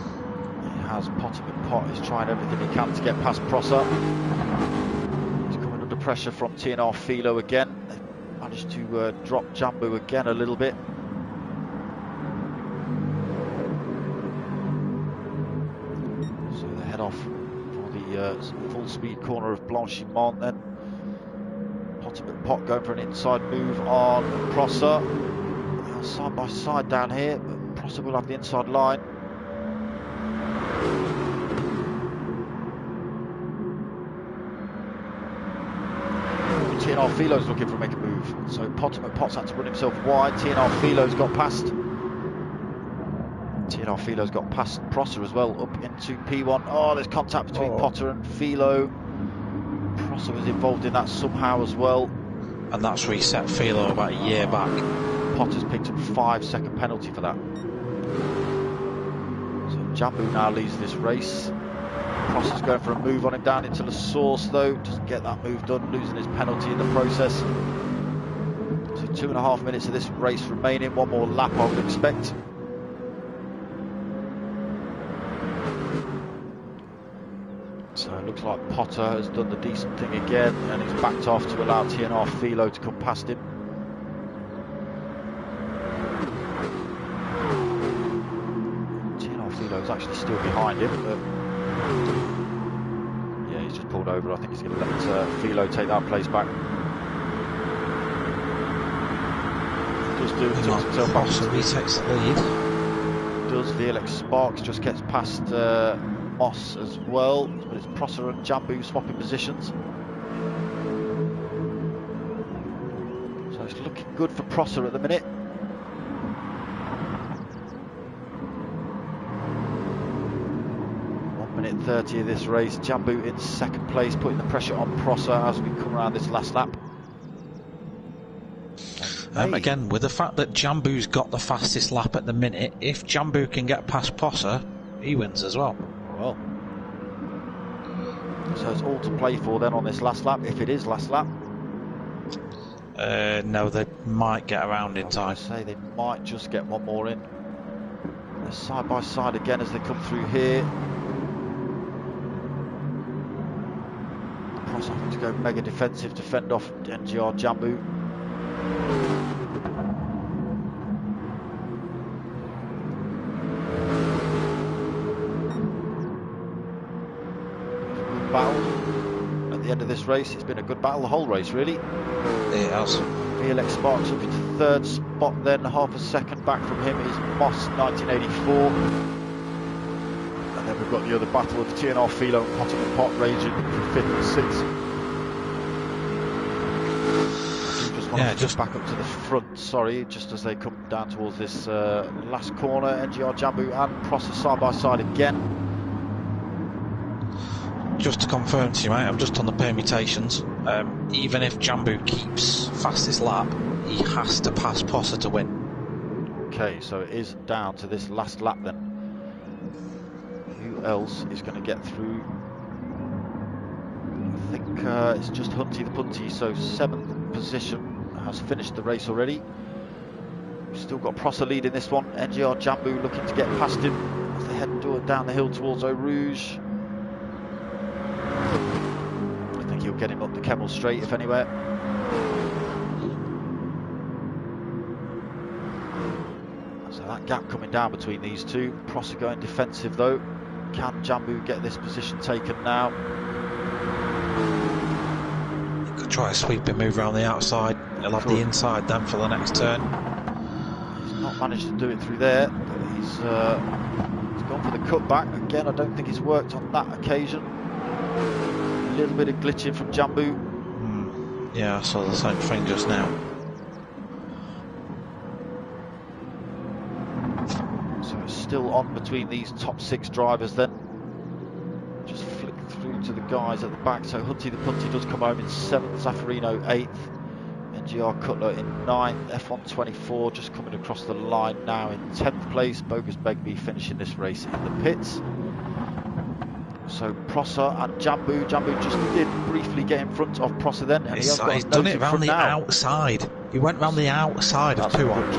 S1: Has Potter, but Pot is trying everything he can to get past Prosser. He's coming under pressure from TNR Philo again. They managed to drop Jambu again a little bit. So they head off for the full speed corner of Blanchimont then. Potter, but Pot going for an inside move on Prosser. They are side by side down here, but Prosser will have the inside line. TNR Philo's looking for a make a move, so Potts had to run himself wide. TNR Philo's got past. TNR Philo's got past Prosser as well, up into P1. Oh, there's contact between Potter and Philo. Prosser was involved in that somehow as well.
S2: And that's reset Philo about a year back.
S1: Potter's picked up 5-second penalty for that. So Jambu now leads this race. Prosser's going for a move on him down into the source though, doesn't get that move done, losing his penalty in the process. So 2.5 minutes of this race remaining, one more lap I would expect. So it looks like Potter has done the decent thing again and he's backed off to allow TNR Philo to come past him. TNR Philo is actually still behind him, but yeah, he's just pulled over. I think he's going to let Philo take that place back. Just doing himself back.
S2: So he takes the lead.
S1: does. VLX Sparks just gets past Moss as well, but it's Prosser and Jambu swapping positions. So it's looking good for Prosser at the minute. 1 minute 30 of this race. Jambu in second place, putting the pressure on Prosser as we come around this last lap.
S2: Again, with the fact that Jambu's got the fastest lap at the minute, if Jambu can get past Prosser, he wins as well.
S1: Well, so it's all to play for then on this last lap, if it is last lap.
S2: No, they might get around in time.
S1: I say they might just get one more in. They're side by side again as they come through here. Prosser having to go mega defensive to fend off NGR Jambu. Battle at the end of this race. It's been a good battle the whole race, really.
S2: It has.
S1: VLX Sparks up into third spot, then half a second back from him is Moss 1984, and then we've got the other battle of TNR Philo and Potter and Pot raging for 5th and 6th. Just back up to the front, sorry, just as they come down towards this last corner. NGR Jambu and Prosser side by side again.
S2: Just to confirm to you, mate, I'm just on the permutations. Even if Jambu keeps fastest lap, he has to pass Prosser to win.
S1: Okay, so it is down to this last lap then. Who else is going to get through? I think it's just Hunty the Punty, so 7th position has finished the race already. We've still got Prosser leading this one. NGR Jambu looking to get past him as they head down the hill towards Eau Rouge. I think he'll get him up the Kemmel Straight, if anywhere. So that gap coming down between these two. Prosser going defensive though. Can Jambu get this position taken now?
S2: He could try a sweeping move around the outside. He'll have the inside then for the next turn.
S1: He's not managed to do it through there, but he's gone for the cutback. Again, I don't think it's worked on that occasion. A little bit of glitching from Jambu.
S2: Yeah, I saw the same thing just now.
S1: So it's still on between these top 6 drivers then. Just flick through to the guys at the back. So Hunty the Punty does come home in 7th, Zaffarino 8th, NGR Cutler in 9th, F1 24 just coming across the line now in 10th place. Bogus Begbie finishing this race in the pits. So Prosser and Jambu. Jambu just did briefly get in front of Prosser then, and he's
S2: done it round the outside. He went round the outside of 2 on.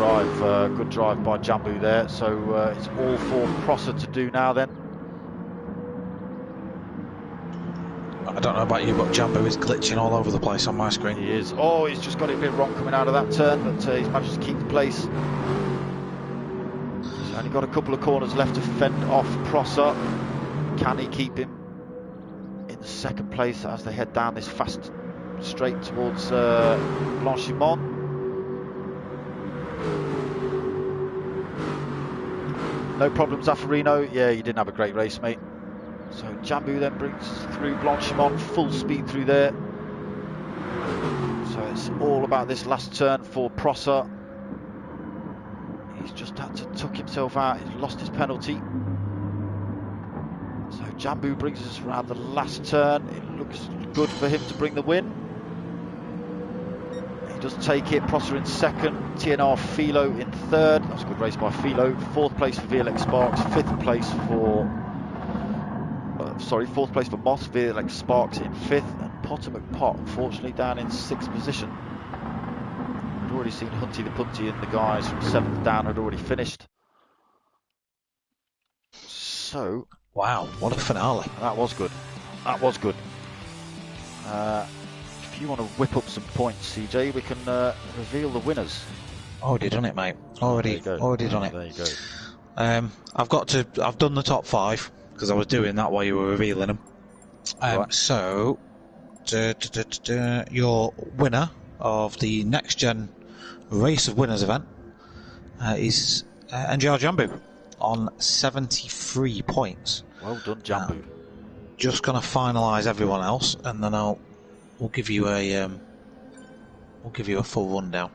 S1: Good drive by Jambu there. So it's all for Prosser to do now then.
S2: I don't know about you, but Jambu is glitching all over the place on my screen.
S1: He is. Oh, he's just got it a bit wrong coming out of that turn, but he's managed to keep the place. He's only got a couple of corners left to fend off Prosser. Can he keep him in the 2nd place as they head down this fast straight towards Blanchimont? No problem, Zaffarino. Yeah, you didn't have a great race, mate. So Jambu then brings through Blanchimont, full speed through there. So it's all about this last turn for Prosser. He's just had to tuck himself out. He's lost his penalty. So Jambu brings us around the last turn. It looks good for him to bring the win. He does take it. Prosser in 2nd, TNR Philo in 3rd. That's a good race by Philo. 4th place for VLX Sparks. 5th place for 4th place for Moss. VLX Sparks in 5th, and Potter McPot unfortunately down in 6th position. I'd already seen Hunty the Punty and the guys from 7th down had already finished. So.
S2: Wow, what a finale.
S1: That was good. That was good. If you want to whip up some points, CJ, we can reveal the winners.
S2: Already done it, mate. Already done it.
S1: There you go.
S2: I've done the top 5 because I was doing that while you were revealing them.
S1: Right.
S2: So, your winner of the Next Gen Race of Winners event is NGR Jambu on 73 points.
S1: Well done, Jambu.
S2: Just going to finalise everyone else, and then we'll give you a full rundown.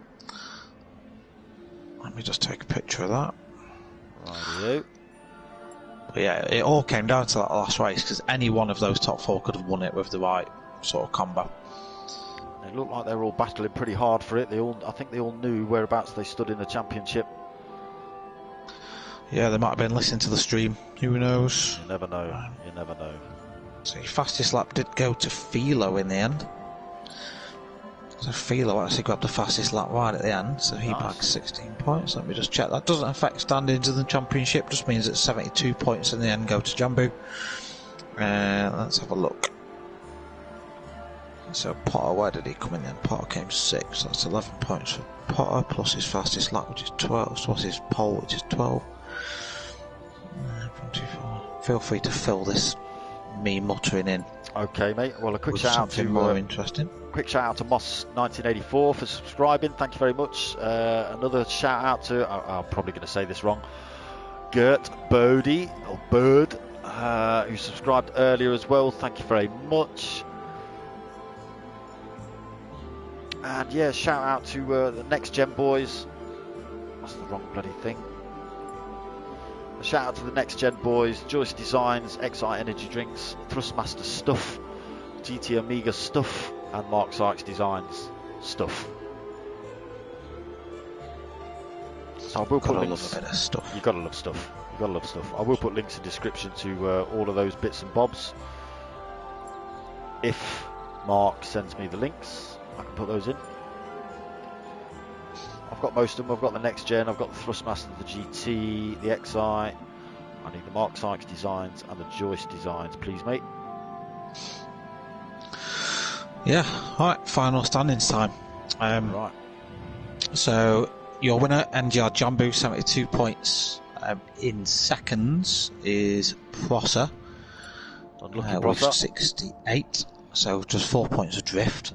S2: Let me just take a picture of that.
S1: Rightio.
S2: But yeah, it all came down to that last race because any one of those top 4 could have won it with the right sort of combo.
S1: It looked like they were all battling pretty hard for it. I think they all knew whereabouts they stood in the championship.
S2: Yeah, they might have been listening to the stream. Who knows?
S1: You never know. You never know.
S2: So your fastest lap did go to Philo in the end. So Philo actually grabbed the fastest lap right at the end, so he bagged 16 points. Let me just check. That doesn't affect standings in the championship, just means that 72 points in the end go to Jambu. Let's have a look. So Potter, where did he come in then? Potter came 6th, so that's 11 points for Potter, plus his fastest lap, which is 12, plus his pole, which is 12. 1, 2, 4. Feel free to fill this, me muttering in.
S1: Okay, mate. Well, a quick shout out to
S2: more interesting.
S1: Quick shout out to Moss1984 for subscribing. Thank you very much. Another shout out to I'm probably going to say this wrong. Gert Bodie or Bird, who subscribed earlier as well. Thank you very much. And yeah, shout out to the Next Gen boys. That's the wrong bloody thing. A shout out to the Next Gen boys, Joyce Designs, XI Energy Drinks, Thrustmaster Stuff, GT Omega Stuff, and Mark Sykes Designs Stuff. So I will put links.
S2: Love a bit of stuff.
S1: You gotta love stuff. You gotta love stuff. I will put links in the description to all of those bits and bobs. If Mark sends me the links, I can put those in. I've got most of them. I've got the Next Gen, I've got the Thrustmaster, the GT, the XI. I need the Mark Sykes Designs and the Joyce Designs, please, mate.
S2: Yeah, alright, final standings time.
S1: Right.
S2: So, your winner, NGR Jambu, 72 points. In seconds is Prosser, with 68, so just 4 points adrift.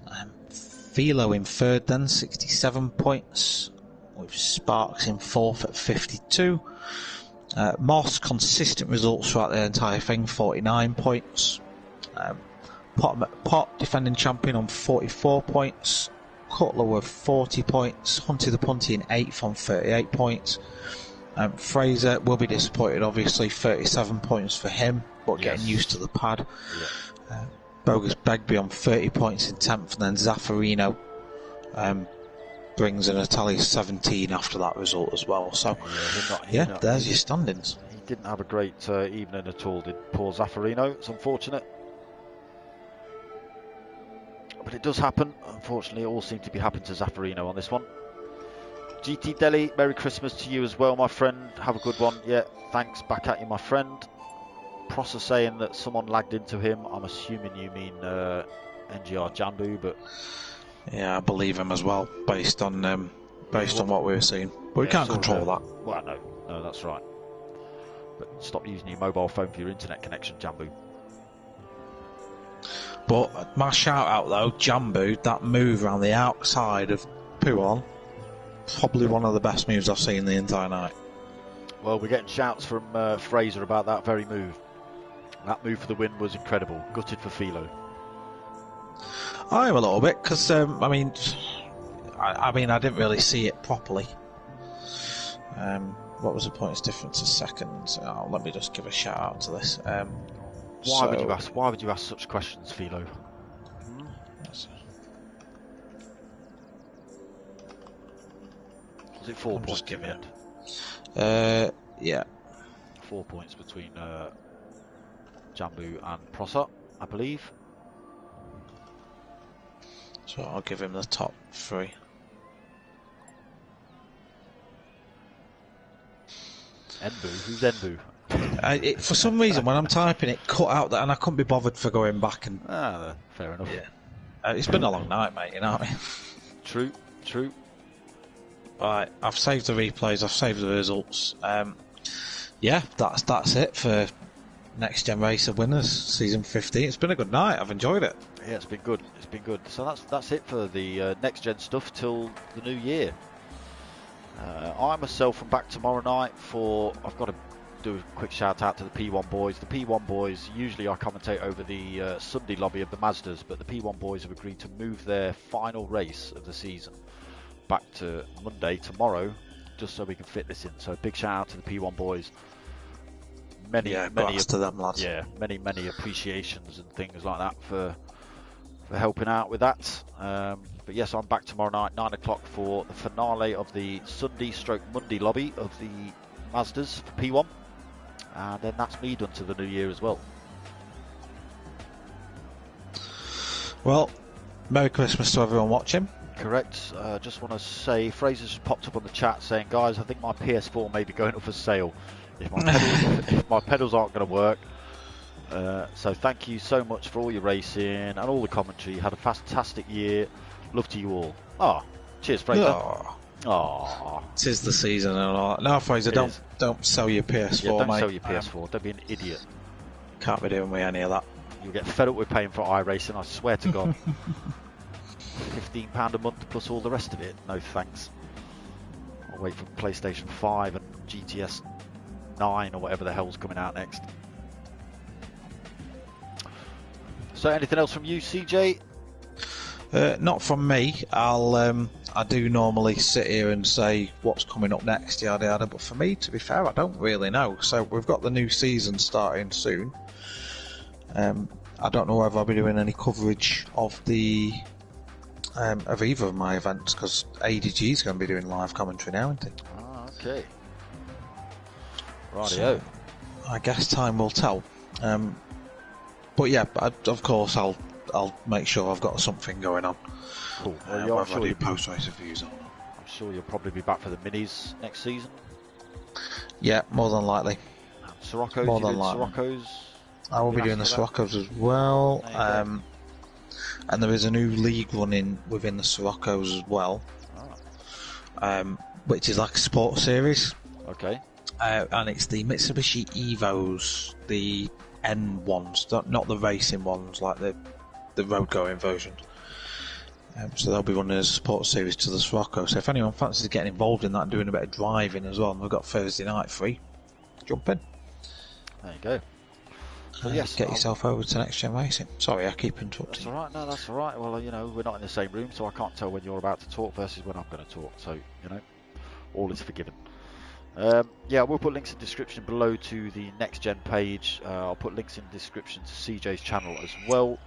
S2: Philo in third then, 67 points, with Sparks in fourth at 52. Moss, consistent results throughout the entire thing, 49 points. Pot, defending champion, on 44 points. Cutler with 40 points. Hunty the Punty in 8th on 38 points. Fraser will be disappointed, obviously, 37 points for him, but getting used to the pad. Yeah. Bogus Begbie on 30 points in 10th, and then Zaffarino brings an Italia 17 after that result as well. So, there's your standings.
S1: He didn't have a great evening at all, did poor Zaffarino. It's unfortunate. But it does happen. Unfortunately, it all seemed to be happening to Zaffarino on this one. GT Delhi, Merry Christmas to you as well, my friend. Have a good one. Yeah, thanks. Back at you, my friend. Prosser saying that someone lagged into him. I'm assuming you mean NGR Jambu, but
S2: yeah, I believe him as well, based on what we were seeing. But we can't control that.
S1: Well, no, that's right. But stop using your mobile phone for your internet connection, Jambu.
S2: But my shout out though, Jambu, that move around the outside of Puon, probably one of the best moves I've seen the entire night.
S1: Well, we're getting shouts from Fraser about that very move. That move for the win was incredible. Gutted for Philo.
S2: I am a little bit, because I didn't really see it properly. What was the points difference a second? Let me just give a shout out to this.
S1: Why would you ask such questions, Philo? Was it 4 points in the end?
S2: Yeah.
S1: 4 points between Jambu and Prosser, I believe.
S2: So I'll give him the top 3.
S1: Enbu? Who's Enbu?
S2: For some reason, when I'm typing it, cut out that, and I couldn't be bothered for going back and.
S1: Fair enough.
S2: Yeah. It's been a long night, mate. You know what I mean?
S1: True.
S2: Right, I've saved the replays. I've saved the results. Yeah, that's it for Next Gen Race of Winners season 15. It's been a good night. I've enjoyed it.
S1: Yeah, it's been good. So that's it for the Next Gen stuff till the new year. I myself am back tomorrow night for. I've got a do a quick shout out to the P1 boys. The P1 boys, usually I commentate over the Sunday lobby of the Mazdas, but the P1 boys have agreed to move their final race of the season back to Monday, tomorrow, just so we can fit this in. So big shout out to the P1 boys. Many
S2: to them lads.
S1: Yeah, many appreciations and things like that for helping out with that. But yes, I'm back tomorrow night, 9 o'clock, for the finale of the Sunday/Monday lobby of the Mazdas for P1, and then that's me done to the new year as well.
S2: Well, Merry Christmas to everyone watching.
S1: Correct. Just want to say, Fraser's just popped up on the chat saying, guys, I think my PS4 may be going up for sale if my pedals aren't going to work. So thank you so much for all your racing and all the commentary. Had a fantastic year. Love to you all. Cheers, Fraser.
S2: Tis the season and all. No, Fraser, don't sell your PS4,
S1: don't
S2: mate.
S1: sell your PS4. Don't be an idiot.
S2: Can't be doing with any of that.
S1: You'll get fed up with paying for iRacing, I swear to God. £15 a month plus all the rest of it. No thanks. I'll wait for PlayStation 5 and GTS 9 or whatever the hell's coming out next. So anything else from you, CJ?
S2: Not from me. I do normally sit here and say what's coming up next, yada yada, but for me, to be fair, I don't really know. So we've got the new season starting soon. I don't know whether I'll be doing any coverage of of either of my events, because ADG is going to be doing live commentary now, isn't it?
S1: Okay. Rightio.
S2: So, I guess time will tell. But yeah, of course I'll make sure I've got something going on.
S1: Cool. Well, I'm sure
S2: you'll post race reviews on.
S1: I'm sure you'll probably be back for the minis next season.
S2: Yeah, more than likely.
S1: Sirocco's.
S2: More than likely.
S1: Sirocco's.
S2: I will be doing the Siroccos as well. And there is a new league running within the Siroccos as well, which is like a sports series.
S1: Okay.
S2: And it's the Mitsubishi Evos, the N ones, not the racing ones, like the road going version. So they'll be running as a sports series to the Sirocco. So if anyone fancies getting involved in that and doing a bit of driving as well, and we've got Thursday night free, jump in.
S1: There you go. So yes,
S2: get yourself over to Next Gen Racing. Sorry, I keep interrupting.
S1: That's all right. No, that's all right. Well, we're not in the same room, so I can't tell when you're about to talk versus when I'm going to talk. So all is forgiven. Yeah, we'll put links in the description below to the Next Gen page. I'll put links in the description to CJ's channel as well,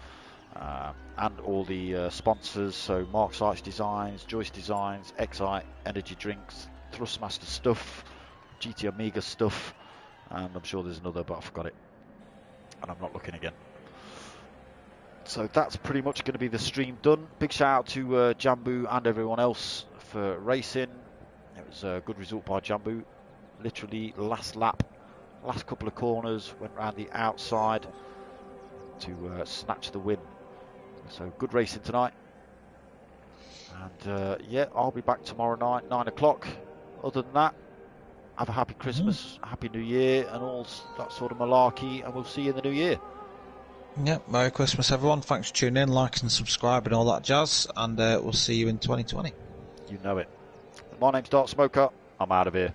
S1: and all the sponsors. So Mark Sykes Designs, Joyce Designs, XI Energy Drinks, Thrustmaster stuff, GT Amiga stuff, and I'm sure there's another, but I forgot it. And I'm not looking again. So that's pretty much going to be the stream done. Big shout out to Jambu and everyone else for racing. It was a good result by Jambu. Literally last lap, last couple of corners, went around the outside to snatch the win. So good racing tonight. And yeah, I'll be back tomorrow night, 9 o'clock. Other than that, have a happy Christmas, happy New Year, and all that sort of malarkey, and we'll see you in the new year.
S2: Yeah, Merry Christmas everyone. Thanks for tuning in, like and subscribe and all that jazz, and we'll see you in 2020.
S1: You know it. My name's darksmoka. I'm out of here.